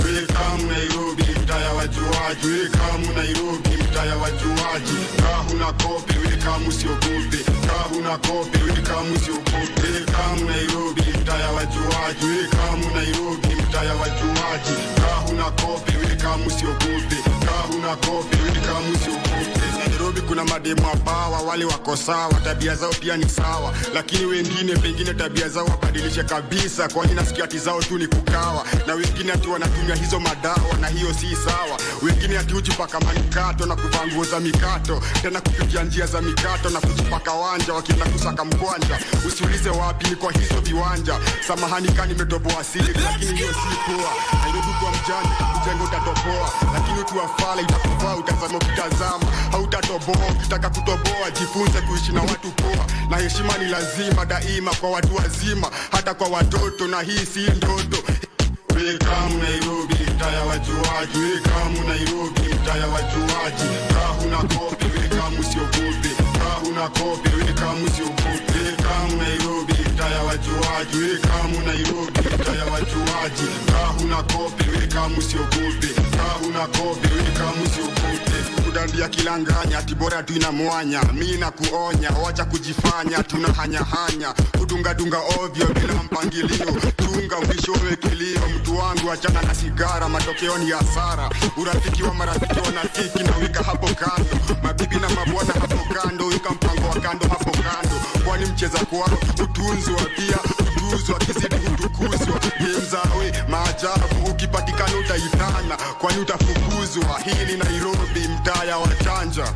welcome Nairobi mtaya wajuaji welcome Nairobi mtaya wajuaji kahuna kopi welcome usiogope kahuna kopi welcome usiogope welcome Nairobi mtaya wajuaji welcome Nairobi mtaya wajuaji kahuna kopi welcome usiogope kahuna kopi welcome usiogope Nairobi kuna mademo abawa wale wako sawa tabia zao pia ni sawa lakini wengine pengine tabia zao wabadilishe kabisa kwani nasikia ati zao tu ni kukawa na wengine ati wanatumia hizo madawa na hiyo si sawa wengine ati ujipaka manikato na kuvaa nguo za mikato tena kupitia njia za mikato na kujipaka wanja wakienda kusaka mkwanja usiulize wapi ni kwa hizo viwanja samahani kani nimetoboa siri lakini hiyo si poa Nairobi kwa mjanja kujenga utatoboa lakini utuwafala itakuvaa utazama ukitazama hautatoboa ukitaka kutoboa jifunze kuishi na watu poa na heshima ni lazima daima kwa watu wazima hata kwa watoto na hii si ndoto welcome Nairobi mtaya wajuaji welcome Nairobi mtaya wajuaji kahuna kopi welcome usiogope kahuna kopi welcome usiogope welcome Nairobi mtaya wajuaji welcome Nairobi mtaya wajuaji kahuna kopi welcome usiogope kahuna kopi welcome usiogope kudandia kilanganya ati bora tu ina mwanya mimi na kuonya wacha kujifanya tuna hanya kudunga ovyo bila mpangilio tunga mwishowe kilio mtu wangu achana na sigara matokeo ni hasara urafiki wa marafiki wanafiki na wika hapo kando mabibi na mabwana hapo kando wika mpango wa kando hapo kando kwani mcheza kwao utunzwa pia utuzwa kizidi kutukuzwa ni mzawe maajabu ukipatikana utaitana kwani utafukuzwa hii ni Nairobi mtaya wa chanja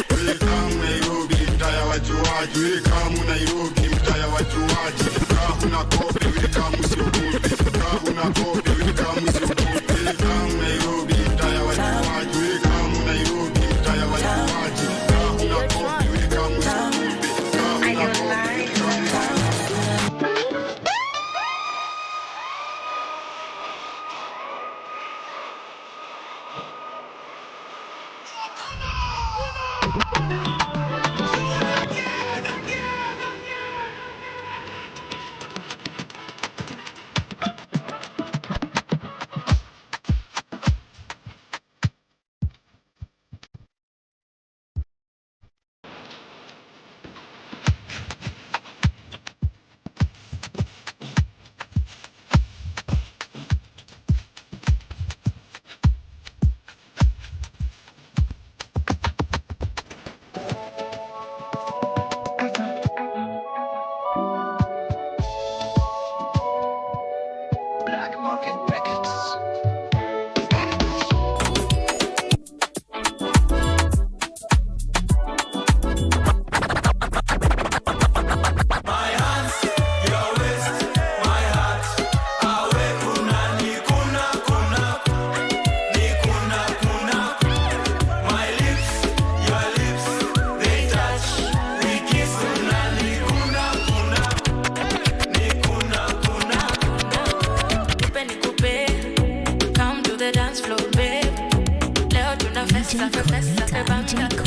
Welcome Nairobi, mtaya wajuaji. Welcome Nairobi, mtaya wajuaji. Kahuna kope, welcome usiogope. Kahuna kope, welcome usiogope. Welcome Nairobi, mtaya wajuaji. Welcome Nairobi, mtaya wajuaji. Kahuna kope, welcome usiogope. Kahuna kope.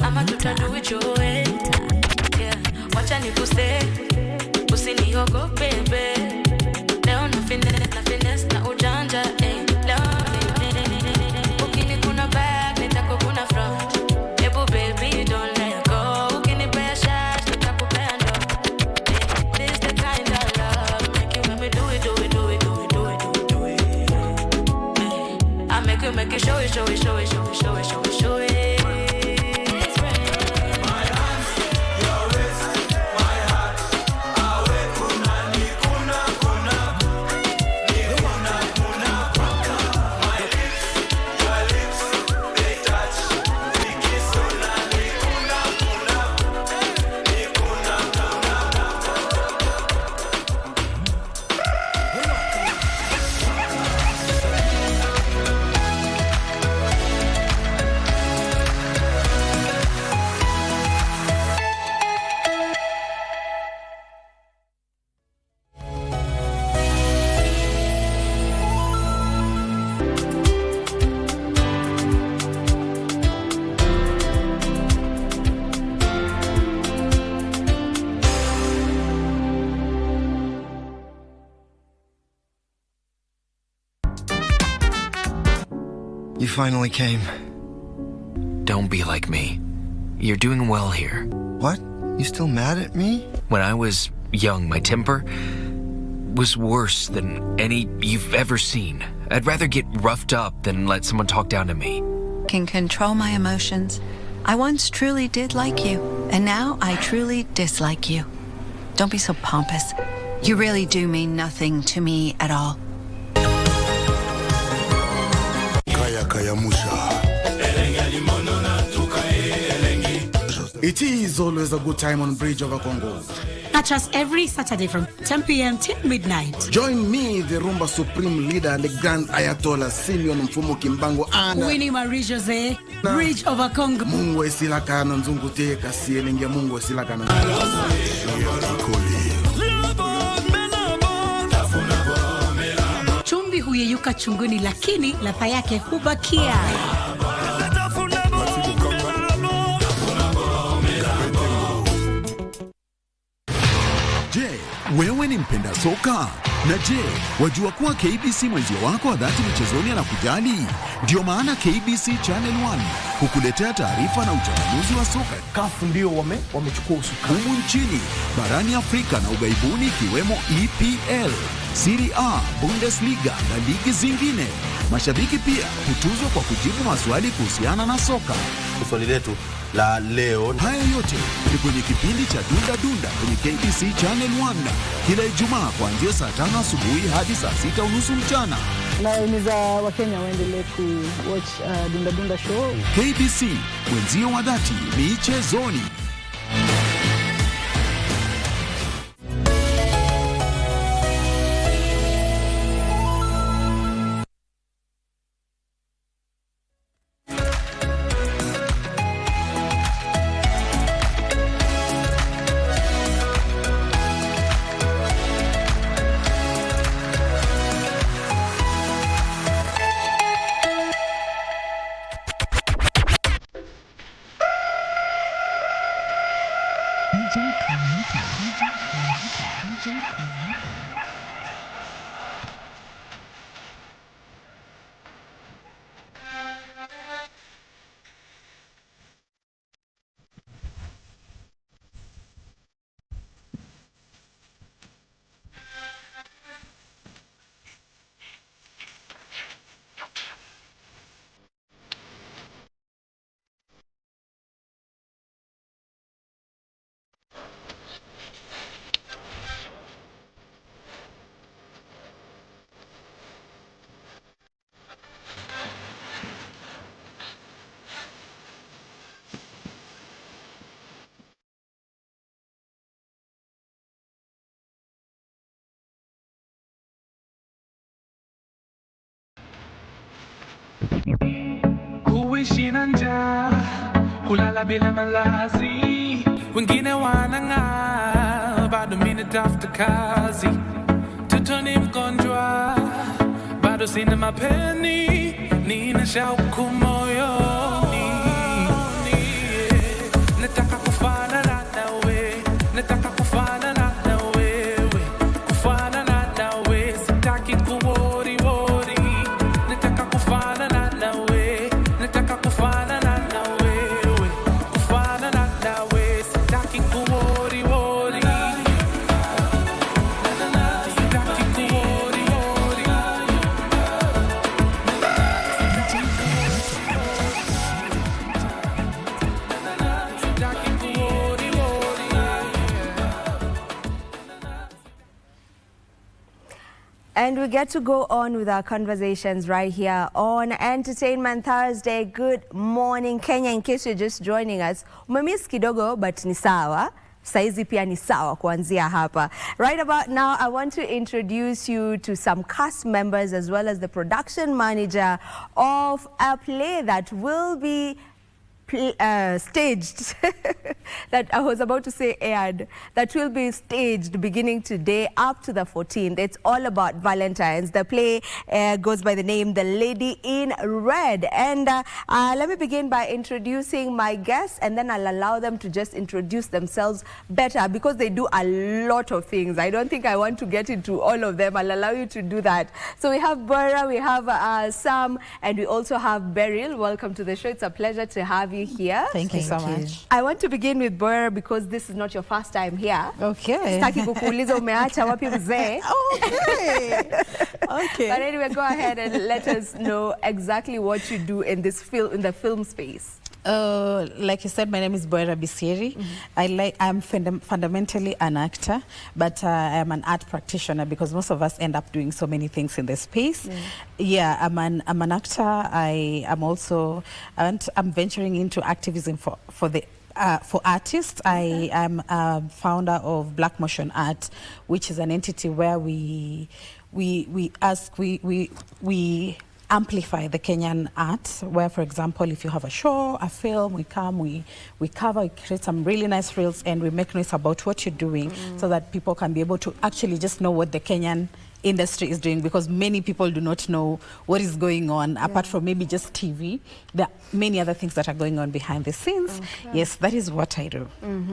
Ama tutadui joe. Wacha nikuse, usiniogope babe. Leo na finesse na ujanja. Leo ukinikuna back, nitakukuna front. Ebu baby don't let go. Ukinipea shot, nitakupea ndo. This is the kind of love make you make me do it. I make you show it. You finally came. Don't be like me. You're doing well here. What? You still mad at me? When I was young, my temper was worse than any you've ever seen. I'd rather get roughed up than let someone talk down to me. Can control my emotions. I once truly did like you, and now I truly dislike you. Don't be so pompous. You really do mean nothing to me at all. It is always a good time on Bridge over Congo. Catch us every Saturday from 10 p.m. till midnight. Join me, the Rumba Supreme Leader and the Grand Ayatollah Simeon Mfumo Kimbango and Winnie Marie Jose, Bridge over Congo. Mungu esilaka na nzungu teka sielenge Mungu esilaka na Chumbi huyeyuka chunguni lakini ladha yake hubakia. Je, wewe ni mpenda soka? Na je, wajua kuwa KBC mwenzio wako wa dhati michezoni anakujali? Ndio maana KBC Channel 1 hukuletea taarifa na uchanganuzi wa soka. CAF ndio wamechukua usukani humu nchini, barani Afrika na ugaibuni, ikiwemo EPL, Serie A, Bundesliga na ligi zingine. Mashabiki pia hutuzwa kwa kujibu maswali kuhusiana na soka. Swali letu la leo. Haya yote ni kwenye kipindi cha Dunda Dunda kwenye KBC Channel 1 kila Ijumaa kuanzia saa 5 asubuhi hadi saa 6:30 mchana. na imiza Wakenya waendelee ku watch Dunda Dunda show. KBC, mwenzio wa dhati michezoni. Kuishi na njaa, kulala bila malazi, wengine wanang'aa, bado mimi natafuta kazi, mtoto ni mgonjwa, bado sina mapeni, nina shauku moyoni, nataka kufanana nawe, nataka kufanana na wewe, kufanana nawe, sitaki kuworry worry, nataka kufanana nawe, nataka kufanana na wewe, kufanana nawe, sitaki kuworry worry, sitaki kuworry worry. And we get to go on with our conversations right here on Entertainment Thursday. Good morning, Kenya. In case you're just joining us, umemiss kidogo but ni sawa. Saizi pia ni sawa kuanzia hapa. Right about now, I want to introduce you to some cast members as well as the production manager of a play that will be staged that I was about to say aired, that will be staged beginning today up to the 14th. It's all about Valentine's. The play goes by the name The Lady in Red. And let me begin by introducing my guests, and then I'll allow them to just introduce themselves better because they do a lot of things. I don't think I want to get into all of them. I'll allow you to do that. So we have Bora, we have Sam, and we also have Beryl. Welcome to the show. It's a pleasure to have you here. Thank you so much. I want to begin with Bora because this is not your first time here. Okay. Sitaki kukuuliza umeacha wapi mzee. Okay. Okay. But anyway, go ahead and let us know exactly what you do in this in the film space. Like you said, my name is Bora Bisiri. I'm fundamentally an actor, but I am an art practitioner because most of us end up doing so many things in this space. Yeah, I'm an actor. I'm also I'm venturing into activism for artists. I am a founder of Black Motion Art, which is an entity where we amplify the Kenyan art, where, for example, if you have a show, a film, we come, we cover, we create some really nice reels, and we make noise about what you're doing so that people can be able to actually just know what the Kenyan industry is doing, because many people do not know what is going on apart from maybe just TV. There are many other things that are going on behind the scenes. Yes, that is what I do.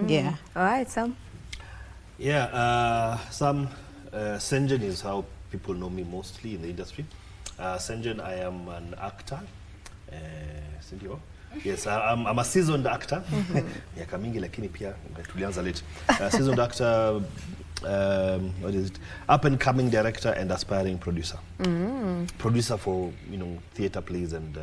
Yeah. All right, Sam. Yeah, Sam Senjen is how people know me mostly in the industry. Senjen, I am an actor. Yes, I'm a seasoned actor. Miaka mingi lakini pia tulianza late. Seasoned actor, what is it? Up and coming director and aspiring producer. Producer for, theater plays and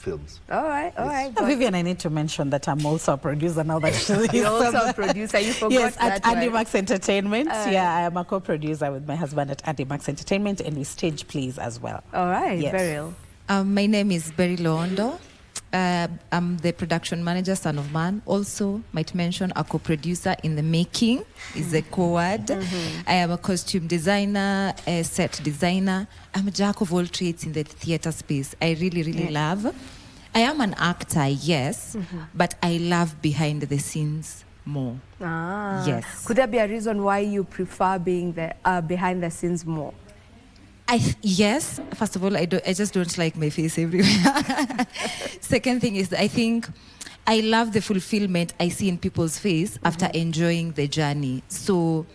films. All right. Vivian, I need to mention that I'm also a producer now that You're also a producer. You forgot yes, that. at Andy Max Entertainment. Yeah, I am a co-producer with my husband at Andy Max Entertainment, and we stage plays as well. All right, yes. Beryl. My name is Beryl Loondo. I'm the production manager, Son of Man. Also, might mention a co-producer in the making is a co-word. I am a costume designer, a set designer. I'm a jack of all trades in the theater space. I really love. I am an actor, yes, but I love behind the scenes more. Yes. Could there be a reason why you prefer being the behind the scenes more? Yes. First of all, I just don't like my face everywhere. Second thing is, I think I love the fulfillment I see in people's face after enjoying the journey. So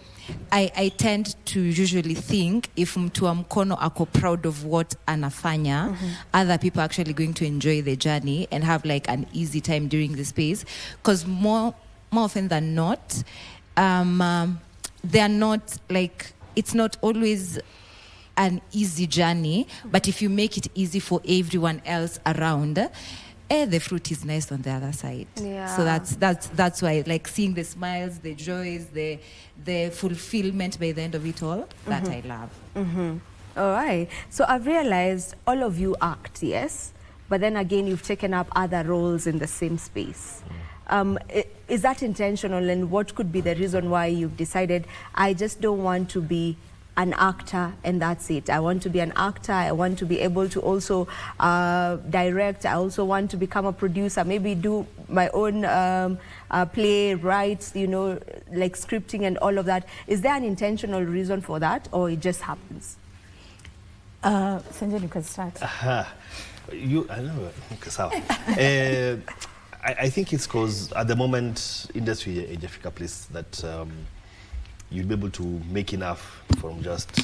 I tend to usually think if mtu wa mkono ako proud of what anafanya, other people are actually going to enjoy the journey and have like an easy time during the space. Because more often than not, they are not like, it's not always an easy journey, but if you make it easy for everyone else around, the fruit is nice on the other side. Yeah. So that's why, like, seeing the smiles, the joys, the fulfillment by the end of it all, that I love. All right. So I've realized all of you act, yes, but then again you've taken up other roles in the same space. Is that intentional, and what could be the reason why you've decided, I just don't want to be an actor and that's it? I want to be an actor. I want to be able to also direct. I also want to become a producer, maybe do my own play, write, you know, like scripting and all of that. Is there an intentional reason for that, or it just happens? Sanjay, you can start. I know. I think it's because at the moment, industry is a difficult place that you'll be able to make enough from just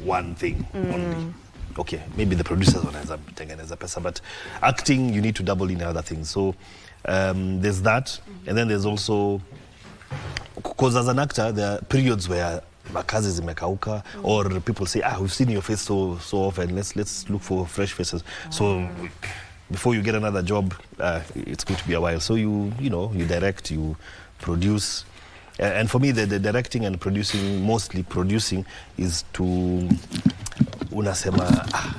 one thing only. Okay, maybe the producers wanaweza tengeneza pesa, but acting, you need to double in other things. So there's that, and then there's also, because as an actor, there are periods where makazi zimekauka, or people say, we've seen your face so often, let's look for fresh faces. So before you get another job, it's going to be a while. So you direct, you produce. And for me, the directing and producing, mostly producing, is to unasema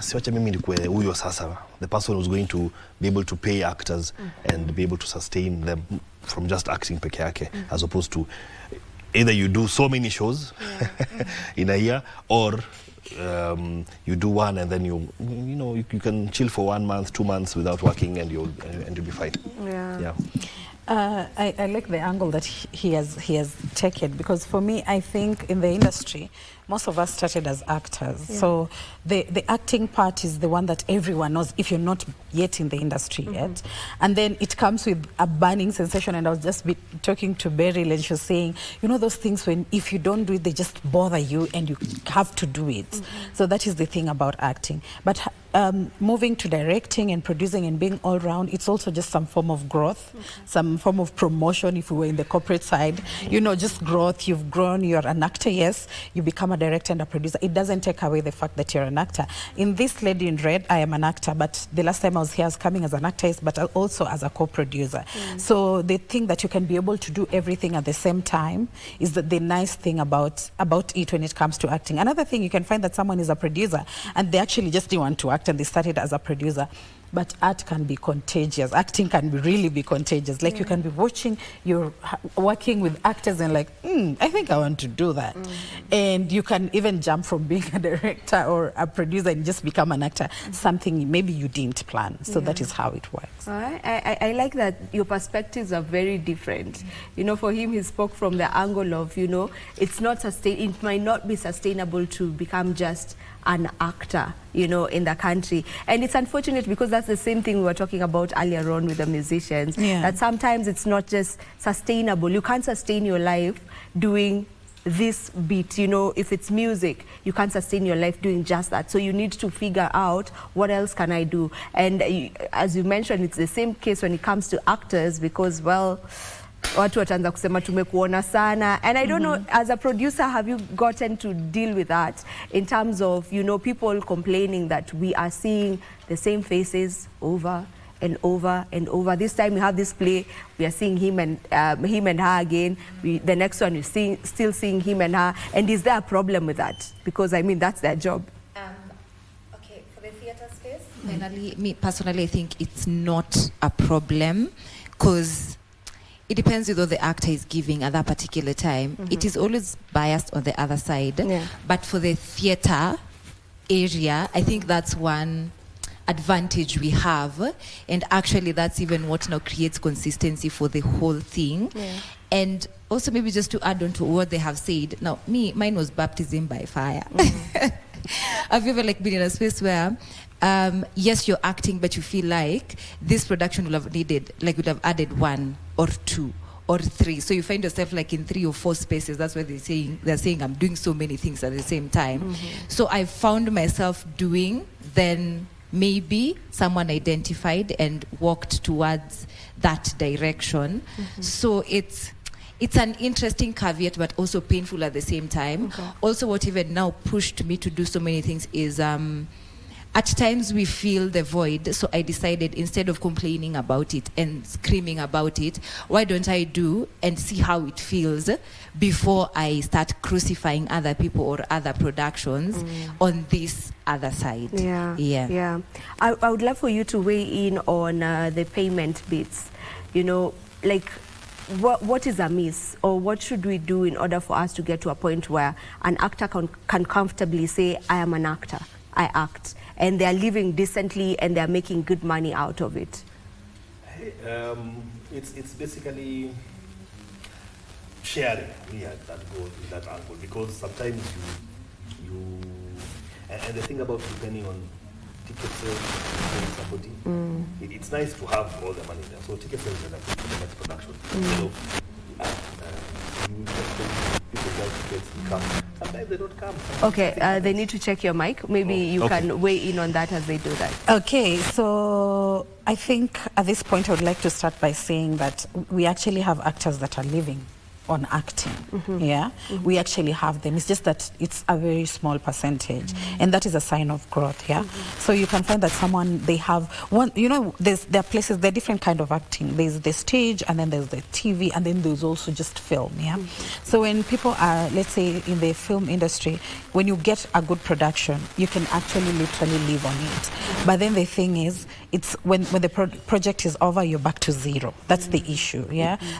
siwacha mimi nikue huyo sasa, the person who's going to be able to pay actors and be able to sustain them from just acting peke yake, as opposed to either you do so many shows in a year, or you do one and then you can chill for 1 month, 2 months without working, and you'll be fine. Yeah. I like the angle that he has taken, because for me, I think in the industry, most of us started as actors. So the acting part is the one that everyone knows if you're not yet in the industry yet. And then it comes with a burning sensation. And I was just talking to Beryl, and she was saying, you know those things when if you don't do it, they just bother you and you have to do it. So that is the thing about acting. But moving to directing and producing and being all round, it's also just some form of growth, some form of promotion if we were in the corporate side. You know, just growth. You've grown, you're an actor, yes, you become a director and a producer. It doesn't take away the fact that you're an actor. In This Lady in Red, I am an actor, but the last time I was here, I was coming as an actress, but also as a co-producer. So the thing that you can be able to do everything at the same time is the nice thing about it when it comes to acting. Another thing, you can find that someone is a producer and they actually just didn't want to act and they started as a producer. But art can be contagious. Acting can really be contagious. Like you can be watching, you're working with actors and like, I think I want to do that. And you can even jump from being a director or a producer and just become an actor, something maybe you didn't plan. So that is how it works. I like that your perspectives are very different. You know, for him, he spoke from the angle of, you know, it might not be sustainable to become just an actor, you know, in the country. And it's unfortunate because that's the same thing we were talking about earlier on with the musicians, that sometimes it's not just sustainable. You can't sustain your life doing this beat, you know, if it's music, you can't sustain your life doing just that. So you need to figure out, what else can I do? And as you mentioned, it's the same case when it comes to actors, because, well, watu wataanza kusema tumekuona sana. And I don't know, as a producer, have you gotten to deal with that in terms of, you know, people complaining that we are seeing the same faces over and over and over. This time we have this play, we are seeing him and her again. The next one you're still seeing him and her. And is there a problem with that? Because I mean, that's their job. Okay, for the theatre space, finally, me personally, I think it's not a problem, because it depends with what the actor is giving at that particular time. It is always biased on the other side. But for the theatre area, I think that's one advantage we have, and actually that's even what now creates consistency for the whole thing. And also, maybe just to add on to what they have said, now mine was baptism by fire. Have you ever like been in a space where yes, you're acting, but you feel like this production would have added 1 or 2 or 3, so you find yourself like in 3 or 4 spaces? That's why they're saying I'm doing so many things at the same time. So I found myself doing, then maybe someone identified and walked towards that direction. So it's an interesting caveat, but also painful at the same time. Also, what even now pushed me to do so many things is at times we feel the void. So I decided, instead of complaining about it and screaming about it, why don't I do and see how it feels before I start crucifying other people or other productions on this other side. Yeah. I would love for you to weigh in on the payment bits. You know, like, what is amiss, or what should we do in order for us to get to a point where an actor can comfortably say, I am an actor, I act, and they're living decently and they're making good money out of it? It's basically sharing that angle, because sometimes you and the thing about depending on ticket sales for somebody, it's nice to have all the money there. So ticket sales are like for the next production. So people buy tickets and come. Sometimes they don't come. Okay, they need to check your mic. Maybe you can weigh in on that as they do that. Okay, so I think at this point I would like to start by saying that we actually have actors that are living on acting. We actually have them. It's just that it's a very small percentage, and that is a sign of growth. So you can find that someone, they have one, you know, there are places, there are different kind of acting. There's the stage, and then there's the TV, and then there's also just film. So when people are, let's say, in the film industry, when you get a good production, you can actually literally live on it. But then the thing is, it's when the project is over, you're back to zero. That's the issue.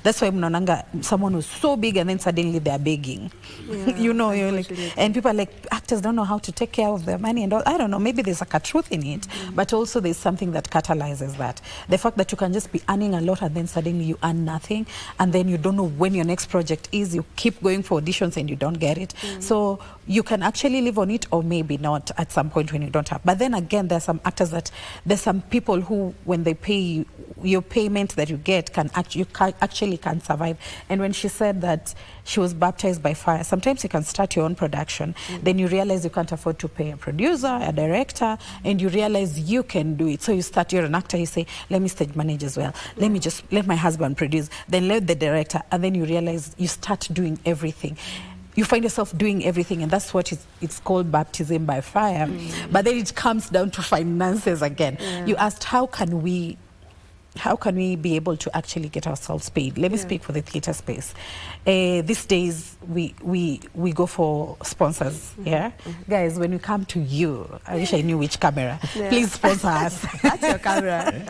That's why mnaonanga someone who's so big and then suddenly they're begging. You know, you're like, and people are like, actors don't know how to take care of their money and all. I don't know, maybe there's like a truth in it, but also there's something that catalyzes that. The fact that you can just be earning a lot and then suddenly you earn nothing, and then you don't know when your next project is, you keep going for auditions and you don't get it. So you can actually live on it, or maybe not at some point when you don't have. But then again, there's some actors there's some people who, when they pay you, your payment that you get actually can survive. And when she said that she was baptized by fire, sometimes you can start your own production, then you realize you can't afford to pay a producer, a director, and you realize you can do it. So you start, you're an actor, you say, let me stage manage as well. Let my husband produce, then let the director, and then you realize you start doing everything. You find yourself doing everything, and that's what it's called baptism by fire. But then it comes down to finances again. You asked, how can we be able to actually get ourselves paid? Let me speak for the theatre space. These days, we go for sponsors. Guys, when we come to you, I wish I knew which camera. Please sponsor us. That's your camera.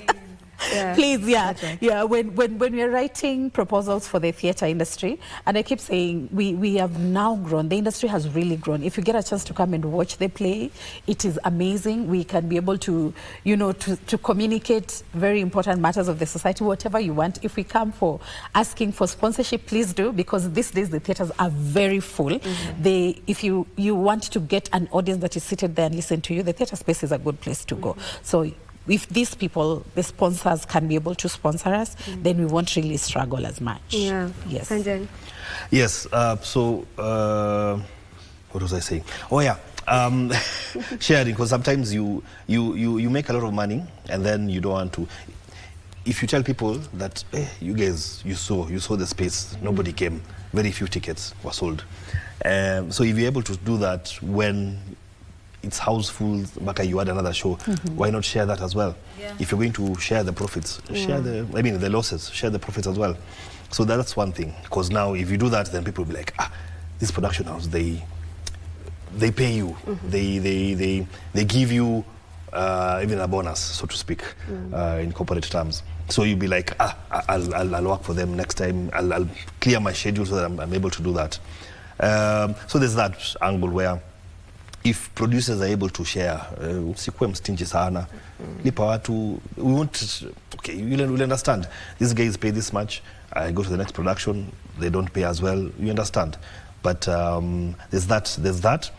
Please, when we're writing proposals for the theatre industry, and I keep saying we have now grown, the industry has really grown. If you get a chance to come and watch the play, it is amazing. We can be able to, you know, to communicate very important matters of the society, whatever you want. If we come for asking for sponsorship, please do, because these days the theatres are very full. If you want to get an audience that is seated there and listen to you, the theatre space is a good place to go. So if these people, the sponsors, can be able to sponsor us, then we won't really struggle as much. Yes. Sanjan? Yes. So, what was I saying? Oh yeah. Sharing, because sometimes you make a lot of money and then you don't want to. If you tell people that, hey, you guys, you saw the space, nobody came, very few tickets were sold. So if you're able to do that when it's houseful, Baka, you had another show. Why not share that as well? Yeah. If you're going to share the profits, share the losses, share the profits as well. So that's one thing. Because now, if you do that, then people will be like, this production house, they pay you, they give you even a bonus, so to speak, in corporate terms. So you'll be like, I'll work for them next time. I'll clear my schedule so that I'm able to do that. So there's that angle where if producers are able to share, usikue mstinji sana, lipa watu, we won't, okay, you'll understand. These guys pay this much, I go to the next production, they don't pay as well, you understand. But there's that,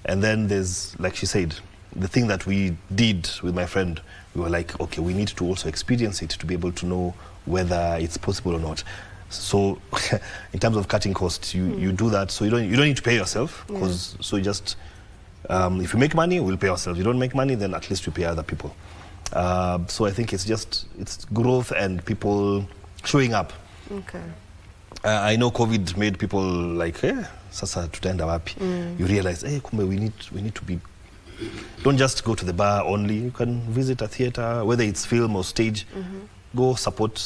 and then there's, like she said, the thing that we did with my friend, we were like, okay, we need to also experience it to be able to know whether it's possible or not. So in terms of cutting costs, you do that, so you don't need to pay yourself, because so you just if you make money, we'll pay ourselves. You don't make money, then at least we pay other people. So I think it's growth and people showing up. Okay. I know COVID made people like, sasa tutaenda wapi? You realize, kumbe we need to be. Don't just go to the bar only. You can visit a theater, whether it's film or stage. Go support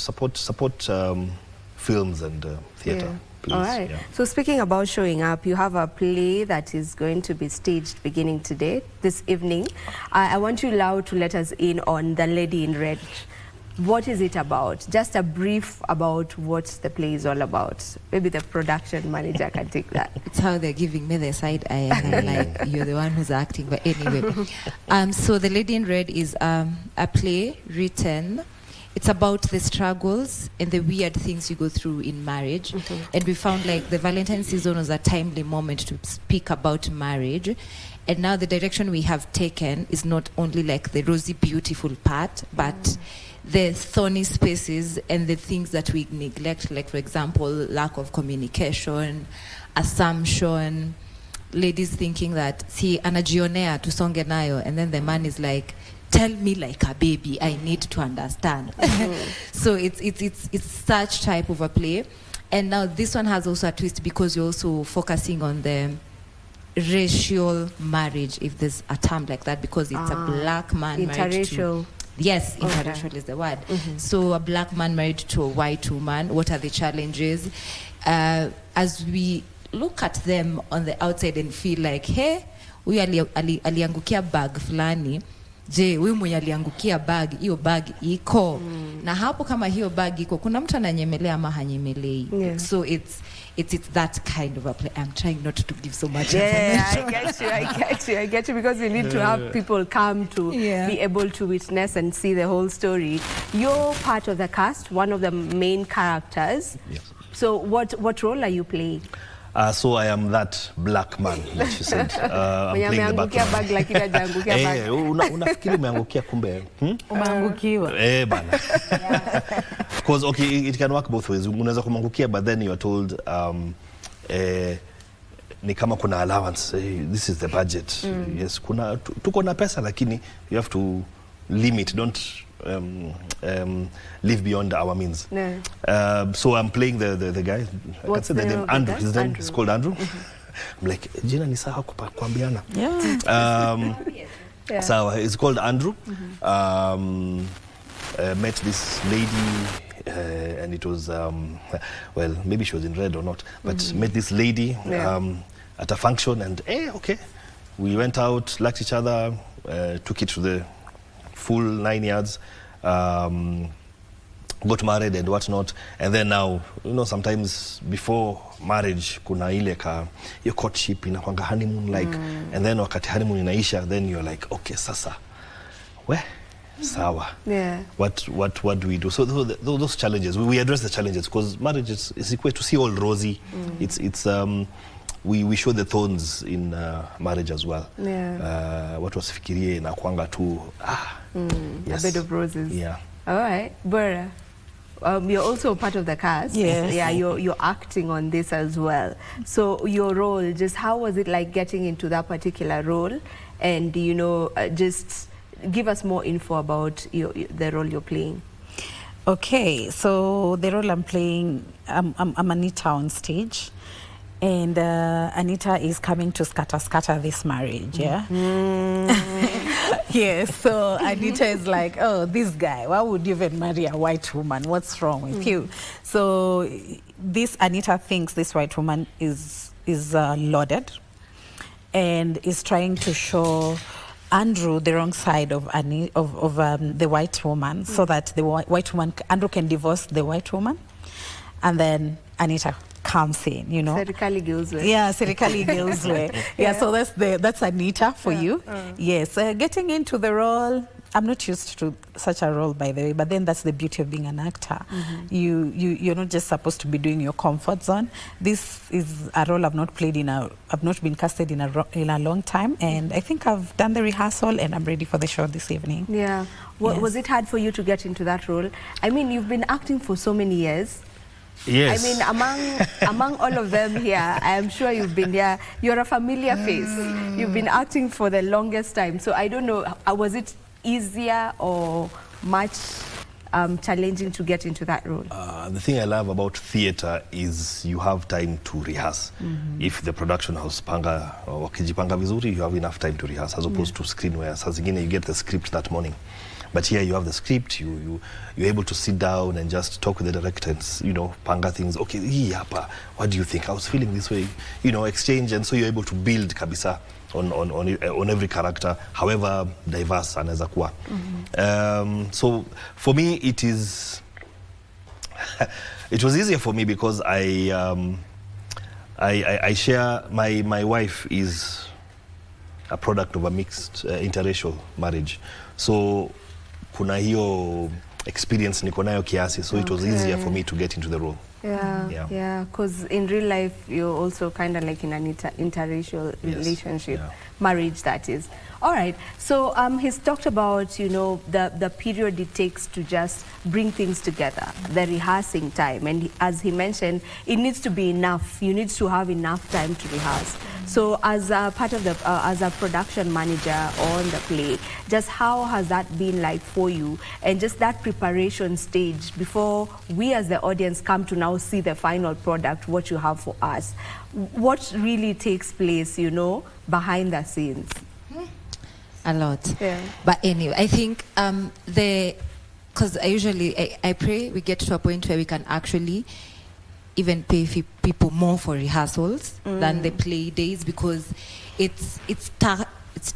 films and theater. Please. All right. So speaking about showing up, you have a play that is going to be staged beginning today, this evening. I want you, Lau, to let us in on The Lady in Red. What is it about? Just a brief about what the play is all about. Maybe the production manager can take that. It's how they're giving me the side eye, and I'm like, you're the one who's acting. But anyway, so The Lady in Red is a play written. It's about the struggles and the weird things you go through in marriage. And we found like the Valentine season was a timely moment to speak about marriage. And now the direction we have taken is not only like the rosy, beautiful part, but the thorny spaces and the things that we neglect, like for example, lack of communication, assumption, ladies thinking that, si anajionea tusonge nayo, and then the man is like, tell me like a baby, I need to understand. So it's such type of a play. And now this one has also a twist because you're also focusing on the racial marriage, if there's a term like that, because it's a black man married to... Yes, interracial is the word. So a black man married to a white woman, what are the challenges? As we look at them on the outside and feel like, hey, huyu aliangukia bag fulani, je, huyu mwenye aliangukia bag, hiyo bag iko. Na hapo kama hiyo bag iko, kuna mtu ananyemelea ama hanyemelei. So it's that kind of a play. I'm trying not to give so much information. I get you, because we need to have people come to be able to witness and see the whole story. You're part of the cast, one of the main characters. Yes. So what role are you playing? So I am that black man, like she said. I'm playing the black man. Unafikiri umeangukia kumbe? Umeangukiwa. Bana. Because okay, it can work both ways. Unaweza kumangukia, but then you are told ni kama kuna allowance. This is the budget. Yes, tuko na pesa, lakini you have to limit. Don't live beyond our means. So I'm playing the guy. I can say the name Andrew. His name is called Andrew. I'm like, jina ni sawa kuambiana. So it's called Andrew. Met this lady, and it was well, maybe she was in red or not, but met this lady at a function, and okay, we went out, liked each other, took it to the full 9 yards, got married and whatnot. And then now, you know, sometimes before marriage kuna ile your courtship inakwanga honeymoon like, and then wakati honeymoon inaisha, then you're like, okay, sasa sawa, what do we do? So those challenges, we address the challenges, because marriage is equal to see all rosy. It's we show the thorns in marriage as well. What was fikirie inakwanga tu yes. A bed of roses. All right, Bora, you're also part of the cast. Yes. You're acting on this as well. So your role, just how was it like getting into that particular role? And you know, just give us more info about the role you're playing. Okay, so the role I'm playing, I'm Anita on stage. And Anita is coming to scatter this marriage, yeah? Yes, so Anita is like, oh, this guy, why would you even marry a white woman? What's wrong with you? So this Anita thinks this white woman is loaded and is trying to show Andrew the wrong side of the white woman, so that the white woman, Andrew can divorce the white woman, and then Anita comes in, you know. Serikali geuzwe. Yeah, serikali geuzwe. Yeah, so that's Anita for you. Yes, getting into the role, I'm not used to such a role, by the way, but then that's the beauty of being an actor. You're not just supposed to be doing your comfort zone. This is a role I've not been casted in a long time, and I think I've done the rehearsal and I'm ready for the show this evening. Yeah. Was it hard for you to get into that role? I mean, you've been acting for so many years. Yes. I mean, among all of them here, I am sure you've been here. You're a familiar face. You've been acting for the longest time. So I don't know, was it easier or much challenging to get into that role? The thing I love about theatre is you have time to rehearse. If the production house panga or wakijipanga vizuri, you have enough time to rehearse, as opposed to screen where saa zingine you get the script that morning. But here you have the script, you're able to sit down and just talk with the director and, you know, panga things. Okay, hii hapa, what do you think? I was feeling this way, you know, exchange, and so you're able to build kabisa on every character, however diverse anaweza kuwa. So for me, it was easier for me because I share, my wife is a product of a mixed interracial marriage. So kuna hiyo experience niko nayo kiasi, so it was easier for me to get into the role. Yeah, because in real life you're also kind of like in an interracial relationship, marriage that is. All right, so he's talked about, you know, the period it takes to just bring things together, the rehearsing time, and as he mentioned, it needs to be enough. You need to have enough time to rehearse. So as a part of as a production manager on the play, just how has that been like for you, and just that preparation stage before we as the audience come to now see the final product, what you have for us? What really takes place, you know, behind the scenes? A lot. Yeah. But anyway, I think because I pray we get to a point where we can actually even pay people more for rehearsals than the play days, because it's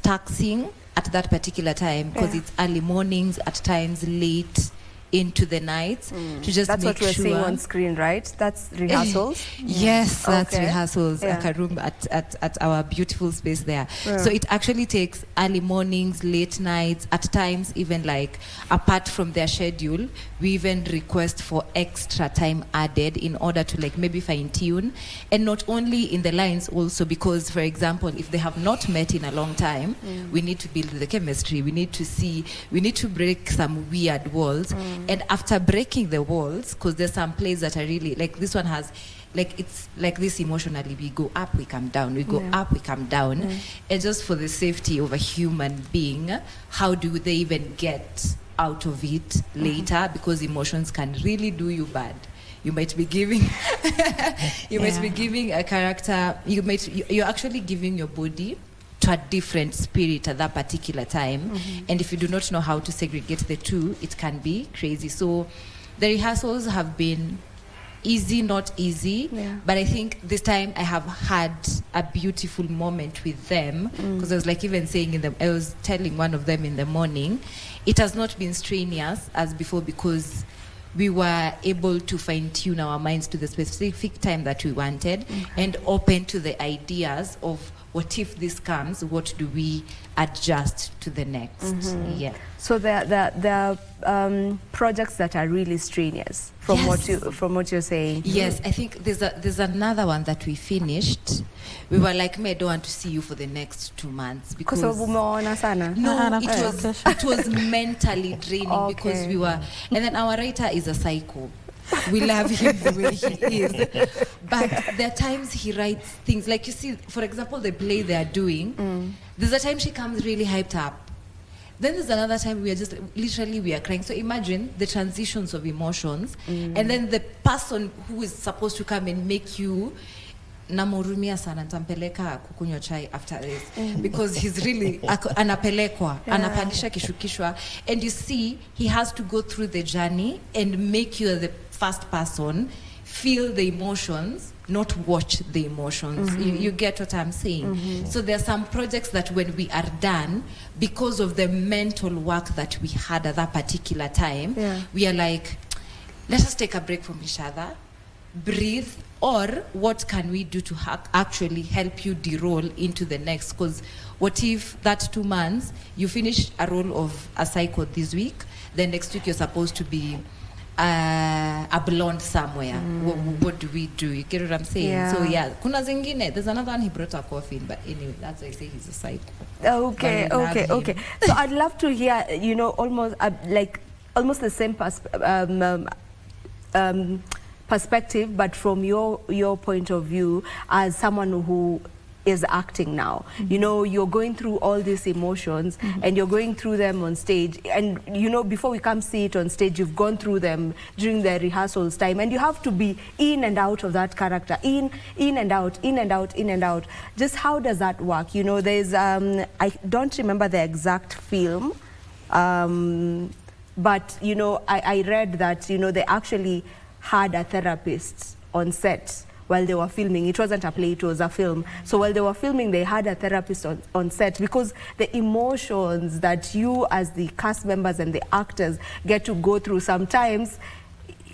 taxing at that particular time, because it's early mornings, at times late into the night, to just that's make what we're sure. seeing on screen, right? That's rehearsals? Yes, that's Okay. rehearsals, like a room at our beautiful space there. So it actually takes early mornings, late nights, at times even like apart from their schedule, we even request for extra time added in order to like maybe fine tune, and not only in the lines also, because for example, if they have not met in a long time, we need to build the chemistry, we need to break some weird walls. And after breaking the walls, because there's some plays that are really, like this one has, like it's like this emotionally, we go up, we come down, we go up, we come down. And just for the safety of a human being, how do they even get out of it later? Because emotions can really do you bad. You might be giving, might be giving a character, you're actually giving your body to a different spirit at that particular time. And if you do not know how to segregate the two, it can be crazy. So the rehearsals have been easy, not easy, but I think this time I have had a beautiful moment with them, because I was like even saying I was telling one of them in the morning, it has not been strenuous as before, because we were able to fine-tune our minds to the specific time that we wanted, and open to the ideas of what if this comes, what do we adjust to the next? Yeah. So the projects that are really strenuous, from what you're saying. Yes, I think there's another one that we finished. We were like, I don't want to see you for the next 2 months, because it was mentally draining, because we were, and then our writer is a psycho. We love him the way he is, but there are times he writes things like, you see, for example, the play they are doing, there's a time she comes really hyped up, then there's another time we are just literally we are crying. So imagine the transitions of emotions, and then the person who is supposed to come and make you namhurumia sana, nitampeleka kukunywa chai after this because he's really anapelekwa, anapandisha kishukishwa, and you see he has to go through the journey and make you the first person feel the emotions, not watch the emotions. You get what I'm saying? So there are some projects that when we are done, because of the mental work that we had at that particular time, we are like, let us take a break from each other, breathe, or what can we do to actually help you de-roll into the next? Because what if that 2 months, you finish a role of a psycho this week, then next week you're supposed to be a blonde somewhere. What do we do? You get what I'm saying? So kuna zingine, there's another one he brought a coffee in, but anyway, that's why I say he's a psycho. Okay. So I'd love to hear, you know, almost almost the same perspective, but from your point of view as someone who is acting now. You know, you're going through all these emotions and you're going through them on stage, and you know, before we come see it on stage, you've gone through them during the rehearsals time, and you have to be in and out of that character, in and out, in and out, in and out. Just how does that work? You know, there's I don't remember the exact film, but you know, I read that, you know, they actually had a therapist on set while they were filming. It wasn't a play, it was a film. So while they were filming, they had a therapist on set, because the emotions that you as the cast members and the actors get to go through sometimes,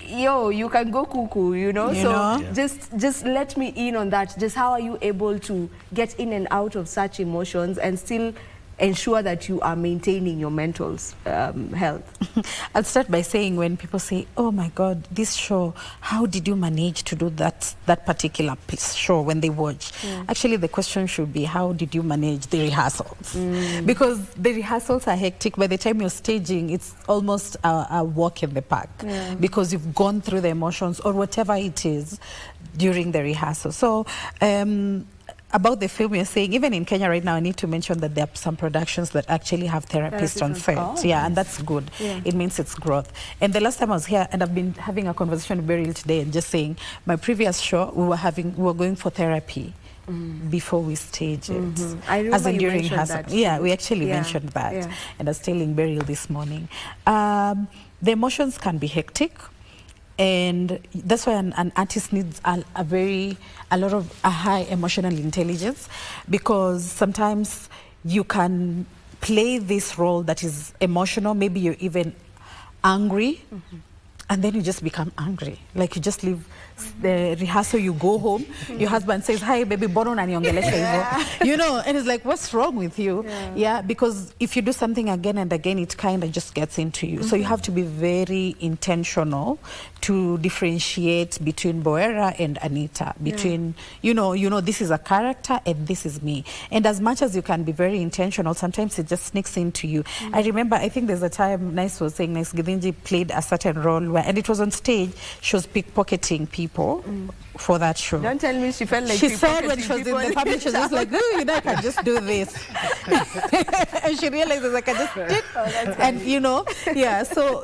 you can go cuckoo, you know? Just let me in on that. Just how are you able to get in and out of such emotions and still ensure that you are maintaining your mental health? I'll start by saying, when people say, oh my God, this show, how did you manage to do that particular show when they watch? Actually, the question should be, how did you manage the rehearsals? Because the rehearsals are hectic. By the time you're staging, it's almost a walk in the park, because you've gone through the emotions or whatever it is during the rehearsal. So, about the film you're saying, even in Kenya right now, I need to mention that there are some productions that actually have therapists on set. And that's good. It means it's growth. And the last time I was here, and I've been having a conversation with Beryl today, and just saying, my previous show, we were going for therapy before we stage it. I remember you mentioned that. Yeah, we actually mentioned that. And I was telling Beryl this morning. The emotions can be hectic. And that's why an artist needs a lot of high emotional intelligence, because sometimes you can play this role that is emotional. Maybe you're even angry, and then you just become angry. Like you just leave the rehearsal, you go home, your husband says, hi baby, bono unaniongelesha hivyo. You know, and it's like, what's wrong with you? Because if you do something again and again, it kind of just gets into you. So you have to be very intentional to differentiate between Boera and Anita, between, you know, this is a character and this is me. And as much as you can be very intentional, sometimes it just sneaks into you. I remember, I think there's a time Nice was saying, Nice Githinji played a certain role where, and it was on stage, she was pickpocketing people for that show. Don't tell me she felt like she said when she was in the public, she was just like, oh, you know, I can just do this. And she realizes I can just do it. And you know,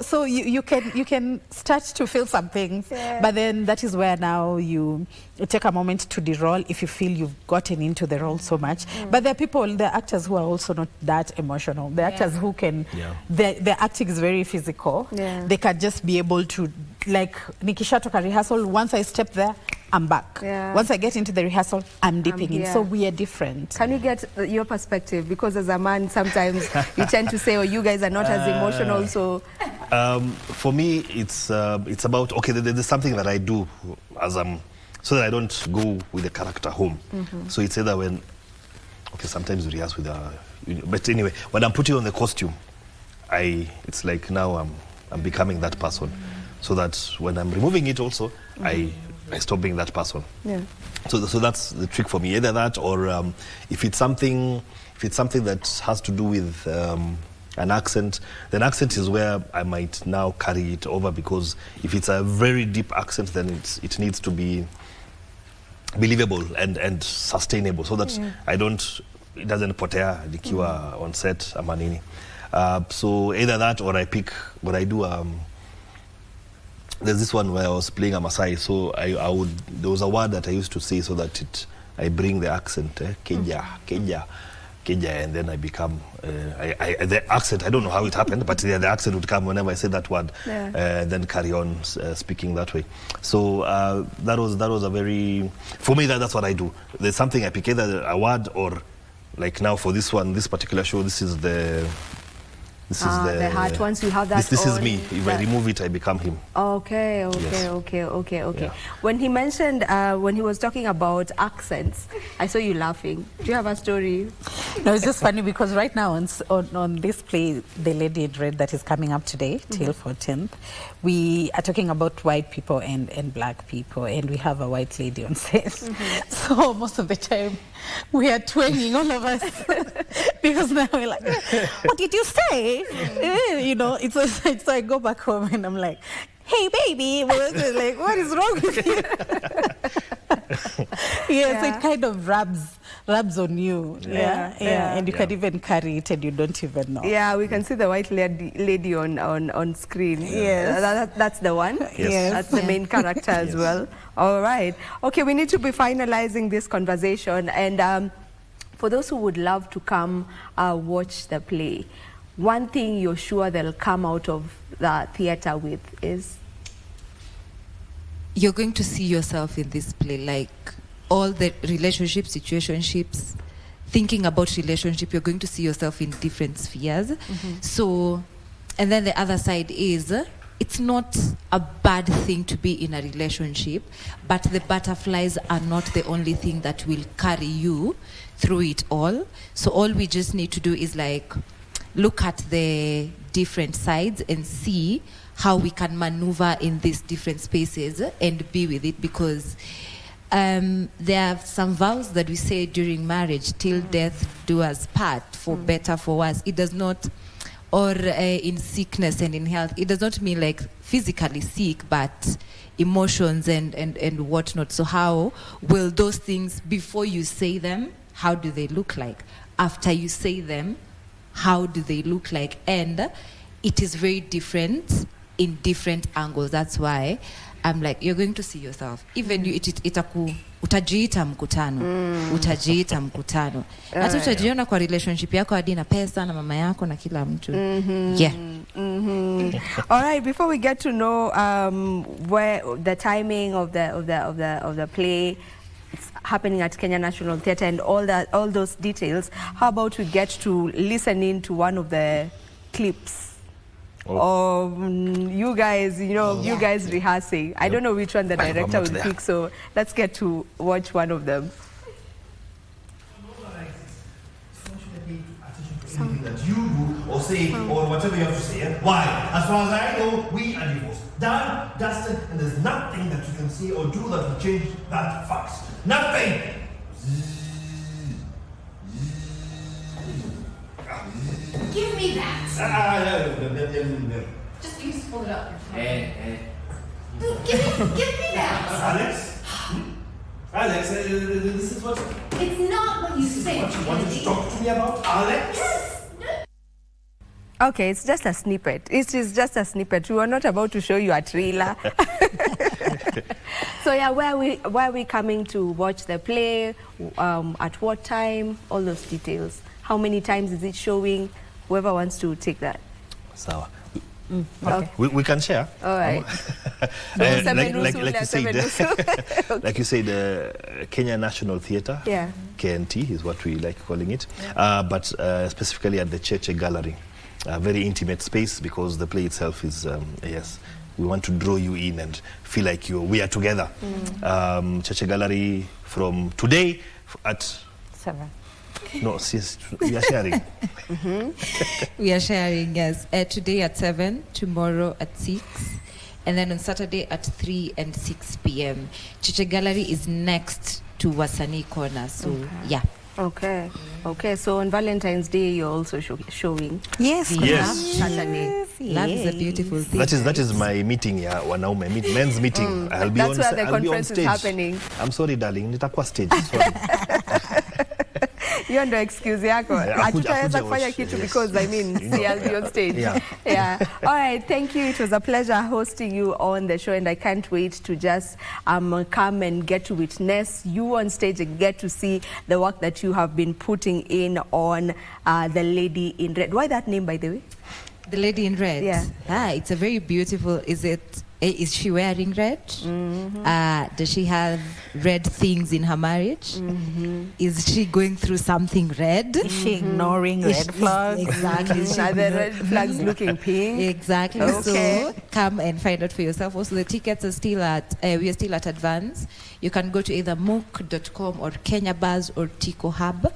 so you can start to feel something, but then that is where now you take a moment to de-roll if you feel you've gotten into the role so much. But there are people, there are actors who are also not that emotional. The actors who can, their acting is very physical. They can just be able to, like, nikishatoka rehearsal, once I step there, I'm back. Once I get into the rehearsal, I'm dipping in. So we are different. Can we get your perspective? Because as a man, sometimes you tend to say, oh, you guys are not as emotional, so... For me, it's about, okay, there's something that I do as so that I don't go with the character home. So it's either when, okay, sometimes we rehearse with but anyway, when I'm putting on the costume, it's like now I'm becoming that person. So that when I'm removing it also, I stop being that person. So that's the trick for me. Either that, or if it's something that has to do with an accent, then accent is where I might now carry it over, because if it's a very deep accent, then it needs to be believable and sustainable, so that it doesn't potea nikiwa on set ama nini. So either that, or I do there's this one where I was playing a Maasai, so I would, there was a word that I used to say so that I bring the accent, keja, and then I become, the accent, I don't know how it happened, but the accent would come whenever I say that word, then carry on speaking that way. So that was a very, for me, that's what I do. There's something I pick, either a word or, like now for this one, this particular show, this is the heart. Once you have that, this is me. If I remove it, I become him. Okay. Yeah. When he mentioned, when he was talking about accents, I saw you laughing. Do you have a story? No, it's just funny because right now on this play, The Lady in Red that is coming up today, till 14th, we are talking about white people and black people, and we have a white lady on set. So most of the time, we are twanging, all of us, because now we're like, what did you say? You know, it's so I go back home and I'm like, hey baby, like, what is wrong with you? So it kind of rubs on you. And you can even carry it and you don't even know. Yeah, we can see the white lady on screen. Yes. That's the one. Yes. That's the main character as well. All right. Okay, we need to be finalizing this conversation. And for those who would love to come watch the play, one thing you're sure they'll come out of the theater with is? You're going to see yourself in this play, like all the relationships, situationships, thinking about relationship, you're going to see yourself in different spheres. So, and then the other side is, it's not a bad thing to be in a relationship, but the butterflies are not the only thing that will carry you through it all. So all we just need to do is like, look at the different sides and see how we can maneuver in these different spaces and be with it, because there are some vows that we say during marriage, till death do us part, for better, for worse. It does not, or in sickness and in health, it does not mean like physically sick, but emotions and whatnot. So how will those things, before you say them, how do they look like? After you say them, how do they look like? And it is very different in different angles. That's why I'm like, you're going to see yourself. Even you, utajiita mkutano. Utajiita mkutano. Hata utajiona kwa relationship yako hadi na pesa na mama yako na kila mtu. All right, before we get to know where the timing of the play, it's happening at Kenya National Theatre and all those details, how about we get to listen in to one of the clips of you guys, you guys rehearsing. I don't know which one the director will pick, so let's get to watch one of them. Something that you do or say or whatever you have to say. Why? As far as I know, we are divorced. Done, dusted, and there's nothing that you can say or do that will change that fact. Nothing! Give me that. Just you just pull it up. Give me that. Alex? Alex, this is what... It's not what you say. What you wanted to talk to me about, Alex? Yes. Okay, it's just a snippet. It is just a snippet. We were not about to show you a trailer. So yeah, where are we coming to watch the play? At what time? All those details. How many times is it showing? Whoever wants to take that. So, okay. we can share. All right. Like you said, Kenya National Theatre, KNT is what we like calling it, but specifically at the Cheche Gallery. A very intimate space because the play itself is, yes, we want to draw you in and feel like we are together. Cheche Gallery from today at 7. No, sis, we are sharing. We are sharing, yes. Today at 7, tomorrow at 6, and then on Saturday at 3 and 6 p.m. Cheche Gallery is next to Wasani Corner, so yeah. Okay. So on Valentine's Day, you're also showing. Yes. Saturday. Love is a beautiful thing. That is my meeting, wanaume men's meeting. I'll be That's on. where the conference is happening. I'm sorry, darling. Nitakuwa stage. Sorry. Hiyo ndo excuse yako. Hatutaweza kufanya kitu because I mean, I'll be on stage. Yeah. All right, thank you. It was a pleasure hosting you on the show, and I can't wait to just come and get to witness you on stage and get to see the work that you have been putting in on The Lady in Red. Why that name, by the way? The Lady in Red. Yeah. It's a very beautiful. Is she wearing red? Does she have red things in her marriage? Is she going through something red? Is she ignoring red flags? Exactly. Are the red flags looking pink? Exactly. Okay. So come and find out for yourself. Also, the tickets are still we are still at advance. You can go to either mook.com or Kenya Buzz or Tico Hub.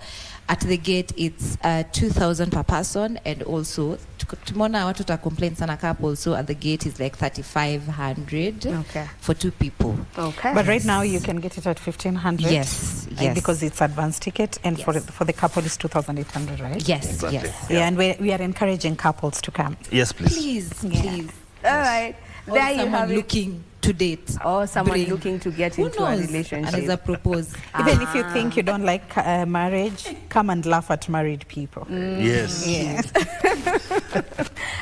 At the gate, it's 2,000 per person, and also tomorrow watu ta complain sana couple, so at the gate is like 3,500 for 2 people. Okay. But right now you can get it at 1,500. Yes. Because it's advanced ticket, and for the couple is 2,800, right? Yes. Exactly. Yes. Yeah, and we are encouraging couples to come. Yes, please. Please. All right. Or There you someone have it. looking to date. Or someone looking to get Who into a knows? relationship. And as a propose. Even if you think you don't like marriage, come and laugh at married people. Yes. Yeah.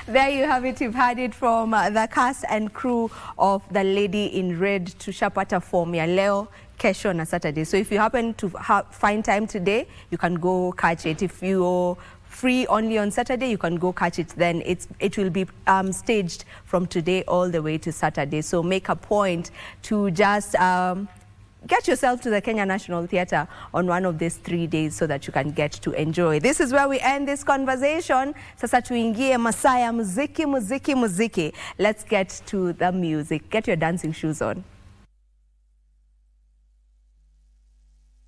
There you have it. You've heard it from the cast and crew of The Lady in Red. Tushapata form ya leo, kesho na Saturday. So if you happen to find time today, you can go catch it. If you're free only on Saturday, you can go catch it then. It will be staged from today all the way to Saturday. So make a point to just get yourself to the Kenya National Theatre on one of these 3 days so that you can get to enjoy. This is where we end this conversation. Sasa tuingie masaa ya muziki. Let's get to the music. Get your dancing shoes on.